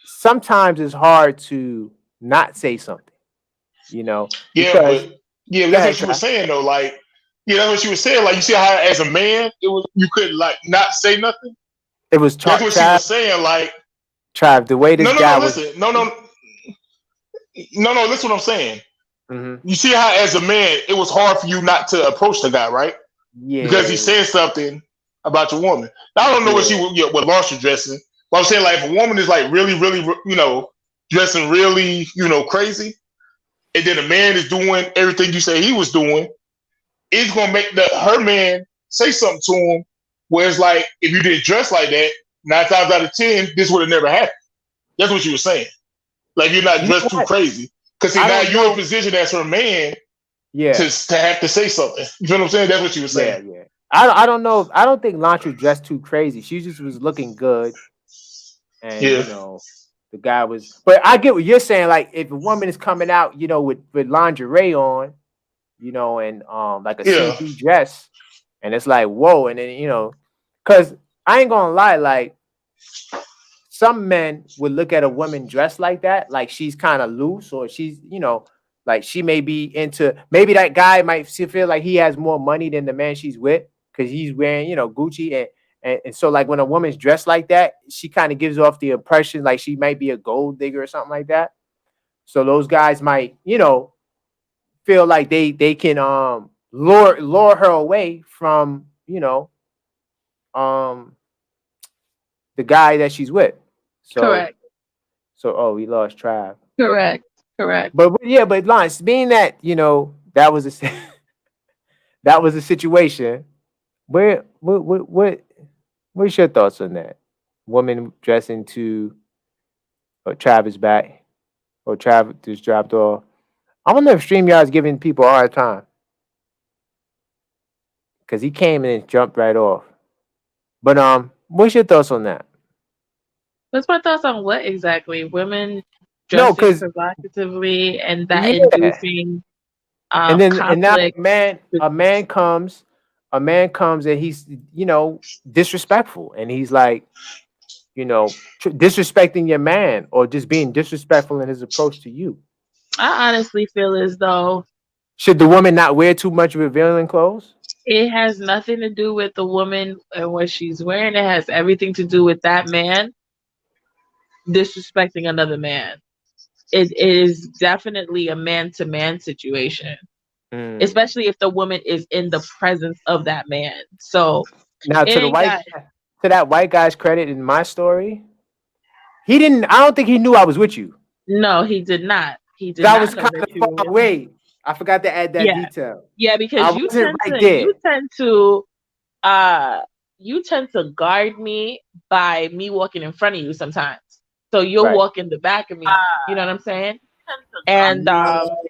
sometimes it's hard to not say something,
Yeah, but that's what you were saying though. Like, that's what you were saying. Like, you see how as a man, you could like not say nothing.
It was
that's what she was saying. Like,
Trav, the way this guy was.
Listen, no. Listen, what I'm saying. Mm-hmm. You see how as a man, it was hard for you not to approach the guy, right? Yeah. Because he said something about your woman. Now, I don't know what Lawrence was dressing. But I'm saying, like, if a woman is like really, really, dressing really, crazy, and then the man is doing everything you say he was doing, it's gonna make her man say something to him. Where it's like, if you didn't dress like that, 9 times out of 10, this would have never happened. That's what you were saying. Like, you're not dressed too crazy. Because see, now you're in position as her man to have to say something. You know what I'm saying? That's what you were saying.
Yeah. I don't know. I don't think Lantra dressed too crazy. She just was looking good. And, you know, the guy was... But I get what you're saying. Like, if a woman is coming out, you know, with lingerie on, you know, and like a see-through dress, and it's like, whoa. And then, you know, because I ain't going to lie, like, some men would look at a woman dressed like that, like she's kind of loose, or she's, you know, like she may be into, maybe that guy might feel like he has more money than the man she's with because he's wearing, you know, Gucci. And so like when a woman's dressed like that, she kind of gives off the impression like she might be a gold digger or something like that. So those guys might, you know, feel like they can lure her away from, you know, the guy that she's with. So,
correct.
So, we lost Trav.
Correct.
But Lance, being that, you know, that was a situation. What's your thoughts on that? Woman dressing to Travis back, or Travis just dropped off. I wonder if StreamYard's giving people a hard time because he came in and jumped right off. But what's your thoughts on that?
What's my thoughts on what exactly? Women dressing provocatively and that inducing
and then
conflict.
And now a man comes and he's, you know, disrespectful, and he's like, you know, disrespecting your man or just being disrespectful in his approach to you.
I honestly feel as though,
should the woman not wear too much revealing clothes?
It has nothing to do with the woman and what she's wearing. It has everything to do with that man disrespecting another man. It is definitely a man-to-man situation, especially if the woman is in the presence of that man. So
now, to that white guy's credit in my story, I don't think he knew I was with you.
No, he did not. He did not.
I was kind of far away. I forgot to add that detail.
Yeah, because you tend to guard me by me walking in front of you sometimes. So you'll walk in the back of me. You know what I'm saying? And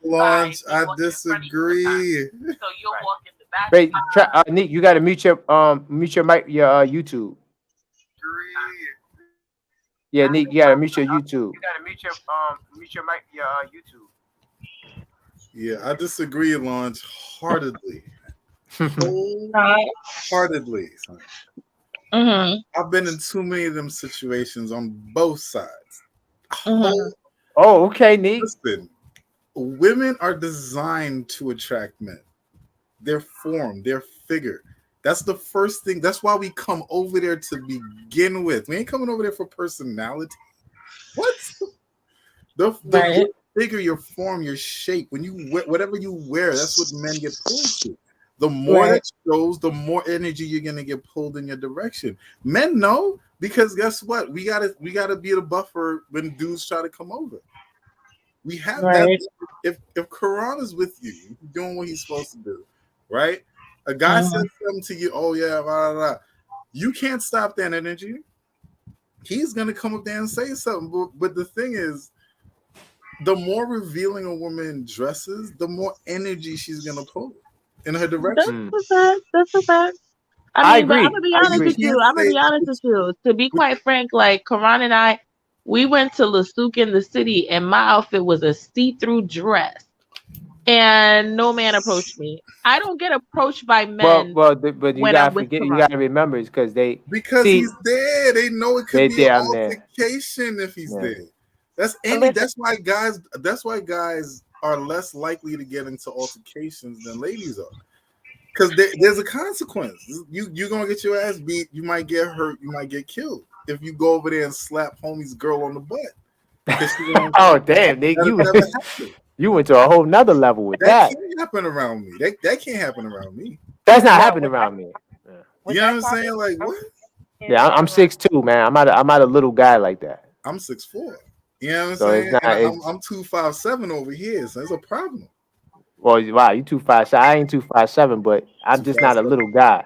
Lawrence, I disagree.
So you'll walk in the back.
Wait, Nick, you got to mute your mic, your YouTube. Yeah, Nick, you got to mute your YouTube. You got to mute your mic, your YouTube.
Yeah, I disagree, Lawrence, heartedly. Wholeheartedly. I've been in too many of them situations on both sides.
Oh, okay, Nick.
Listen, women are designed to attract men. Their form, their figure. That's the first thing. That's why we come over there to begin with. We ain't coming over there for personality. What? The figure, your form, your shape. When you whatever you wear, that's what men get pulled to. The more that shows, the more energy you're gonna get pulled in your direction. Men know, because guess what? We gotta be the buffer when dudes try to come over. We have that. If Koron is with you, doing what he's supposed to do, right? A guy says something to you, oh yeah, blah, blah, blah. You can't stop that energy. He's gonna come up there and say something. But the thing is, the more revealing a woman dresses, the more energy she's gonna pull in her direction.
That's a fact. I agree. I'm gonna be honest with you. To be quite frank, like Koron and I, we went to Lasuk in the city, and my outfit was a see-through dress, and no man approached me. I don't get approached by men.
But you gotta forget. You gotta remember, it's because
he's there. They know it could be an altercation if he's there. That's why guys. That's why guys are less likely to get into altercations than ladies are, because there's a consequence. You're gonna get your ass beat. You might get hurt. You might get killed if you go over there and slap homie's girl on the butt.
Oh damn, Nick, you went to a whole nother level with that.
That can't happen around me. That can't happen around me.
That's not happening around me.
You know what I'm saying? Like what?
Yeah, I'm 6'2", man. I'm not a little guy like that.
I'm 6'4". You know what I'm
So
saying?
it's not.
And I'm 257 over here, so it's a problem.
Well, wow, you 257. I ain't 257, but I'm just not a little guy.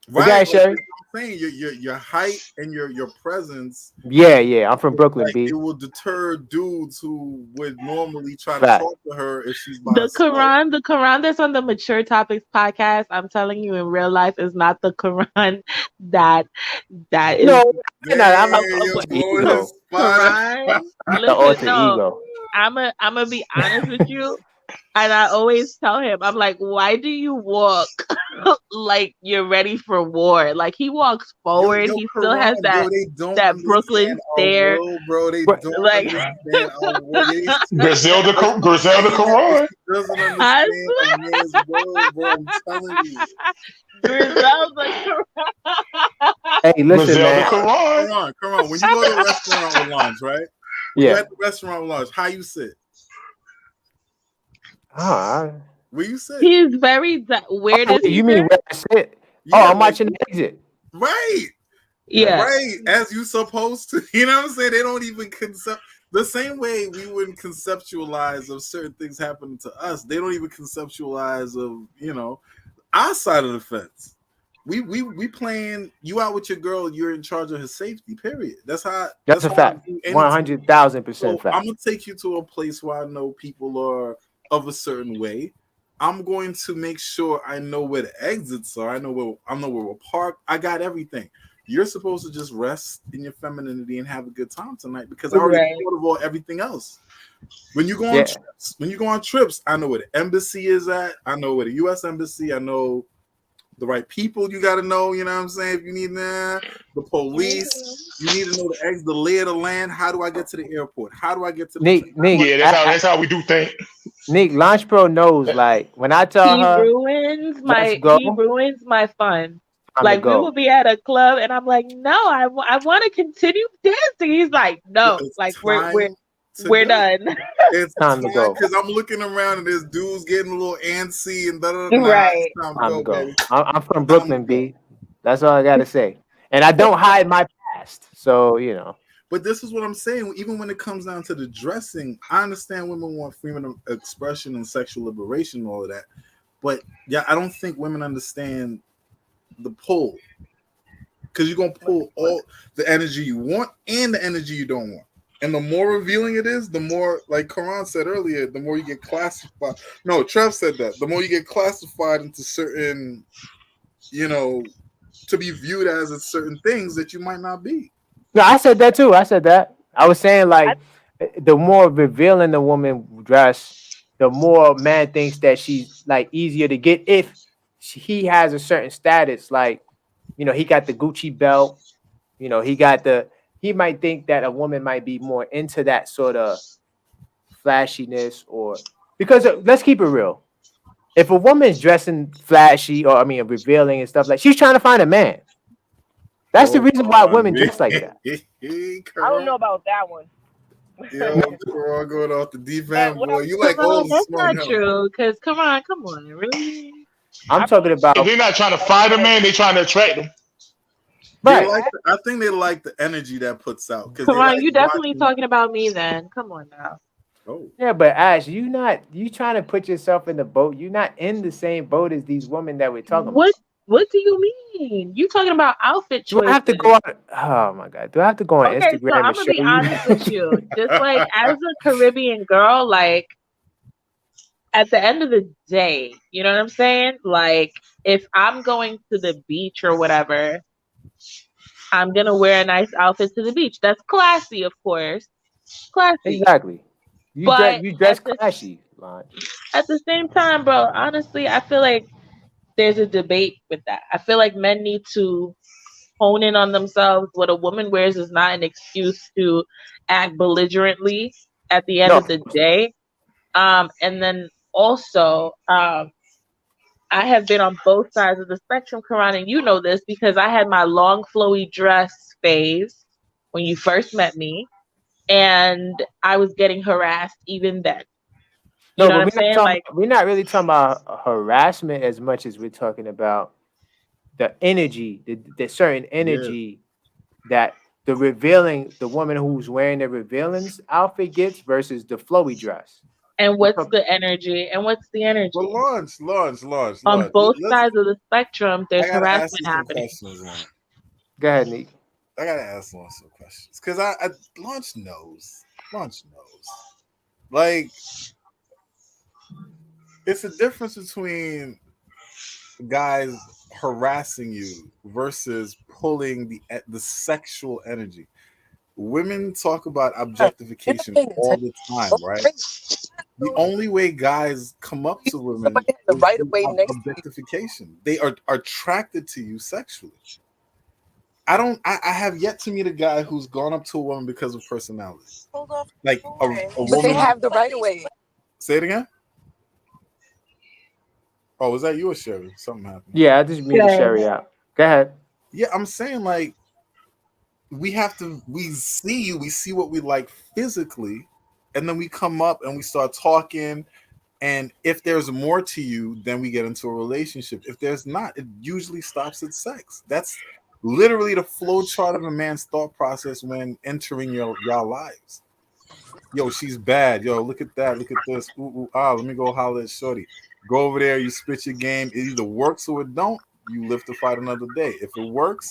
Right, like, I'm saying your height and your presence.
Yeah, I'm from Brooklyn,
like,
B.
It will deter dudes who would normally try to talk to her if she's by herself.
The Koron that's on the Mature Topics podcast, I'm telling you, in real life, is not the Koron that is.
No,
I'm
Koron.
Listen, no, I'm gonna be honest with you. And I always tell him, I'm like, why do you walk like you're ready for war? Like, he walks forward. He still has that Brooklyn stare.
Bro, they don't understand our world.
Griselda Koron.
Doesn't understand a man's world, bro. I'm telling you.
Griselda Koron.
Hey, listen, man.
Koron. When you go to a restaurant with lunch, right? When you're at the restaurant with lunch, how you sit? Where you sit?
He is very. Where does he
you mean where I sit? I'm watching the exit.
Right.
Yeah.
Right. As you supposed to. You know what I'm saying? They don't even the same way we wouldn't conceptualize of certain things happening to us. They don't even conceptualize of, our side of the fence. We playing you out with your girl. You're in charge of her safety. Period. That's a
fact. 100,000% fact.
I'm gonna take you to a place where I know people are of a certain way. I'm going to make sure I know where the exits are. I know where we'll park. I got everything. You're supposed to just rest in your femininity and have a good time tonight because I already thought of all everything else. When you go on trips, I know where the embassy is at. I know where the U.S. embassy. I know the right people you got to know. You know what I'm saying? If you need the police, you need to know the lay of the land. How do I get to the airport? How do I get to the
Nick?
That's how we do things.
Nick, Launch Pro knows. Like when I tell her,
he ruins my fun. Like we will be at a club and I'm like, no, I want to continue dancing. He's like, no, like we're done.
It's time to go because I'm looking around and there's dudes getting a little antsy and right.
Time to go. Baby. I'm from Brooklyn, B. That's all I gotta say. And I don't hide my past, so
But this is what I'm saying. Even when it comes down to the dressing, I understand women want freedom of expression and sexual liberation and all of that. But yeah, I don't think women understand the pull. Because you're going to pull all the energy you want and the energy you don't want. And the more revealing it is, the more, like Koron said earlier, the more you get classified. No, Trev said that. The more you get classified into certain, to be viewed as certain things that you might not be.
No, I said that too. I was saying like the more revealing the woman dress, the more man thinks that she's like easier to get if he has a certain status. Like, he got the Gucci belt. He might think that a woman might be more into that sort of flashiness because let's keep it real. If a woman's dressing flashy or revealing and stuff, like she's trying to find a man. That's the reason why women dress like that.
I don't know about that one.
Yeah, we're all going off the deep end, boy. You like all
that's not true. Because come on, really?
I'm talking about.
If they're not trying to find a man, they're trying to attract him.
Right.
I think they like the energy that puts out.
Come on, you definitely talking about me then. Come on now.
Oh.
Yeah, but Ash, you trying to put yourself in the boat. You're not in the same boat as these women that we're talking about.
What do you mean? You talking about outfit choices?
Do I have to go on? Oh my God! Do I have to go on Instagram?
So I'm gonna be honest with you. Just like as a Caribbean girl, like at the end of the day, you know what I'm saying? Like if I'm going to the beach or whatever, I'm gonna wear a nice outfit to the beach. That's classy, of course. Classy.
Exactly. You dress classy.
At the same time, bro, honestly, I feel like there's a debate with that. I feel like men need to hone in on themselves. What a woman wears is not an excuse to act belligerently at the end of the day. And then also, I have been on both sides of the spectrum, Koron, and you know this because I had my long flowy dress phase when you first met me, and I was getting harassed even then. You know what I'm saying?
We're not really talking about harassment as much as we're talking about the energy, the certain energy that the woman who's wearing the revealing outfit gets versus the flowy dress.
And what's the energy?
Well, launch.
On both sides of the spectrum, there's
I gotta ask
harassment
you some
happening.
questions, man.
Go ahead, Nick.
I gotta ask Launch some questions because I Launch knows. Like, it's a difference between guys harassing you versus pulling the sexual energy. Women talk about objectification all the time, right? The only way guys come up to women is through objectification. They are attracted to you sexually. I have yet to meet a guy who's gone up to a woman because of personality. Like a woman.
But they have the right of way.
Say it again. Oh, was that you or Sherry? Something happened.
Yeah, I just meet Sherry out. Go ahead.
Yeah, I'm saying, like, we see you, we see what we like physically, and then we come up and we start talking. And if there's more to you, then we get into a relationship. If there's not, it usually stops at sex. That's literally the flow chart of a man's thought process when entering your lives. Yo, she's bad. Yo, look at that. Look at this. Ooh, let me go holler at shorty. Go over there. You spit your game. It either works or it don't. You live to fight another day. If it works,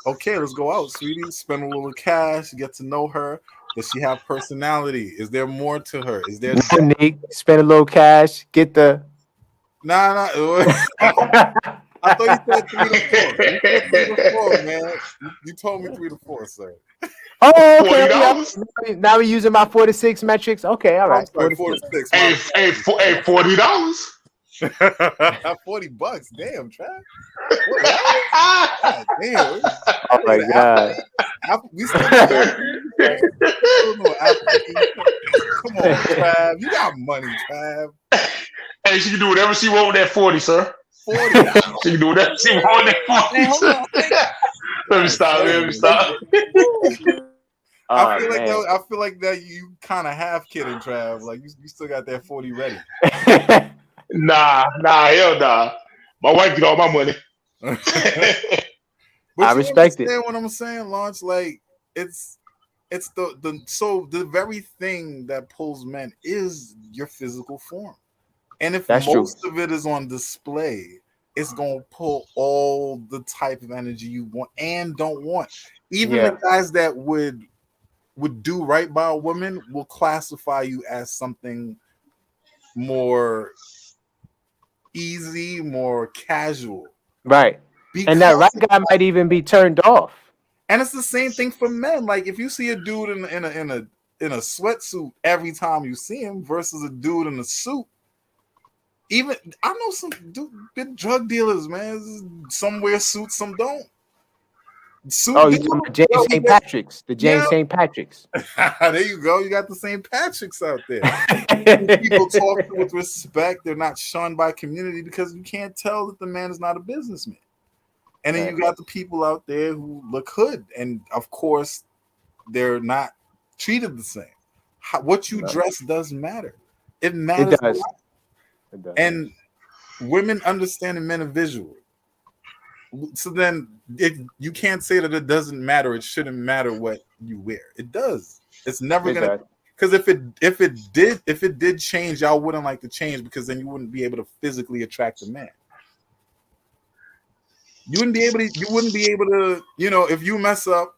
okay, let's go out, sweetie. Spend a little cash. Get to know her. Does she have personality? Is there more to her? Is there?
Nick, spend a little cash. Get the.
Nah. I thought you said 3 to 4. You said 3 to 4, man. You told me 3 to 4, sir.
Oh, okay. $40? Now we're using my 4 to 6 metrics. Okay, all right.
4 to 6.
Hey, $40.
$40. Damn, Trav. God, damn.
Oh my God.
We still Come on, Trav. You got money, Trav.
Hey, she can do whatever she want with that 40, sir.
40.
She can do whatever she want with that 40, sir. Let me stop.
I feel like that you kind of half kidding, Trav. Like you still got that 40 ready.
Nah, hell nah. My wife get all my money.
But
I respect it.
What I'm saying, Launch, like it's the very thing that pulls men is your physical form. And if most of it is on display, it's gonna pull all the type of energy you want and don't want. Even the guys that would do right by a woman will classify you as something more easy, more casual.
Right. And that right guy might even be turned off.
And it's the same thing for men. Like if you see a dude in a sweatsuit every time you see him versus a dude in a suit. Even I know some big drug dealers, man. Some wear suits, some don't.
You James St. Patrick's. The James St. Patrick's.
There you go. You got the St. Patrick's out there. People talk with respect. They're not shunned by community because you can't tell that the man is not a businessman. And then you got the people out there who look hood. And of course, they're not treated the same. What you dress does matter. It matters.
It does.
And women understand and men are visual. So then you can't say that it doesn't matter. It shouldn't matter what you wear. It does. It's never gonna, because if it did change, y'all wouldn't like to change because then you wouldn't be able to physically attract a man. You wouldn't be able to, if you mess up,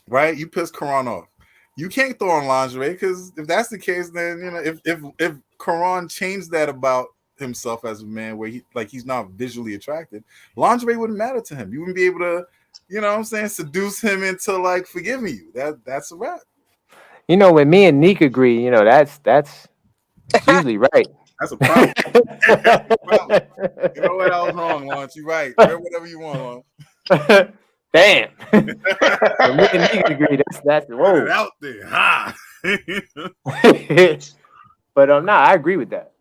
right? You piss Koron off. You can't throw on lingerie because if that's the case, then if Koron changed that about himself as a man where he's not visually attracted, lingerie wouldn't matter to him. You wouldn't be able to, seduce him into like forgiving you. That's a wrap.
When me and Nick agree, that's usually right.
That's a problem. You know what? I was wrong, Lawrence. You're right. Wear whatever you want, Lawrence.
Damn. When me and Nick agree, that's whoa.
Put it out there, huh?
But no, I agree with that.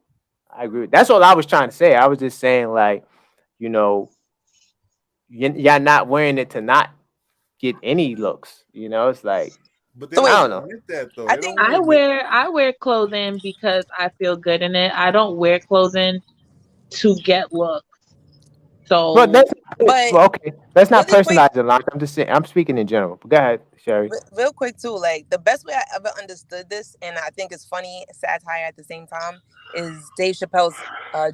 That's all I was trying to say. I was just saying, like, y'all not wearing it to not get any looks. It's like,
but
I don't know.
That, though.
I wear clothing because I feel good in it. I don't wear clothing to get looks. So,
okay, let's not personalize it. I'm just saying. I'm speaking in general. But go ahead, Sherry.
Real quick too, like the best way I ever understood this, and I think it's funny, satire at the same time, is Dave Chappelle's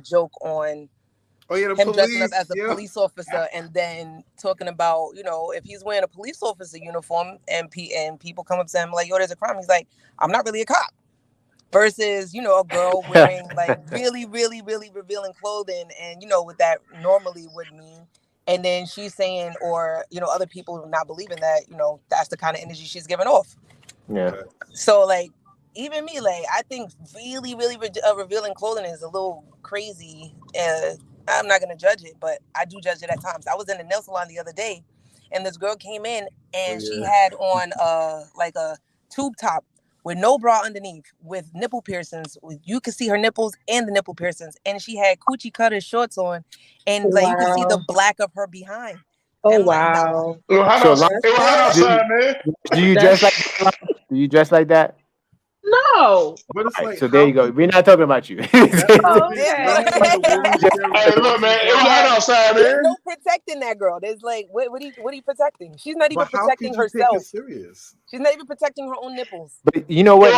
joke on
the
him dressing up
police.
as a police officer, and then talking about, if he's wearing a police officer uniform and people come up to him like, yo, there's a crime. He's like, I'm not really a cop. Versus, a girl wearing like really, really, really revealing clothing, and what that normally would mean. And then she's saying, or other people not believing that, that's the kind of energy she's giving off.
Yeah.
So like, even me, like, I think really, really revealing clothing is a little crazy. I'm not gonna judge it, but I do judge it at times. I was in the nail salon the other day, and this girl came in, and she had on like a tube top with no bra underneath, with nipple piercings. You could see her nipples and the nipple piercings, and she had coochie cutter shorts on, and like you could see the black of her behind.
Oh wow!
It was hot outside, man.
Do you dress like that? Do you dress like that?
No.
But it's
like, so there you go. We're not talking about you.
Okay.
Hey, look, man, it was hot outside, man.
There's no protecting that girl. There's like, what are you protecting? She's not even protecting herself.
Take it serious?
She's not even protecting her own nipples.
But you know what,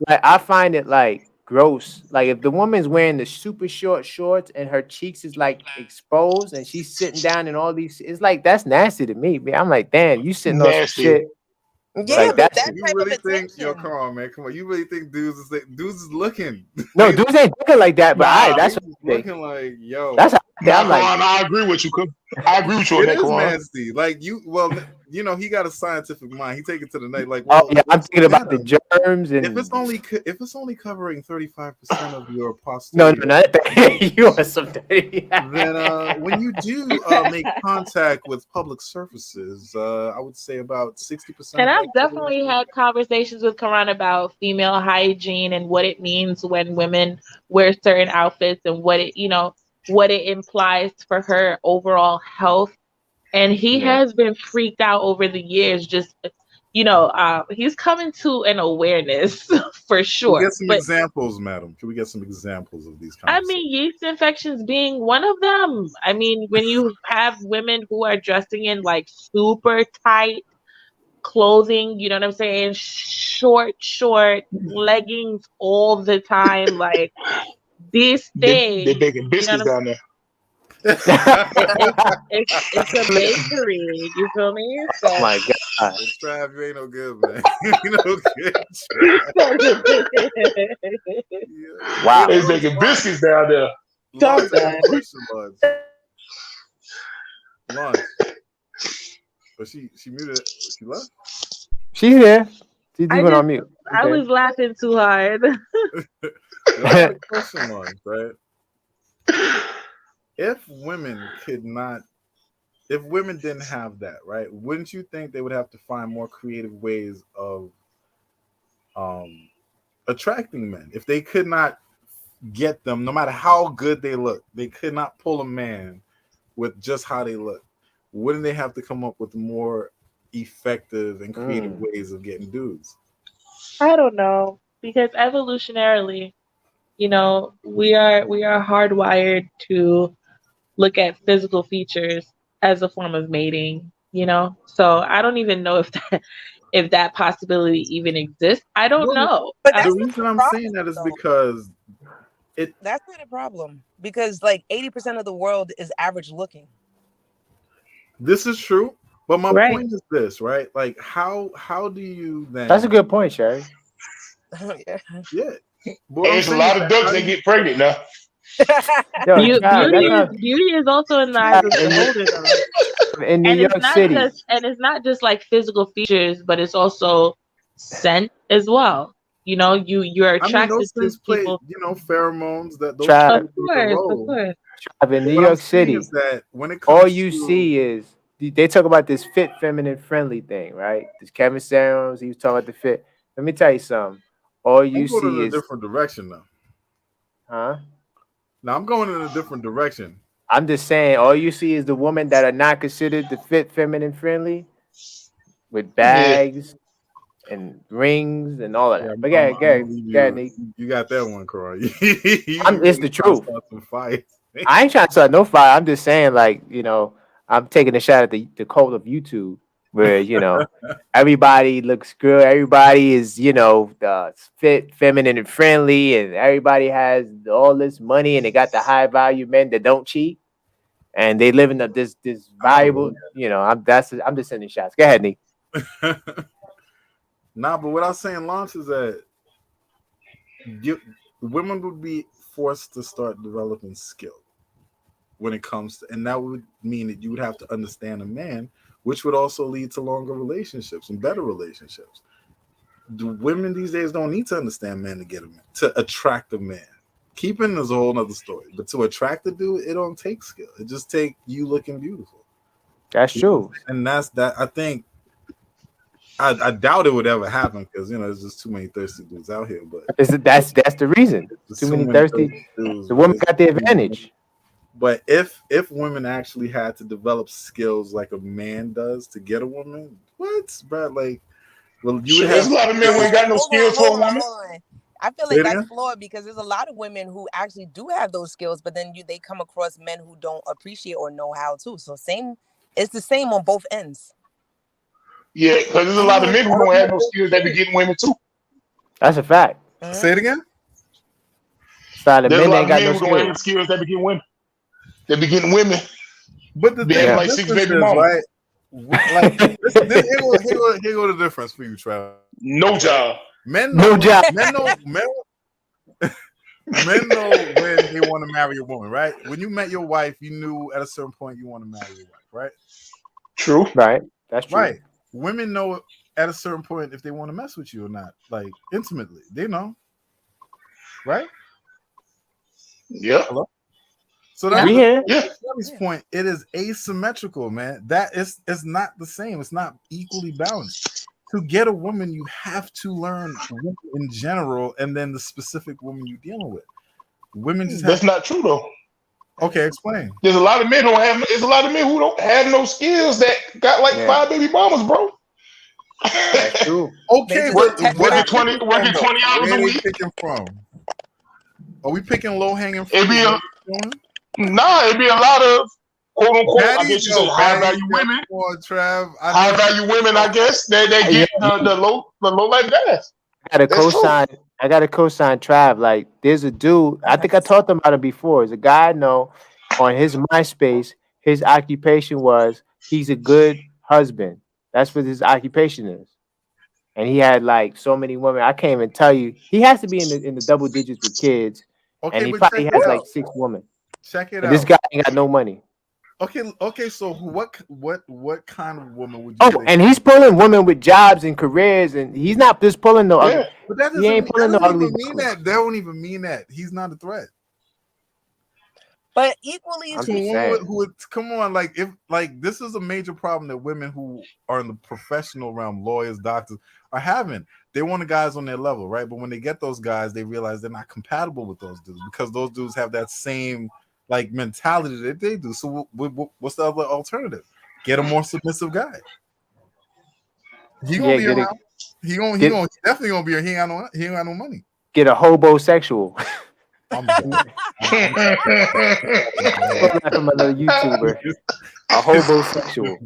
like I find it like gross. Like if the woman's wearing the super short shorts and her cheeks is like exposed and she's sitting down and all these, it's like that's nasty to me. Man, I'm like, damn, you sitting on some shit.
Yeah,
like
but that
you
type
really
of
think,
attention.
come on, man, come on. You really think dudes is looking?
No, dudes ain't looking like that. But that's what
looking like, yo.
That's how I'm like.
I agree with you. I agree with you.
It is nasty. Like he got a scientific mind. He take it to the night. Like,
well, I'm thinking about the germs and
if it's only covering 35% of your
No,
posterior.
not that. You are something.
Then when you do make contact with public surfaces, I would say about 60%.
And I've definitely had conversations with Koron about female hygiene and what it means when women wear certain outfits and what it implies for her overall health. And he has been freaked out over the years. Just, he's coming to an awareness for sure.
Can we get some examples, madam? Can we get some examples of these kinds?
I mean, yeast infections being one of them. I mean, when you have women who are dressing in like super tight clothing, you know what I'm saying? Short leggings all the time. Like these things.
They're baking biscuits down there.
It's a bakery, you feel me? So,
oh my god,
Trav, you ain't no good, man. You no good.
Wow,
they're baking biscuits down there.
Lunch. But she muted. She left.
She's here. She's even on mute.
Okay. I was laughing too hard.
Question marks, right? If women didn't have that, right, wouldn't you think they would have to find more creative ways of attracting men? If they could not get them, no matter how good they look, they could not pull a man with just how they look. Wouldn't they have to come up with more effective and creative ways of getting dudes?
I don't know, because evolutionarily, we are hardwired to look at physical features as a form of mating, so I don't even know if that possibility even exists. I don't know.
But the reason I'm saying that is because
that's not a problem, because like 80% of the world is average looking.
This is true, but my point is this, right? Like how do you then?
That's a good point, Sherry.
Yeah.
There's a lot of ducks that get pregnant now.
Beauty is also in the eyes of the beholder, though.
In New York City.
And it's not just like physical features, but it's also scent as well. You're attracted to people.
Pheromones that those
of course.
In New York City,
that when it
comes all you see is they talk about this fit, feminine, friendly thing, right? This Kevin Samuels, he was talking about the fit. Let me tell you something. All you see is
a different direction now.
Huh?
Now I'm going in a different direction.
I'm just saying, all you see is the women that are not considered the fit, feminine, friendly, with bags and rings and all of that. But
you got that one, Koron.
It's the truth. I ain't trying to start no fire. I'm just saying, like, I'm taking a shot at the cult of YouTube. where everybody looks good, everybody is fit, feminine, and friendly, and everybody has all this money, and they got the high value men that don't cheat, and they live in this valuable. I'm just sending shots. Go ahead, Nick.
Nah, but what I was saying, Lance, is that women would be forced to start developing skill when it comes to, and that would mean that you would have to understand a man, which would also lead to longer relationships and better relationships. The women these days don't need to understand men to attract a man. Keeping is a whole nother story, but to attract a dude, it don't take skill. It just take you looking beautiful.
That's true,
and that's that. I think. I doubt it would ever happen because there's just too many thirsty dudes out here. But
that's the reason. Too many thirsty dudes. The women got the advantage.
But if women actually had to develop skills like a man does to get a woman, what, bro? Like, well, you would
there's a lot of men who ain't got no skills for a woman.
I feel like that's flawed because there's a lot of women who actually do have those skills, but then they come across men who don't appreciate or know how to. So it's the same on both ends.
Yeah, because there's a lot of men who don't have no skills that be getting women too.
That's a fact.
Say it again.
There's
a lot of men who don't have skills that be getting women. They be getting women.
But the thing
like 6 baby mamas.
Like, here go the difference for you, Trav.
No job.
Men know when they want to marry a woman, right? When you met your wife, you knew at a certain point you want to marry your wife, right?
True.
Right. That's true.
Right. Women know at a certain point if they want to mess with you or not, like intimately. They know, right?
Yeah.
Hello? So that's point. It is asymmetrical, man. That is not the same. It's not equally balanced. To get a woman, you have to learn women in general, and then the specific woman you're dealing with. Women just
that's not true though.
Okay, explain.
There's a lot of men who don't have no skills that got like 5 baby mamas, bro.
That's true.
Okay,
working 20 hours a week.
Picking from? Are we picking low hanging fruit?
It'd be a lot of quote unquote. I guess you say high value women. High value women, I guess they get the low life guys.
I got a co-sign Trav. Like, there's a dude, I think I talked about him before. There's a guy I know on his MySpace, his occupation was he's a good husband. That's what his occupation is. And he had like so many women. I can't even tell you. He has to be in the double digits with kids. Okay, and he probably has like 6 women.
Check it
and
out.
This guy ain't got no money.
Okay. So what kind of woman would you?
Oh, and he's pulling women with jobs and careers, and he's not just pulling no.
Yeah, but that he ain't pulling no ugly. That don't even mean that he's not a threat.
But equally,
who would come on? Like if this is a major problem that women who are in the professional realm, lawyers, doctors, are having. They want the guys on their level, right? But when they get those guys, they realize they're not compatible with those dudes because those dudes have that same like mentality that they do. So what's the other alternative? Get a more submissive guy. He gonna be around. He definitely gonna be here. He ain't got no money.
Get a hobosexual.
I'm
from another YouTuber. A hobosexual.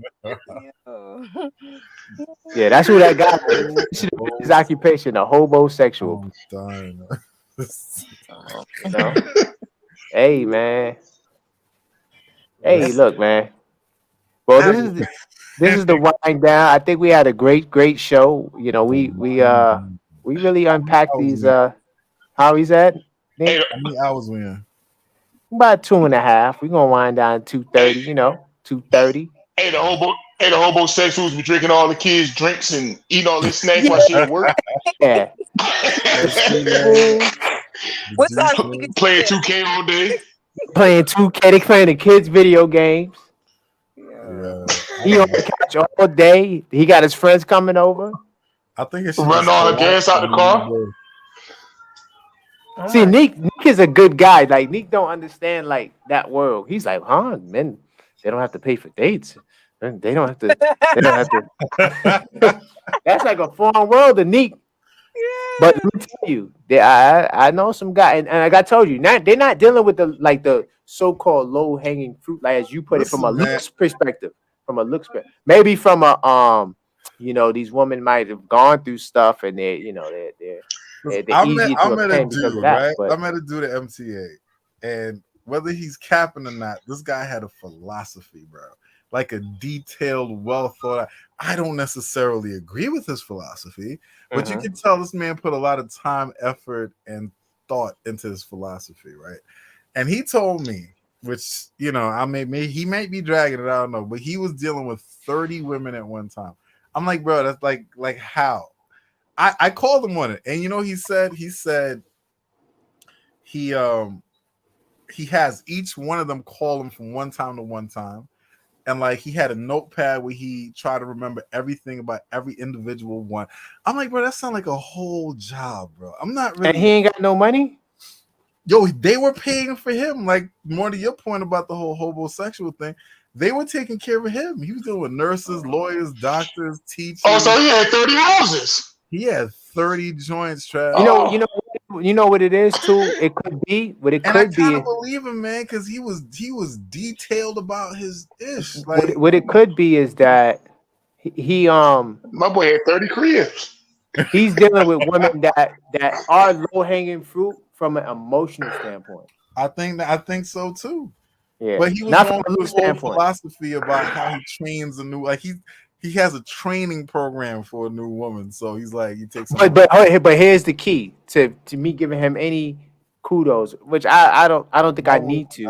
Yeah, that's who that guy is. His occupation, a hobosexual. No. Hey, man. Hey, look, man. Well, this is the wind down. I think we had a great show. You know, we really unpacked these. How he's at?
How many hours we in?
About 2.5. We're gonna wind down 2:30. 2:30.
Hey, the homosexuals be drinking all the kids' drinks and eating all their snacks while she at work.
Yeah.
What's up?
Playing 2K all day.
Playing 2K. They playing the kids' video games. Yeah. He on the couch all day. He got his friends coming over.
I think it's
run all the gas out the car.
See, Nick is a good guy. Like, Nick don't understand like that world. He's like, men, they don't have to pay for dates. They don't have to. That's like a foreign world to Nick. Yeah. But let me tell you, I know some guy, and like I told you, they're not dealing with the so-called low-hanging fruit, like as you put it, from a loose perspective. from a looks, maybe from a these women might have gone through stuff and they're easier to obtain because of that.
Right?
But
I met a dude at MTA, and whether he's capping or not, this guy had a philosophy, bro. Like a detailed, well thought out. I don't necessarily agree with his philosophy, but you can tell this man put a lot of time, effort, and thought into his philosophy, right? And he told me, which he might be dragging it, I don't know, but he was dealing with 30 women at one time. I'm like, bro, that's like how? I called him on it, and he said he has each one of them call him from one time to one time. And like he had a notepad where he tried to remember everything about every individual one. I'm like, bro, that sounds like a whole job, bro. I'm not really.
And he ain't got no money.
Yo, they were paying for him. Like more to your point about the whole homosexual thing, they were taking care of him. He was dealing with nurses, lawyers, doctors, teachers.
Oh, so he had 30 houses.
He had 30 joints, Trav.
You know what it is too. It could be what it could be.
I kind of believe him, man, because he was detailed about his ish. Like
what it could be is that he
my boy had 30 cribs.
He's dealing with women that are low hanging fruit from an emotional standpoint.
I think so too.
Yeah,
but he was
not
going
from a
through
standpoint.
Philosophy about how he trains a new he has a training program for a new woman. So he's like he takes.
But here's the key to me giving him any kudos, which I don't think I need to.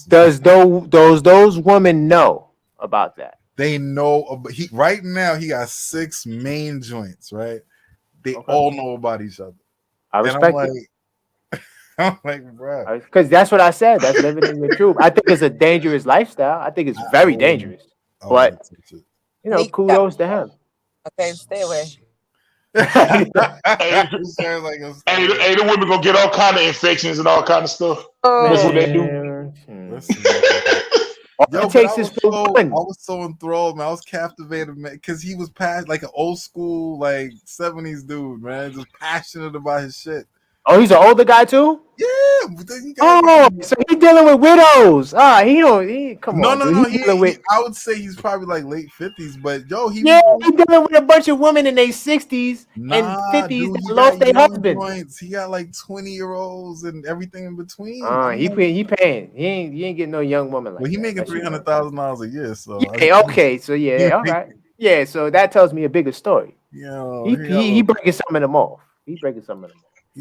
Does those women know about that?
They know. Right now he got 6 main joints. Right, they all know about each other.
I respect it.
I'm like, bro,
because that's what I said. That's living in the truth. I think it's a dangerous lifestyle. I think it's very dangerous. But kudos to him.
Okay, stay away.
Hey, the women gonna get all kind of infections and all kind of stuff. That's what they do.
Yo, I was so enthralled, man. I was captivated, man, because he was like an old school, like 70s dude, man, just passionate about his shit.
Oh, he's an older guy too?
Yeah.
So he's dealing with widows. Come on.
No. I would say he's probably like late 50s, but he's
dealing with a bunch of women in their 60s and 50s that lost their husband.
He got like 20-year-olds and everything in between.
He paying. He ain't getting no young woman like that.
Well, he making $300,000 a year, so
okay. So all right. Yeah, so that tells me a bigger story. He breaking some of them off. He's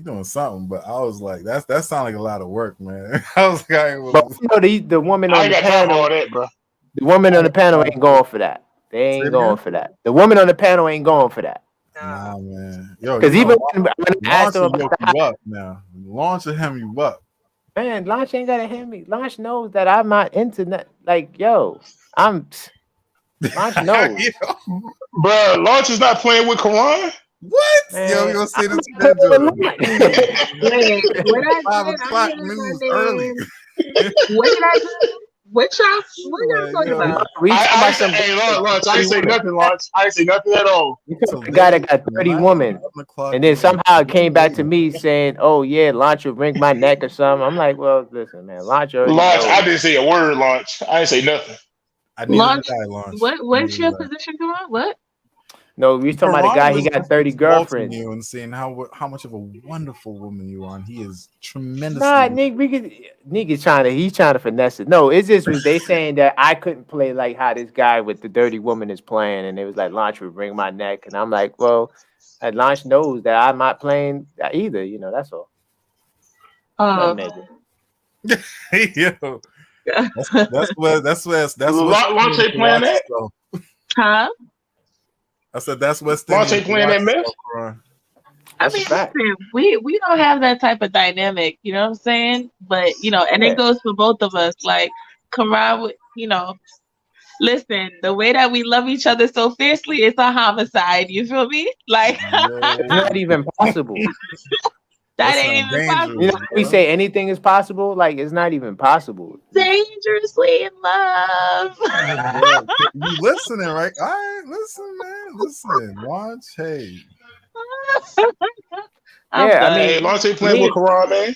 doing something, but I was like, that sounds like a lot of work, man. I was like,
the woman on the panel, the woman on the panel ain't going for that. They ain't going for that. The woman on the panel ain't going for that.
Nah, man. Yo,
because even when I asked him about
up now, Launch will hem you up.
Man, Launch ain't gotta hem me. Launch knows that I'm not into that. Like, I'm. Launch knows,
bro. Launch is not playing with Koron.
What? Man, yo, you gonna say this schedule? 5 o'clock news early.
What did I do? What y'all talking about?
I ain't say nothing, Launch. I ain't say nothing at all.
The guy that got 30 women, and then somehow it came back to me saying, "Oh yeah, Launch will wring my neck or something." I'm like, "Well, listen, man, Launch."
I didn't say a word, Launch. I didn't say nothing.
Launch. What's your position, come on? What?
No, we talking about a guy. He got 30 girlfriends.
You and seeing how much of a wonderful woman you are, and he is tremendous.
Nah, Nick, he's trying to finesse it. No, it's just they saying that I couldn't play like how this guy with the dirty woman is playing, and it was like Launch would wring my neck, and I'm like, well, Launch knows that I'm not playing either. That's all.
Yo, that's what
Launch ain't playing that.
Huh?
I said that's what
Launch ain't playing that mess.
I mean, listen, we don't have that type of dynamic, you know what I'm saying? But and it goes for both of us. Like Koron, listen, the way that we love each other so fiercely, it's a homicide. You feel me? Like
it's not even possible.
That ain't even possible.
We say anything is possible, like it's not even possible.
Dangerously in love.
You listening, right? All right, listen, man. Listen, Launch. Hey.
Launch ain't playing with Koron, man.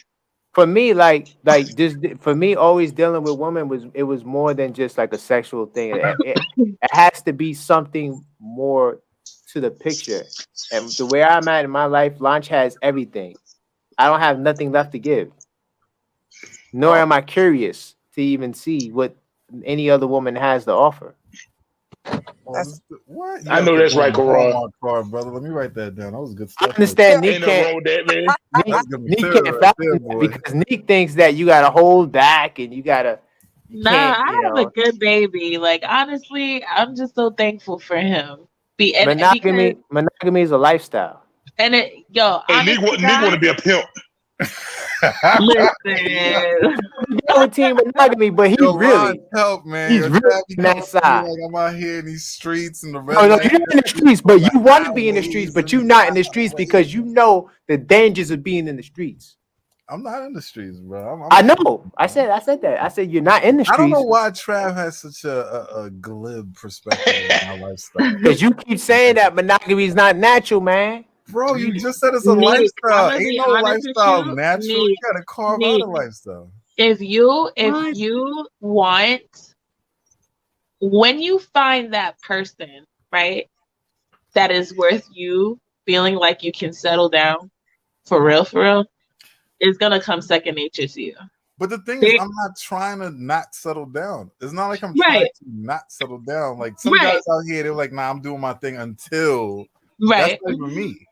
for me, like just for me, always dealing with women was more than just like a sexual thing. It has to be something more to the picture. And the way I'm at in my life, Launch has everything. I don't have nothing left to give. Nor am I curious to even see what any other woman has to offer.
That's what?
I know that's right, Koron.
Brother. Let me write that down. That was good stuff.
I understand Nick
Ain't no wrong with that, man.
Nick can't fathom because Nick thinks that you gotta hold back and you gotta.
Nah, I have a good baby. Like honestly, I'm just so thankful for him.
Monogamy is a lifestyle.
And it, yo,
hey, Nick want to be a pimp.
Listen,
with team monogamy, but he really
help, man.
He's really on that side.
Like I'm out here in these streets and the red.
No, you're not in the streets, but you want to be in the streets, but you're not in the streets because you know the dangers of being in the streets.
I'm not in the streets, bro.
I know. I said that. I said you're not in the streets.
I don't know why Trav has such a glib perspective on my lifestyle.
Because you keep saying that monogamy is not natural, man.
Bro, you just said it's a lifestyle. Ain't no lifestyle natural. You gotta carve out a lifestyle.
If you want, when you find that person, right, that is worth you feeling like you can settle down for real, it's gonna come second nature to you.
But the thing is, I'm not trying to not settle down. It's not like I'm trying to not settle down. Like some guys out here, they're like, nah, I'm doing my thing until that's not even me.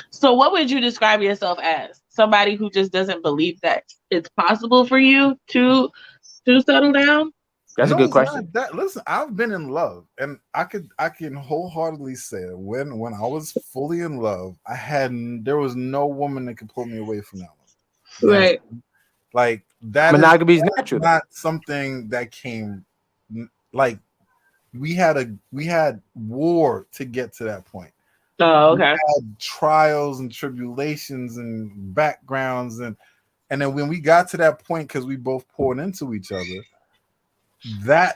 So what would you describe yourself as? Somebody who just doesn't believe that it's possible for you to settle down?
That's a good question.
Listen, I've been in love, and I can wholeheartedly say that when I was fully in love, there was no woman that could pull me away from that one.
Right.
Like that
monogamy is natural.
Not something that came like we had war to get to that point.
Oh, okay.
We had trials and tribulations and backgrounds and then when we got to that point, because we both poured into each other, that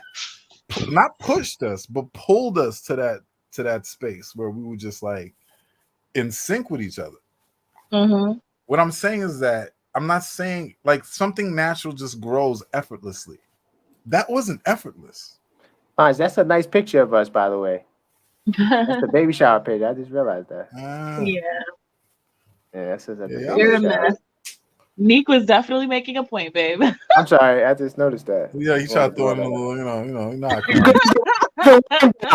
not pushed us but pulled us to that space where we were just like in sync with each other.
Mm-hmm.
What I'm saying is that I'm not saying like something natural just grows effortlessly. That wasn't effortless.
That's a nice picture of us, by the way. That's the baby shower page. I just realized that.
Yeah,
that's a
you're a mess. Neek was definitely making a point, babe.
I'm sorry, I just noticed that.
Yeah, you tried throwing a little,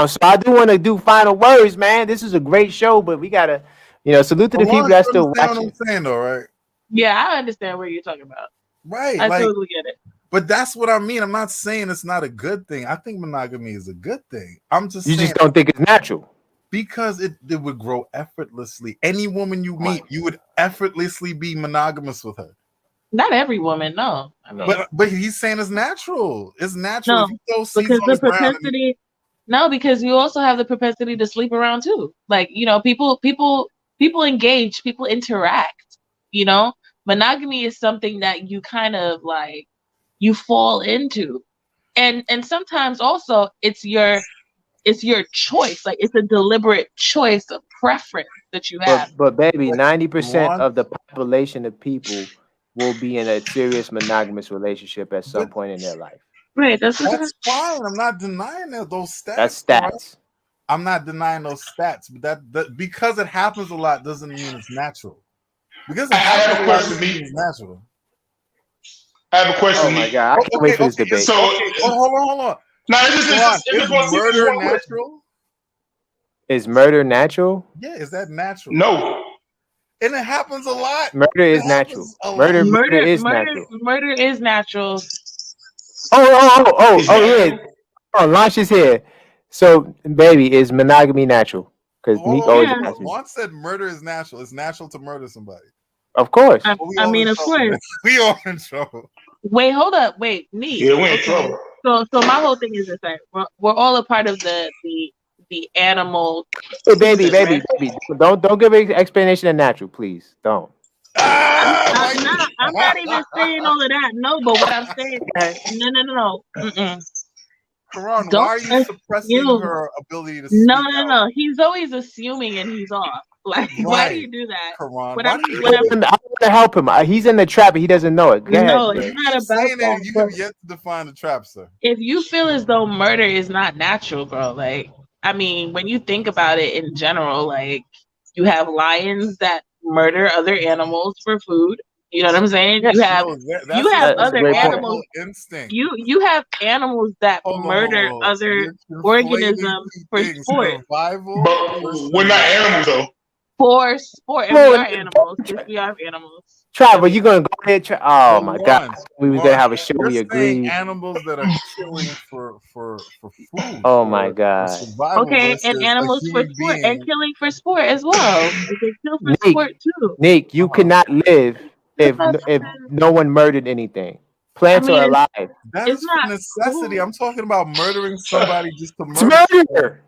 So I do want to do final words, man. This is a great show, but we gotta, salute to the people that still watching.
What I'm saying, though, right?
Yeah, I understand what you're talking about.
Right,
I totally get it.
But that's what I mean. I'm not saying it's not a good thing. I think monogamy is a good thing. I'm just
you
saying
just don't think it's natural
because it would grow effortlessly. Any woman you meet, you would effortlessly be monogamous with her.
Not every woman, no. I mean,
but he's saying it's natural. It's natural.
No, because the propensity. No, because you also have the propensity to sleep around too. Like people engage, people interact. Monogamy is something that you kind of like. You fall into, and sometimes also it's your choice. Like it's a deliberate choice of preference that you have.
But baby, 90% of the population of people will be in a serious monogamous relationship at some point in their life.
Right. That's
fine. I'm not denying those stats.
That's stats. Right?
I'm not denying those stats, but that because it happens a lot doesn't mean it's natural. Because it happens a lot doesn't mean it's natural.
I have a question.
Oh my God! I can't wait for this debate.
So
hold on.
No,
is murder natural?
Is murder natural?
Yeah, is that natural?
No.
And it happens a lot.
Murder is natural. Murder is natural.
Murder is natural.
Oh yeah. Oh, Launch is here. So, baby, is monogamy natural? Because Meek always asks me.
Juan said murder is natural. It's natural to murder somebody.
Of course.
I mean, of course.
We all in trouble.
Wait, hold up. Wait, me.
Yeah, we're in trouble.
So my whole thing is this: we're all a part of the animal.
Hey, baby. Don't give an explanation of natural, please. Don't.
I'm not even saying all of that. No, but what I'm saying is no.
Koron, why are you suppressing her ability to speak
No. He's always assuming and he's off. Like, why do you do that?
Koron,
When
I want to help him. He's in the trap, and he doesn't know it. Go ahead.
It's not about
saying
that.
You have yet to define the trap, sir.
If you feel as though murder is not natural, bro, like, I mean, when you think about it in general, like, you have lions that murder other animals for food. You know what I'm saying? You have other animals.
Instinct.
You have animals that murder other organisms for sport.
Survival, but we're not animals though.
For sport, and we are animals. Yes, we are animals.
Trav, are you gonna go ahead? Oh my God, we was gonna have a show. We agreed.
Animals that are killing for food.
Oh my God.
Okay, and animals for sport and killing for sport as well. They can kill for sport too.
Nick, you cannot live if no one murdered anything. Plants are alive.
That is for necessity. I'm talking about murdering somebody just to murder.
It's murder.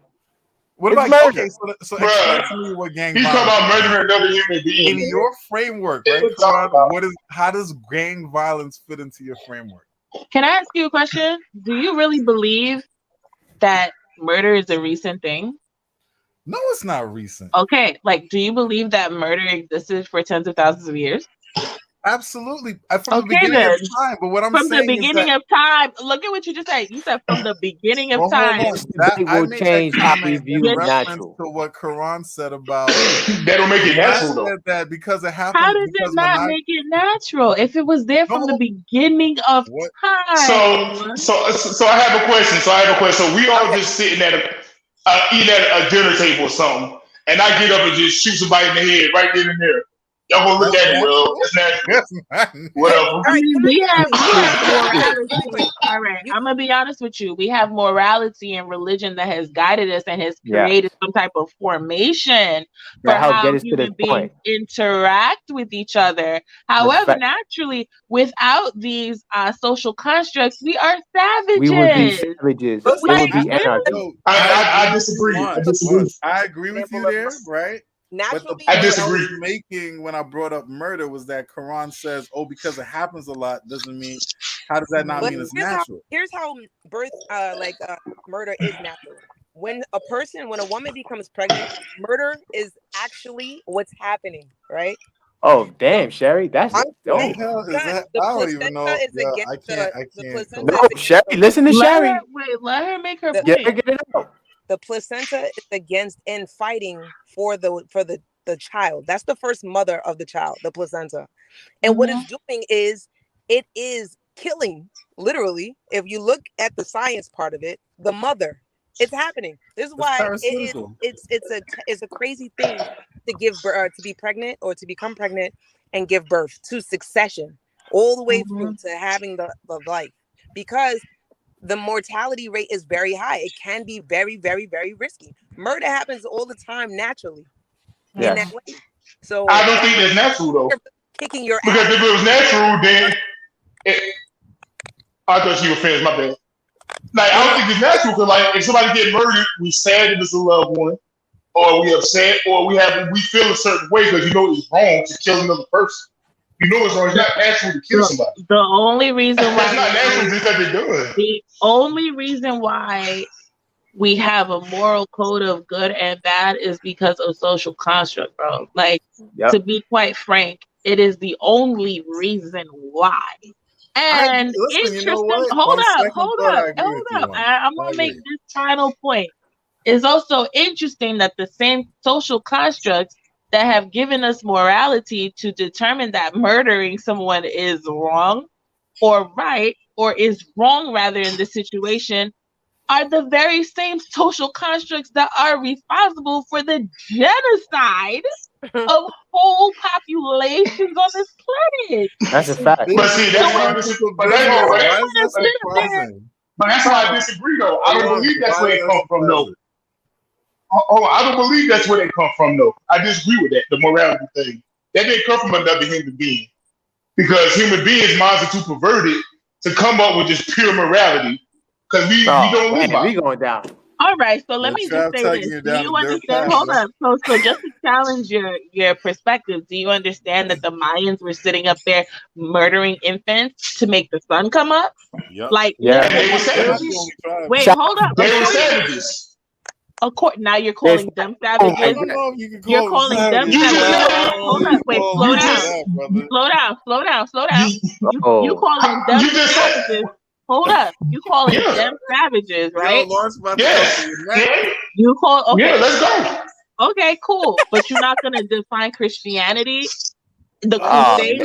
What about
murder?
So explain to me what gang
violence. He's talking about murdering another human being.
In your framework, right? How does gang violence fit into your framework?
Can I ask you a question? Do you really believe that murder is a recent thing?
No, it's not recent.
Okay, like, do you believe that murder existed for tens of thousands of years?
Absolutely. From the beginning of time. But what I'm saying
from the beginning of time, look at what you just said. You said from the beginning of time.
That will change how we view natural.
To what Koron said about
that don't make it natural though.
That because it happened.
How does it not make it natural if it was there from the beginning of time?
So I have a question. So we all just sitting at eating at a dinner table or something, and I get up and just shoot somebody in the head right then and there. Y'all gonna look at it, bro. That's natural. Whatever.
We have morality. All right, I'm gonna be honest with you. We have morality and religion that has guided us and has created some type of formation for how human beings interact with each other. However, naturally, without these social constructs, we are savages.
We would be savages. It would be anarchy.
I disagree.
I agree with you there, right? But the point I was making when I brought up murder was that Koron says, "Oh, because it happens a lot doesn't mean." How does that not mean it's natural?
Here's how murder is natural. When a woman becomes pregnant, murder is actually what's happening, right?
Oh, damn, Sherry, that's dope.
I don't even know. I can't.
No, Sherry, listen to Sherry.
Let her make her point.
Get it out.
The placenta is against and fighting for the child. That's the first mother of the child, the placenta. And what it's doing is it is killing, literally. If you look at the science part of it, the mother, it's happening. This is why it's a crazy thing to give birth, to be pregnant or to become pregnant and give birth to succession all the way through to having the life, because the mortality rate is very high. It can be very, very, very risky. Murder happens all the time naturally in that way. So
I don't think that's natural though.
Kicking your
because if it was natural, then I thought you were finished. My bad. Like I don't think it's natural because like if somebody get murdered, we sad if it's a loved one, or we upset, or we feel a certain way because you know it's wrong to kill another person. You know it's not natural to kill somebody.
The only reason why
it's not natural is that they're doing.
The only reason why we have a moral code of good and bad is because of social construct, bro. Like to be quite frank, it is the only reason why. And interesting. Hold up. I'm gonna make this final point. It's also interesting that the same social constructs that have given us morality to determine that murdering someone is wrong or right, or is wrong rather in this situation, are the very same social constructs that are responsible for the genocide of whole populations on this planet.
That's a fact.
But see, that's why I disagree though. I don't believe that's where it comes from though. I don't believe that's where they come from, though. I disagree with that, the morality thing. That didn't come from another human being. Because human beings' minds are too perverted to come up with just pure morality. Because we don't live by it.
We going down.
All right, so let me just say this. Do you understand? Hold up. So just to challenge your perspective, do you understand that the Mayans were sitting up there murdering infants to make the sun come up?
Yep.
Like,
they were savages.
Wait, hold up.
They were savages.
Now you're calling them savages.
I don't know if you can call
You're calling them savages. Hold up, wait, slow down. You calling them savages. Hold up. You calling them savages, right? You call okay.
Yeah, let's go.
Okay, cool. But you're not gonna define Christianity, the Crusades,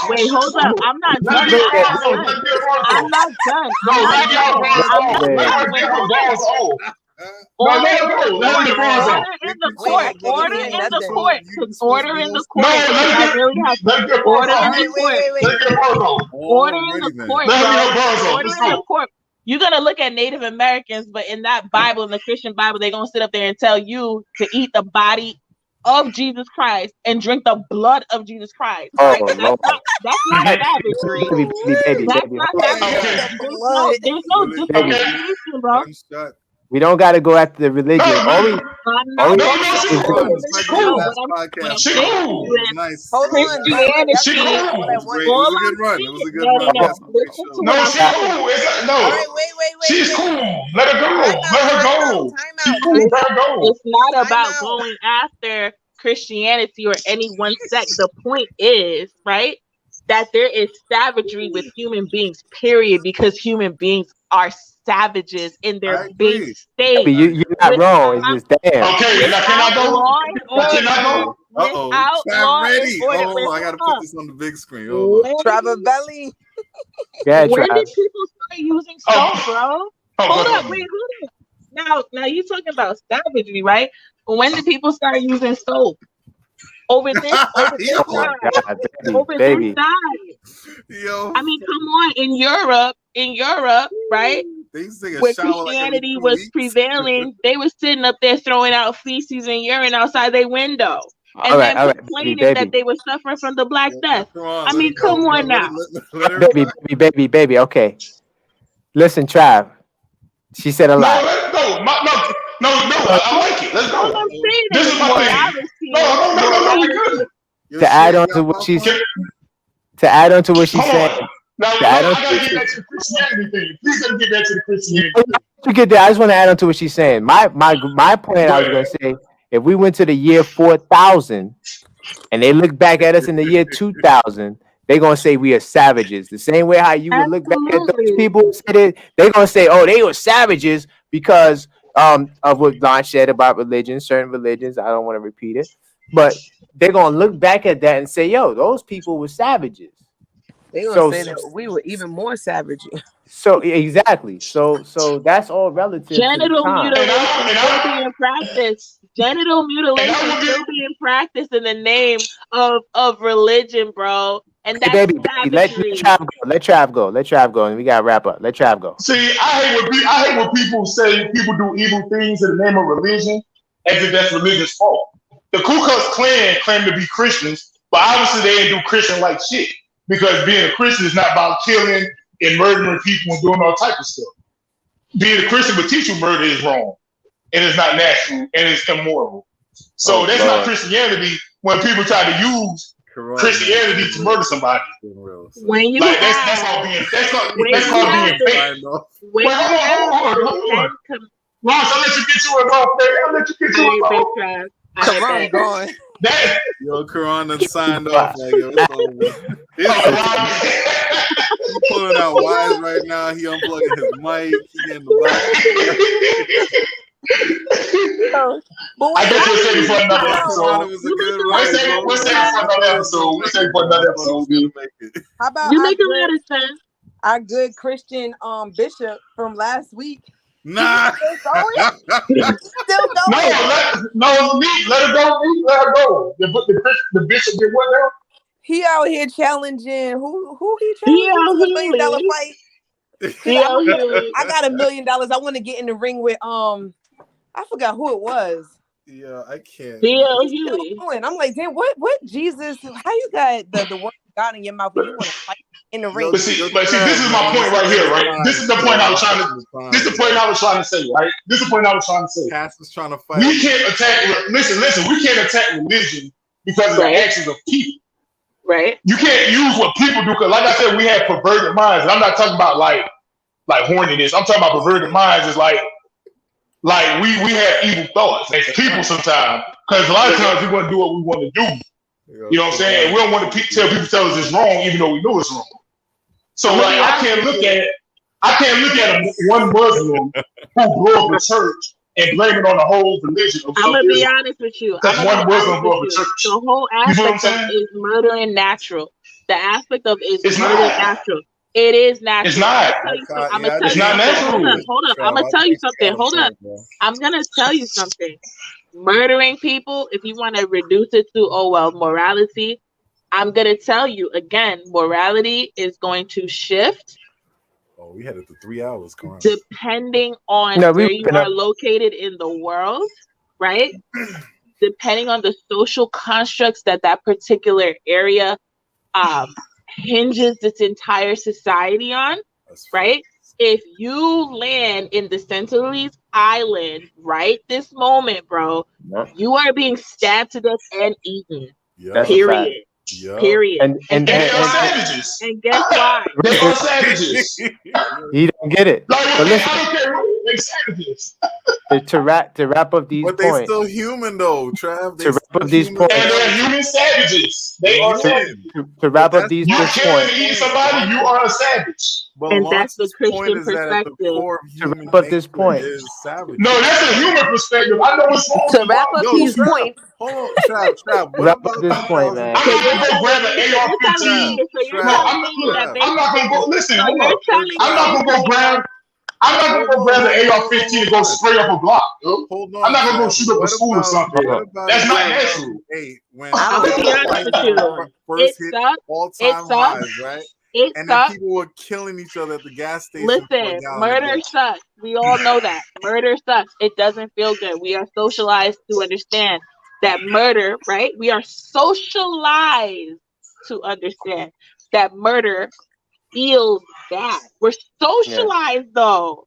Wait, hold up. I'm not done. I'm not done. Order in the court. Order in the court. Order in the court. I really have order in the court. You're gonna look at Native Americans, but in that Bible, in the Christian Bible, they're gonna sit up there and tell you to eat the body of Jesus Christ and drink the blood of Jesus Christ. Right? That's not savagery. That's not savagery. There's no differentiation, bro.
We don't got to go after the religion.
She's cool. Let her go.
It's not about going after Christianity or any one sect. The point is, right, that there is savagery with human beings, period, because human beings are savages in their base state.
You're not wrong. It's just damn.
Okay, now can I go?
I gotta put this on the big screen.
Travel Belly.
Yeah,
when did people start using soap, bro? Hold up. Now you talking about savagery, right? When did people start using soap? Over this side.
Yo.
I mean, come on. In Europe, right? Where Christianity was prevailing, they were sitting up there throwing out feces and urine outside their window. And complaining that they were suffering from the Black Death. I mean, come on now.
Baby. Okay. Listen, Trav. She said a lot.
No, I like it. Let's go. This is my thing. No.
To add on to what she said.
Now, I gotta get back to the Christianity thing. Please let me get back to the Christianity thing.
I just want to add on to what she's saying. My point, I was going to say, if we went to the year 4000 and they look back at us in the year 2000, they're going to say we are savages. The same way how you would look back at those people who said it, they're going to say, oh, they were savages because of what Don said about religion, certain religions. I don't want to repeat it. But they're going to look back at that and say, yo, those people were savages.
They're going to say that we were even more savage.
So exactly. So that's all relative.
Genital mutilation still being practiced. Genital mutilation still being practiced in the name of religion, bro. And that's
baby, let Trav go, and we gotta wrap up. Let Trav go.
See, I hate when people say people do evil things in the name of religion, as if that's religion's fault. The Ku Klux Klan claim to be Christians, but obviously they ain't do Christian like shit. Because being a Christian is not about killing and murdering people and doing all type of stuff. Being a Christian would teach you murder is wrong, and it's not natural, and it's immoral. So that's not Christianity when people try to use Christianity to murder somebody.
When you
like that's called being fake. Wait, hold on. Ross, I'll let you get you a
Come on, going.
Yo, Koron done signed off. Like, yo, it's over. He's pulling out wires right now. He unplugging his mic. He getting the
I guess we'll save it for another episode. We'll save it for another episode.
How about
you make a lot of sense?
Our good Christian bishop from last week.
Nah.
Still going?
No, let her go. The bishop did what now?
He out here challenging who he challenging? $1 million fight. I got $1 million. I want to get in the ring with I forgot who it was.
Yeah, I can't.
I'm like, damn, what Jesus? How you got the word of God in your mouth and you want to fight in the ring?
But see, this is my point right here, right? This is the point I was trying to. This is the point I was trying to say, right? This is the point I was trying to say.
Pastor's trying to fight.
We can't attack. Listen. We can't attack religion because of the actions of people.
Right.
You can't use what people do because, like I said, we have perverted minds. And I'm not talking about like like horniness. I'm talking about perverted minds. Is like we have evil thoughts as people sometimes, because a lot of times we want to do what we want to do. You know what I'm saying? We don't want to tell us it's wrong, even though we know it's wrong. So like I can't look at one Muslim who grew up in church and blame it on the whole religion.
I'm gonna be honest with you.
Because one Muslim grew up in church.
The whole aspect of is murdering natural. The aspect of is murdering natural. It is natural.
It's not.
It's not natural. Hold up. I'm gonna tell you something. Hold up. I'm gonna tell you something. Murdering people, if you want to reduce it to morality, I'm gonna tell you again, morality is going to shift.
Oh, we had it to 3 hours, Koron.
Depending on where you are located in the world, right? Depending on the social constructs that particular area hinges its entire society on, right? If you land in the Sentinelese Island right this moment, bro, you are being stabbed to death and eaten.
That's
period. Period.
And
they are savages.
And guess why?
They are savages.
You don't get it.
But listen, I don't care. They're savages.
To wrap up these
points. But they're still human, though, Trav.
To wrap up these points.
And they're human savages. They are savages.
To wrap up these points.
You killing and eating somebody, you are a savage.
But
and that's the Christian perspective.
To wrap up this point.
No, that's a human perspective. I know what's wrong.
To wrap up these points.
Hold on, Trav.
Wrap up this point, man.
I'm not gonna go grab an AR-15. I'm not gonna go. Listen, hold on. I'm not gonna go grab an AR-15 and go spray up a block.
Hold on.
I'm not gonna go shoot up a school or something. That's not natural.
Hey, when
first hit
all-time highs, right? And then people were killing each other at the gas station.
Listen, murder sucks. We all know that. Murder sucks. It doesn't feel good. We are socialized to understand that murder, right? We are socialized to understand that murder feels bad. We're socialized though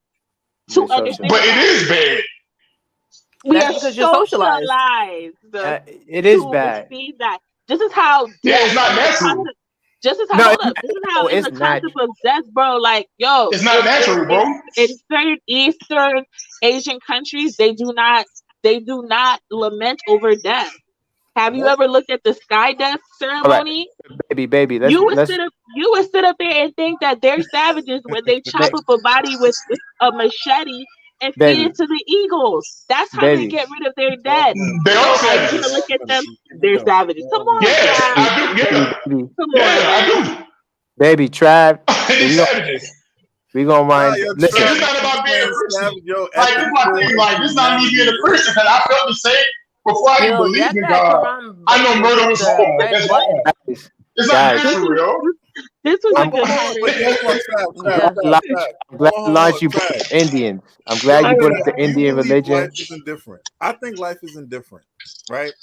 to understand.
But it is bad.
We are socialized.
It is bad.
That. This is how.
It's not natural.
Just as how, this is how in the concept of death, bro. Like, yo,
it's not natural, bro.
In certain Eastern Asian countries, they do not lament over death. Have you ever looked at the sky death ceremony?
Right. Baby,
you would sit up there and think that they're savages when they chop up a body with a machete and feed it to the eagles. That's how they get rid of their dead.
They are savages.
You look at them, they're savages. Come on,
I do. Yeah.
Come on, I
do.
Baby, Trav. We gonna mind.
Listen, it's not about being a Christian. Like, this my thing. Like, this not me being a Christian, because I felt the same before I even believed in God. I know murder was wrong. That's wrong. It's not natural, yo.
This was a good
one. I'm glad you launched you Indians. I'm glad you brought up the Indian religion.
Life is indifferent. I think life is indifferent, right?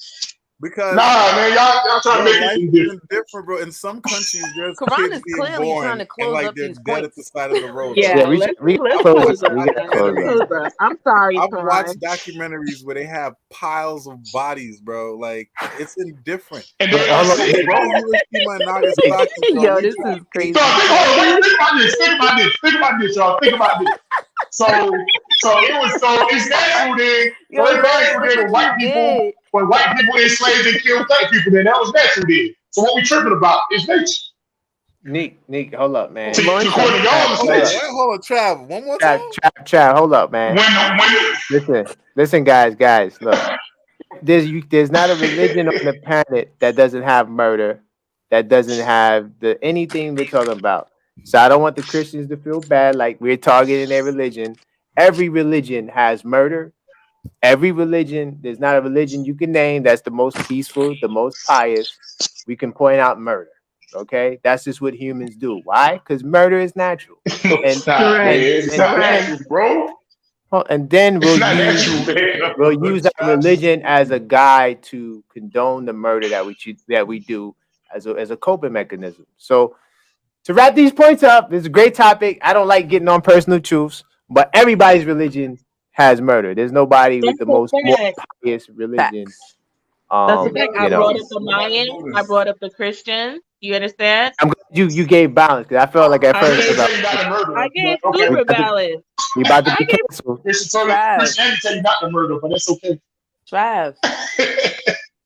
Because
man, y'all trying to make it
indifferent, bro. In some countries, there's
Koron
kids
is
being
clearly
born
trying to close
and like
up
they're
these
dead
points.
at the side of the road.
Yeah, we close up.
I'm sorry.
I've watched documentaries where they have piles of bodies, bro. Like, it's indifferent.
And
bro, you would see my Nagas talking,
yo, this is crazy.
So, think about this, y'all. Think about this. So it's natural then. So it's natural then when white people enslaved and killed black people, then that was natural then. So what we tripping about is nature.
Nick, hold up, man.
Hold on,
Trav. One more time.
Trav, hold up, man. Listen, guys. Look, there's not a religion on the planet that doesn't have murder, that doesn't have anything we're talking about. So I don't want the Christians to feel bad, like we're targeting their religion. Every religion has murder. Every religion, there's not a religion you can name that's the most peaceful, the most pious. We can point out murder. Okay, that's just what humans do. Why? Because murder is natural.
It's not natural, bro.
And then we'll use our religion as a guide to condone the murder that we do as a coping mechanism. So to wrap these points up, it's a great topic. I don't like getting on personal truths, but everybody's religion has murder. There's nobody with the most pious religion.
That's the thing. I brought up the Mayan. I brought up the Christian. You understand?
I'm glad you gave balance because I felt like at first
I gave super balance.
We about to be canceled.
Christianity tell you not to murder, but that's okay.
Trav.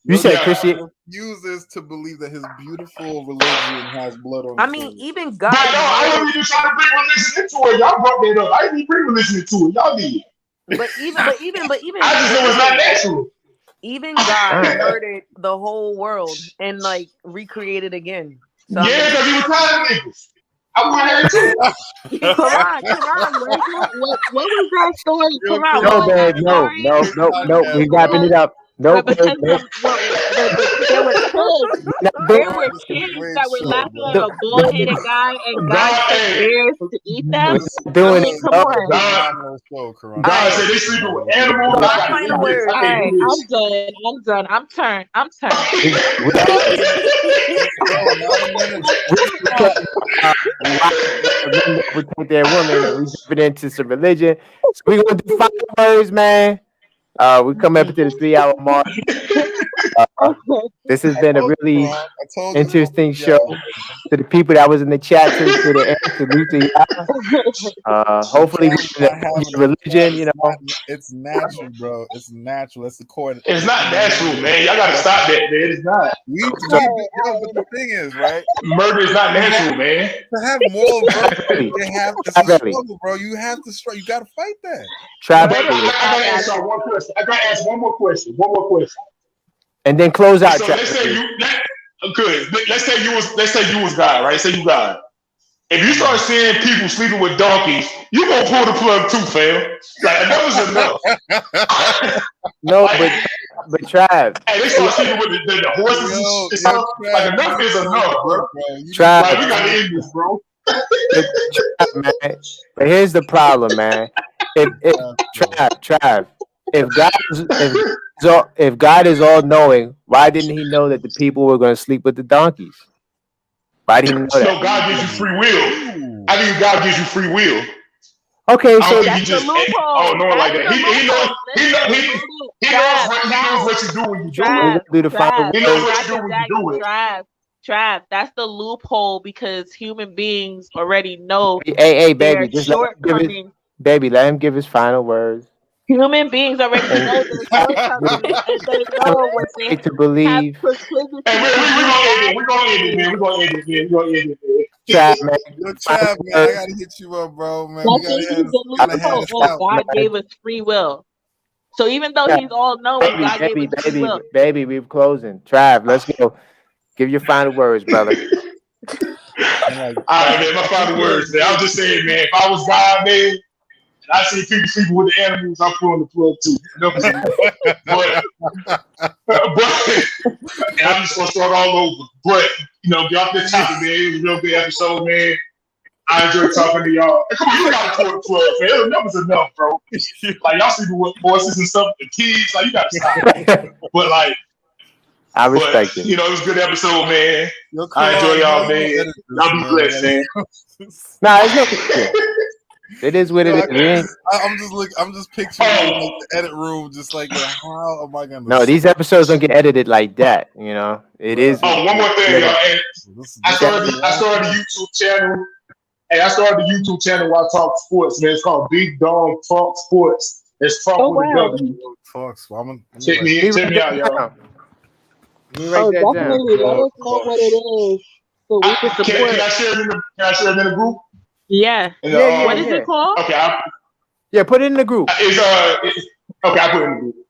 You said Christian
refuses to believe that his beautiful religion has blood on.
I mean, even God.
But no, I wasn't even trying to bring religion into it. Y'all brought that up. I didn't even bring religion into it. Y'all did.
But even.
I just know it's not natural.
Even God murdered the whole world and like recreated again. So,
yeah, because he was tired of niggas. I want to hear it too.
What was that story?
No, babe, no. We wrapping it up. No,
because there were kids that were laughing at a bald-headed guy, and God sent bears to eat them.
Doing it.
Come on.
God said they sleeping with animals.
All right, I'm done. I'm turned.
Protect their women, and we jumping into some religion. So we're gonna do 5 words, man. We come up to the 3-hour mark. This has been a really interesting show. To the people that was in the chat, to the end, salute to y'all. Hopefully, we can religion. You know,
it's natural, bro. It's natural. That's the core.
It's not natural, man. Y'all gotta stop that, man. It's not.
But the thing is, right?
Murder is not natural, man.
To have moral virtue, it's a struggle, bro. You have to struggle. You gotta fight that.
I gotta ask y'all one question. I gotta ask one more question.
And then close out.
So let's say good. Let's say you was God, right? Say you God. If you start seeing people sleeping with donkeys, you gonna pull the plug too, fam. Like enough's enough.
No, but Trav.
Hey, they start sleeping with the horses and stuff. Like enough is enough, bro.
Trav,
like, we gotta end this, bro.
Man. But here's the problem, man. Trav, if God is all knowing, why didn't he know that the people were going to sleep with the donkeys? Why didn't he know that?
No, God gives you free will. I think God gives you free will.
Okay, so
that's the loophole. No, like that. He knows what you do when you do it.
Do the final
he knows what you do when you do it.
Trav, that's the loophole because human beings already know.
Hey, baby, just let him give his final words.
Human beings already know their shortcomings, and they know what they
to believe.
We're gonna end it. We're gonna end it, man.
Trav, man, I gotta hit you up, bro, man.
God gave us free will. So even though he's all knowing, God gave us free will.
Baby, we're closing. Trav, let's go. Give your final words, brother.
All right, man. My final words, man. I'm just saying, man. If I was God, man, and I see people sleeping with the animals, I'm pulling the plug too. And I'm just gonna start all over. But get off this topic, man. It was a real good episode, man. I enjoyed talking to y'all. Come on, you gotta pull the plug, man. Enough is enough, bro. Like y'all sleeping with horses and stuff, the kids. Like you gotta stop. But like.
I respect it.
It was a good episode, man. I enjoy y'all, man. Y'all be blessed, man.
Nah, it's nothing. It is what it is.
I'm just picturing the edit room, just like, how am I gonna?
No, these episodes don't get edited like that. It is.
Oh, one more thing, y'all. I started the YouTube channel. Hey, I started the YouTube channel where I talk sports, man. It's called Big Dog Talk Sports. It's talk with a W. Check me out, y'all.
Definitely let us know what it is so we can support.
Can I share it in the group?
Yeah. What is it called?
Okay.
Put it in the group.
Okay, I put it in the group.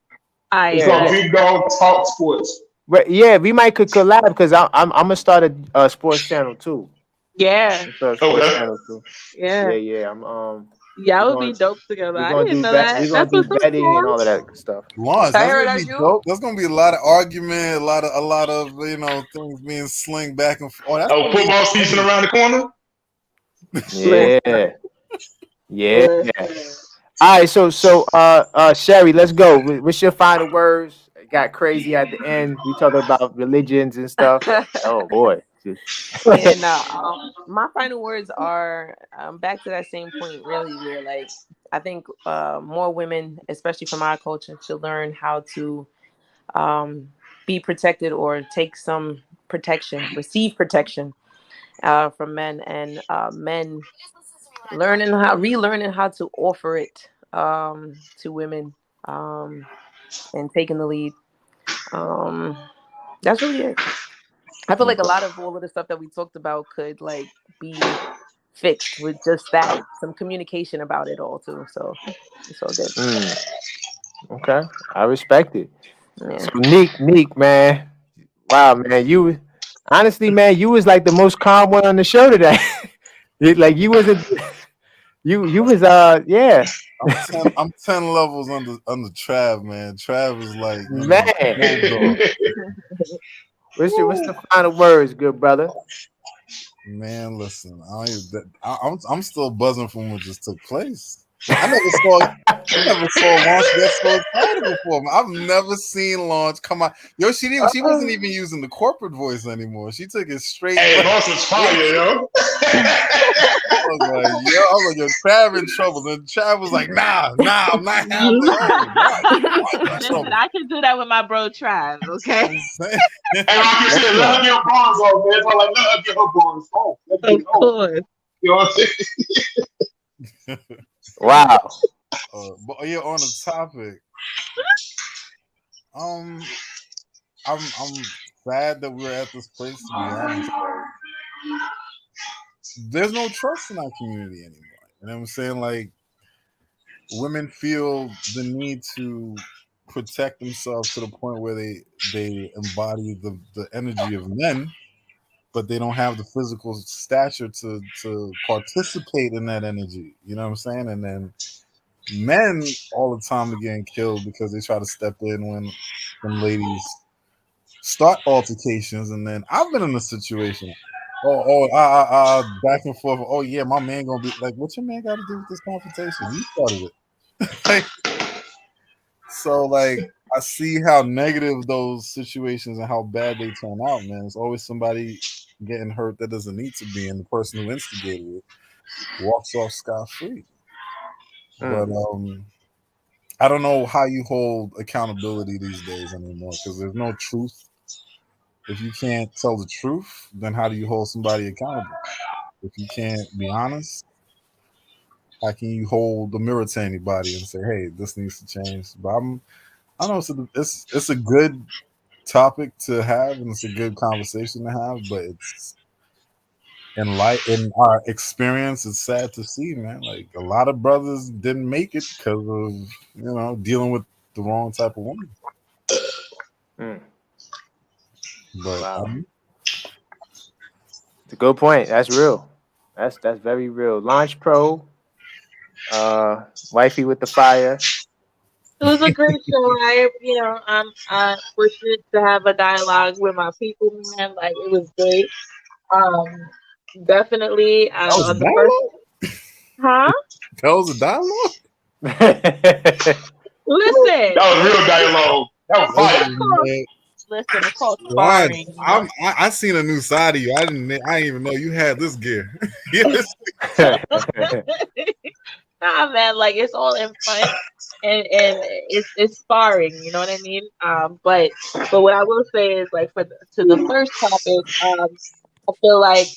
It's called Big Dog Talk Sports.
Yeah, we might could collab because I'm gonna start a sports channel too.
Yeah.
Yeah.
Yeah, it would be dope together. I didn't know that.
We're gonna do betting and all of that stuff.
That's gonna be dope. There's gonna be a lot of argument, a lot of things being slinged back and forth.
Football season around the corner.
Yeah. All right, so Sherry, let's go. What's your final words? It got crazy at the end. We talked about religions and stuff. Oh boy.
My final words are back to that same point, really, where like I think more women, especially from our culture, should learn how to be protected or take some receive protection from men, and men relearning how to offer it to women, and taking the lead. That's really it. I feel like a lot of all of the stuff that we talked about could like be fixed with just that, some communication about it all too. So it's all good.
Okay, I respect it.
Yeah.
So Neek, man, wow, man, you honestly, man, you was like the most calm one on the show today. Like you wasn't, you was yeah.
I'm 10 levels under Trav, man. Trav is like, you
Man.
know,
What's the final words, good brother?
Man, listen, I'm still buzzing from what just took place. I never saw Launch get so excited before. I've never seen Launch come out. Yo, she wasn't even using the corporate voice anymore. She took it straight.
Hey, Launch was fire, yo.
I was like, yo, Trav in trouble. And Trav was like, nah, I'm not having it.
Listen, I can do that with my bro Trav, okay?
And like you said, let her get her bars off, man. So like, let her get her bars off.
Of course.
You know what I'm saying?
Wow.
But yeah, on the topic, I'm sad that we're at this place, to be honest. There's no trust in our community anymore. You know what I'm saying? Like, women feel the need to protect themselves to the point where they embody the energy of men, but they don't have the physical stature to participate in that energy. You know what I'm saying? And then men all the time are getting killed because they try to step in when ladies start altercations. And then I've been in a situation. Back and forth. Oh yeah, my man gonna be like, what your man got to do with this confrontation? You started it. So like, I see how negative those situations and how bad they turn out, man. It's always somebody getting hurt that doesn't need to be, and the person who instigated it walks off scot-free. But I don't know how you hold accountability these days anymore, because there's no truth. If you can't tell the truth, then how do you hold somebody accountable? If you can't be honest, how can you hold the mirror to anybody and say, hey, this needs to change? But I don't know, it's a good topic to have, and it's a good conversation to have, but it's in our experience, it's sad to see, man. Like, a lot of brothers didn't make it because of dealing with the wrong type of woman. But
wow. It's a good point. That's real. That's very real. Launch Pro, wifey with the fire.
It was a great show. I'm fortunate to have a dialogue with my people, man. Like, it was great. Definitely. On the first, huh?
That was a dialogue.
Listen,
that was real dialogue. That was fire.
Listen, it's called sparring.
I seen a new side of you. I didn't even know you had this gear.
Nah, man, like, it's all in fun, and it's sparring. You know what I mean? But what I will say is, like, to the first topic, I feel like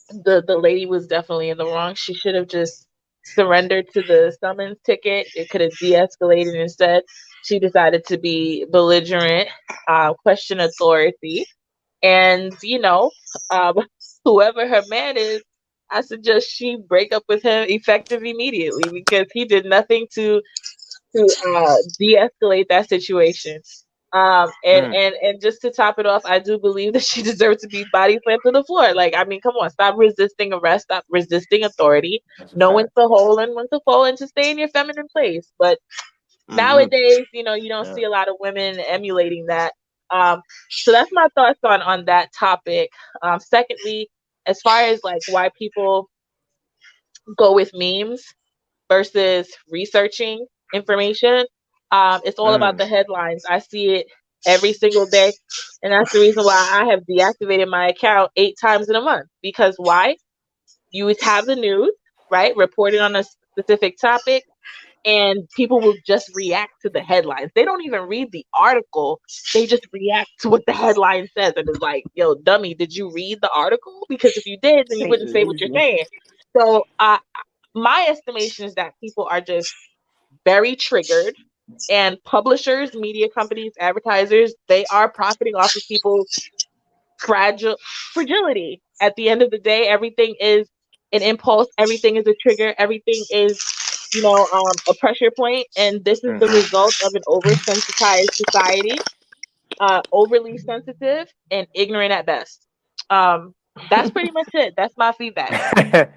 the lady was definitely in the wrong. She should have just surrendered to the summons ticket. It could have de-escalated. Instead, she decided to be belligerent, question authority, and whoever her man is, I suggest she break up with him effective immediately, because he did nothing to de-escalate that situation. And just to top it off, I do believe that she deserves to be body slammed to the floor. Like, I mean, come on, stop resisting arrest, stop resisting authority. Know when to hold and when to fold, and to stay in your feminine place. But nowadays, you don't see a lot of women emulating that. So that's my thoughts on that topic. Secondly, as far as like why people go with memes versus researching information, it's all about the headlines. I see it every single day, and that's the reason why I have deactivated my account 8 times in a month. Because why? You have the news, right, reported on a specific topic, and people will just react to the headlines. They don't even read the article. They just react to what the headline says, and it's like, "Yo, dummy, did you read the article? Because if you did, then you wouldn't say what you're saying." So, my estimation is that people are just very triggered, and publishers, media companies, advertisers, they are profiting off of people's fragility. At the end of the day, everything is an impulse, everything is a trigger, everything is, a pressure point, and this is the result of an oversensitized society, overly sensitive and ignorant at best. That's pretty much it. That's my feedback.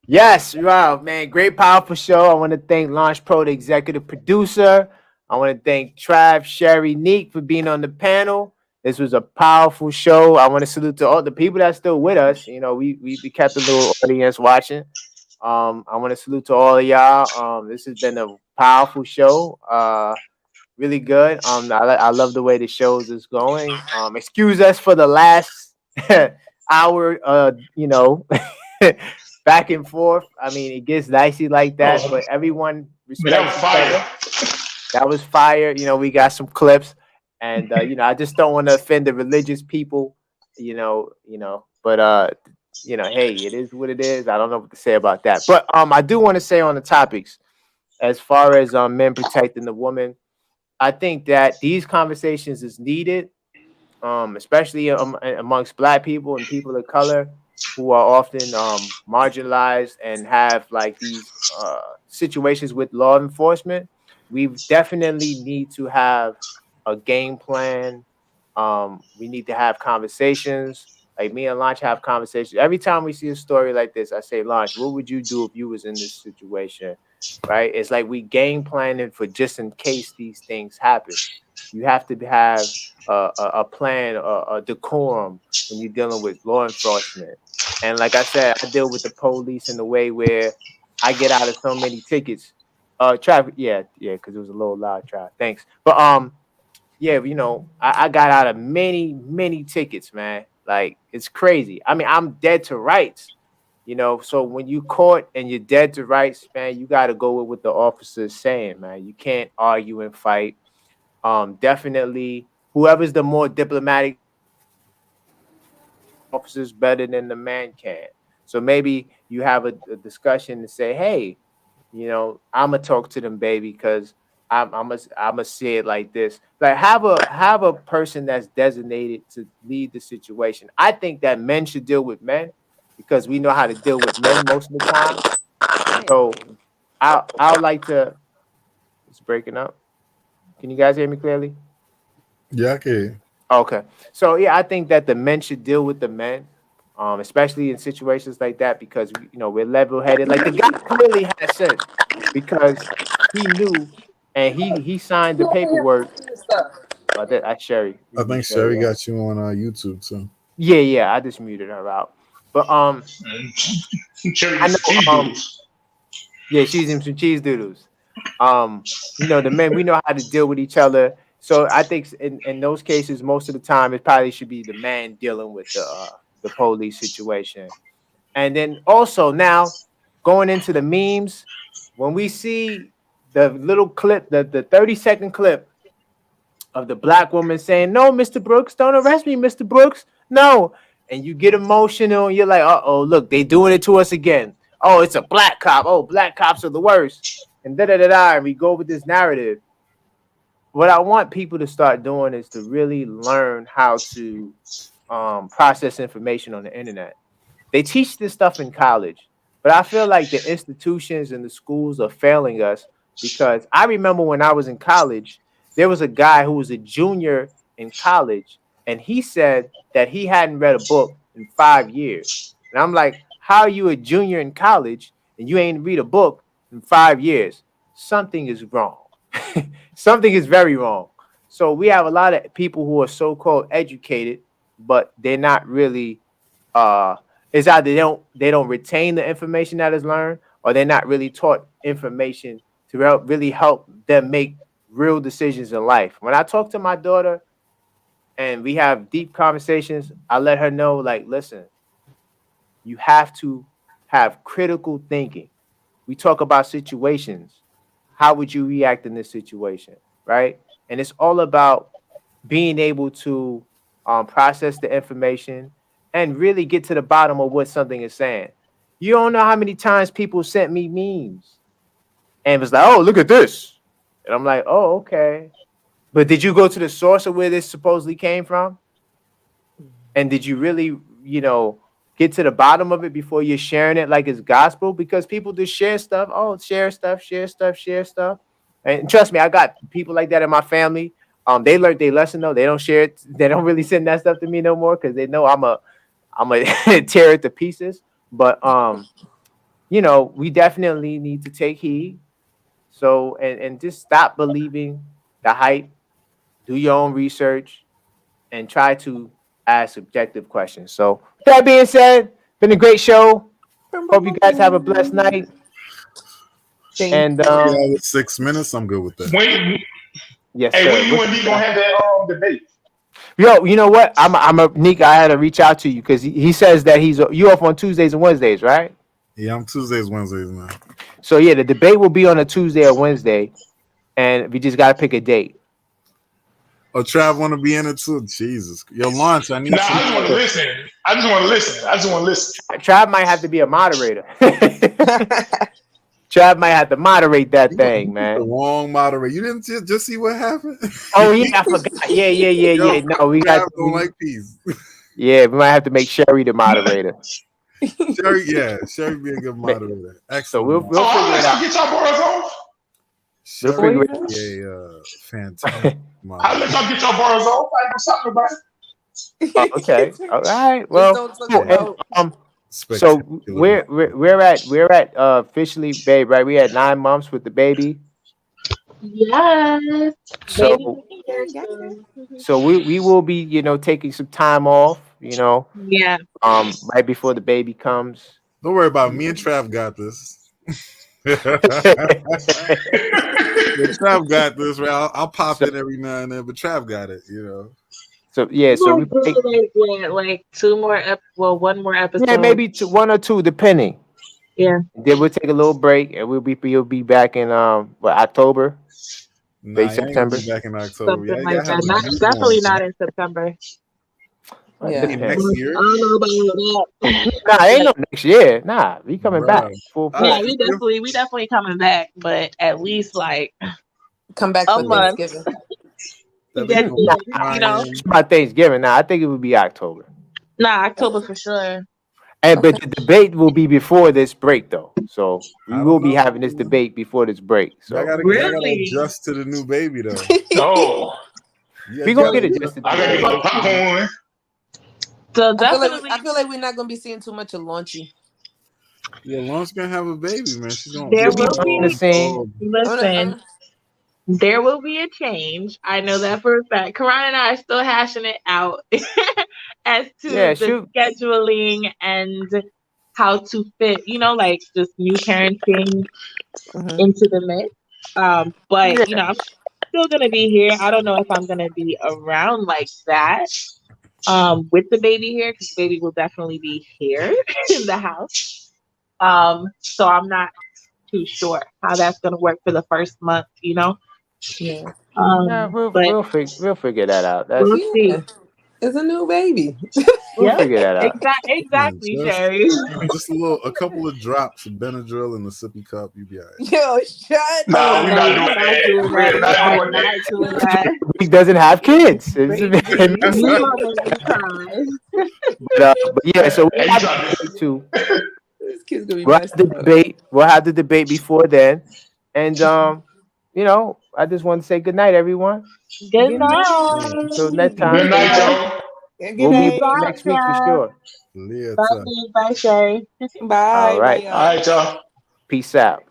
Yes, wow, man, great, powerful show. I want to thank Launch Pro, the executive producer. I want to thank Trav, Sherry, Neek for being on the panel. This was a powerful show. I want to salute to all the people that's still with us. We kept a little audience watching. I want to salute to all of y'all. This has been a powerful show. Really good. I love the way the shows is going. Excuse us for the last hour. Back and forth. I mean, it gets dicey like that, but everyone respects
that was fire.
That was fire. We got some clips, and I just don't want to offend the religious people. But hey, it is what it is. I don't know what to say about that. But I do want to say on the topics, as far as men protecting the woman, I think that these conversations is needed, especially amongst Black people and people of color, who are often marginalized and have like these situations with law enforcement. We definitely need to have a game plan. We need to have conversations. Like me and Launch have conversations. Every time we see a story like this, I say, Launch, what would you do if you was in this situation? Right? It's like we game planning for just in case these things happen. You have to have a plan, a decorum when you're dealing with law enforcement. And like I said, I deal with the police in a way where I get out of so many tickets. Traffic, yeah, because it was a little loud, traffic. Thanks. But yeah, I got out of many tickets, man. Like, it's crazy. I mean, I'm dead to rights, so when you caught and you're dead to rights, man, you got to go with what the officer is saying, man. You can't argue and fight. Definitely, whoever's the more diplomatic officers better than the man can. So maybe you have a discussion to say, hey, I'm gonna talk to them, baby, because I'm gonna say it like this. Like, have a person that's designated to lead the situation. I think that men should deal with men because we know how to deal with men most of the time. So I would like to. It's breaking up. Can you guys hear me clearly?
Yeah, okay.
Okay. So yeah, I think that the men should deal with the men, especially in situations like that, because we're level-headed. Like, the guy clearly has sense because he knew and he signed the paperwork. That's Sherry.
I think Sherry got you on YouTube too.
Yeah. I just muted her out. But
I know,
yeah, she's in some cheese doodles. The men, we know how to deal with each other. So I think in those cases, most of the time, it probably should be the man dealing with the police situation. And then also now going into the memes, when we see the little clip, the 30-second clip of the Black woman saying, "No, Mr. Brooks, don't arrest me, Mr. Brooks. No." And you get emotional and you're like, uh-oh, look, they doing it to us again. Oh, it's a Black cop. Oh, Black cops are the worst. And and we go with this narrative. What I want people to start doing is to really learn how to process information on the internet. They teach this stuff in college, but I feel like the institutions and the schools are failing us, because I remember when I was in college, there was a guy who was a junior in college, and he said that he hadn't read a book in 5 years. And I'm like, how are you a junior in college and you ain't read a book in 5 years? Something is wrong. Something is very wrong. So we have a lot of people who are so-called educated, but they're not really it's either they don't retain the information that is learned, or they're not really taught information to really help them make real decisions in life. When I talk to my daughter and we have deep conversations, I let her know, like, listen, you have to have critical thinking. We talk about situations. how would you react in this situation, right? And it's all about being able to process the information and really get to the bottom of what something is saying. You don't know how many times people sent me memes and it was like, oh, look at this. And I'm like, oh, okay. But did you go to the source of where this supposedly came from? And did you really, get to the bottom of it before you're sharing it like it's gospel? Because people just share stuff. Oh, share stuff. And trust me, I got people like that in my family. They learned their lesson though. They don't share it. They don't really send that stuff to me no more because they know I'm a tear it to pieces. But we definitely need to take heed. So and just stop believing the hype. Do your own research and try to ask objective questions. So with that being said, been a great show. Hope you guys have a blessed night. And
6 minutes, I'm good with that.
Yes,
hey,
sir.
when you and me gonna have that debate?
Yo, you know what? Nick, I had to reach out to you because he says that you off on Tuesdays and Wednesdays, right?
Yeah, I'm Tuesdays, Wednesdays now.
So yeah, the debate will be on a Tuesday or Wednesday, and we just gotta pick a date.
Oh, Trav want to be in it too. Jesus, your launch. I need.
I just want to listen. I just want to listen.
Trav might have to be a moderator. Trav might have to moderate that thing, man.
The wrong moderator. You didn't just see what happened?
Oh yeah, I forgot. Yeah. No, we got.
Don't like these.
Yeah, we might have to make Sherry the moderator.
Sherry be a good moderator. Excellent.
So we'll figure it out.
Get your bars off.
Sherry, fantastic.
I'll let y'all get your bars off. I know something about it.
Okay. All right. Well, so we're at officially, babe, right? We had 9 months with the baby.
Yes.
So we will be, taking some time off,
Yeah.
right before the baby comes.
Don't worry about it. Me and Trav got this. Trav got this, right? I'll pop in every now and then, but Trav got it,
So yeah, so we
like 2 more one more episode.
Yeah, maybe 1 or 2, depending.
Yeah.
Then we'll take a little break, and you'll be back in October, late September.
Back in October.
Something like that. Definitely not in September.
Yeah. Next year?
I don't know about that.
Nah, ain't no next year. Nah, we coming back.
Yeah, we definitely coming back, but at least like
come back for
month.
Thanksgiving.
My Thanksgiving. Nah, I think it would be October.
Nah, October for sure.
But the debate will be before this break, though. So we will be having this debate before this break. So
I gotta adjust to the new baby, though.
Oh,
we gonna get adjusted.
I gotta get popcorn.
So
I feel like we're not gonna be seeing too much of Launchy.
Yeah, Launch gonna have a baby, man. She's gonna.
There will be listen. There will be a change. I know that for a fact. Koron and I are still hashing it out as to the scheduling and how to fit, like just new parenting into the mix. But I'm still gonna be here. I don't know if I'm gonna be around like that. With the baby here, because baby will definitely be here in the house. So I'm not too sure how that's gonna work for the first month,
Yeah.
We'll figure that out.
We'll see.
It's a new baby.
We'll figure that out.
Exactly, Jerry.
Just a couple of drops of Benadryl in the sippy cup, you be all right.
Yo, shut up.
No, we're not doing that.
He doesn't have kids. But yeah, so we'll have the debate before then, and I just want to say good night, everyone.
Good night.
Until next time.
Good night, y'all.
We'll be back next week for sure.
Bye, Sherry.
Bye.
All right,
y'all.
Peace out.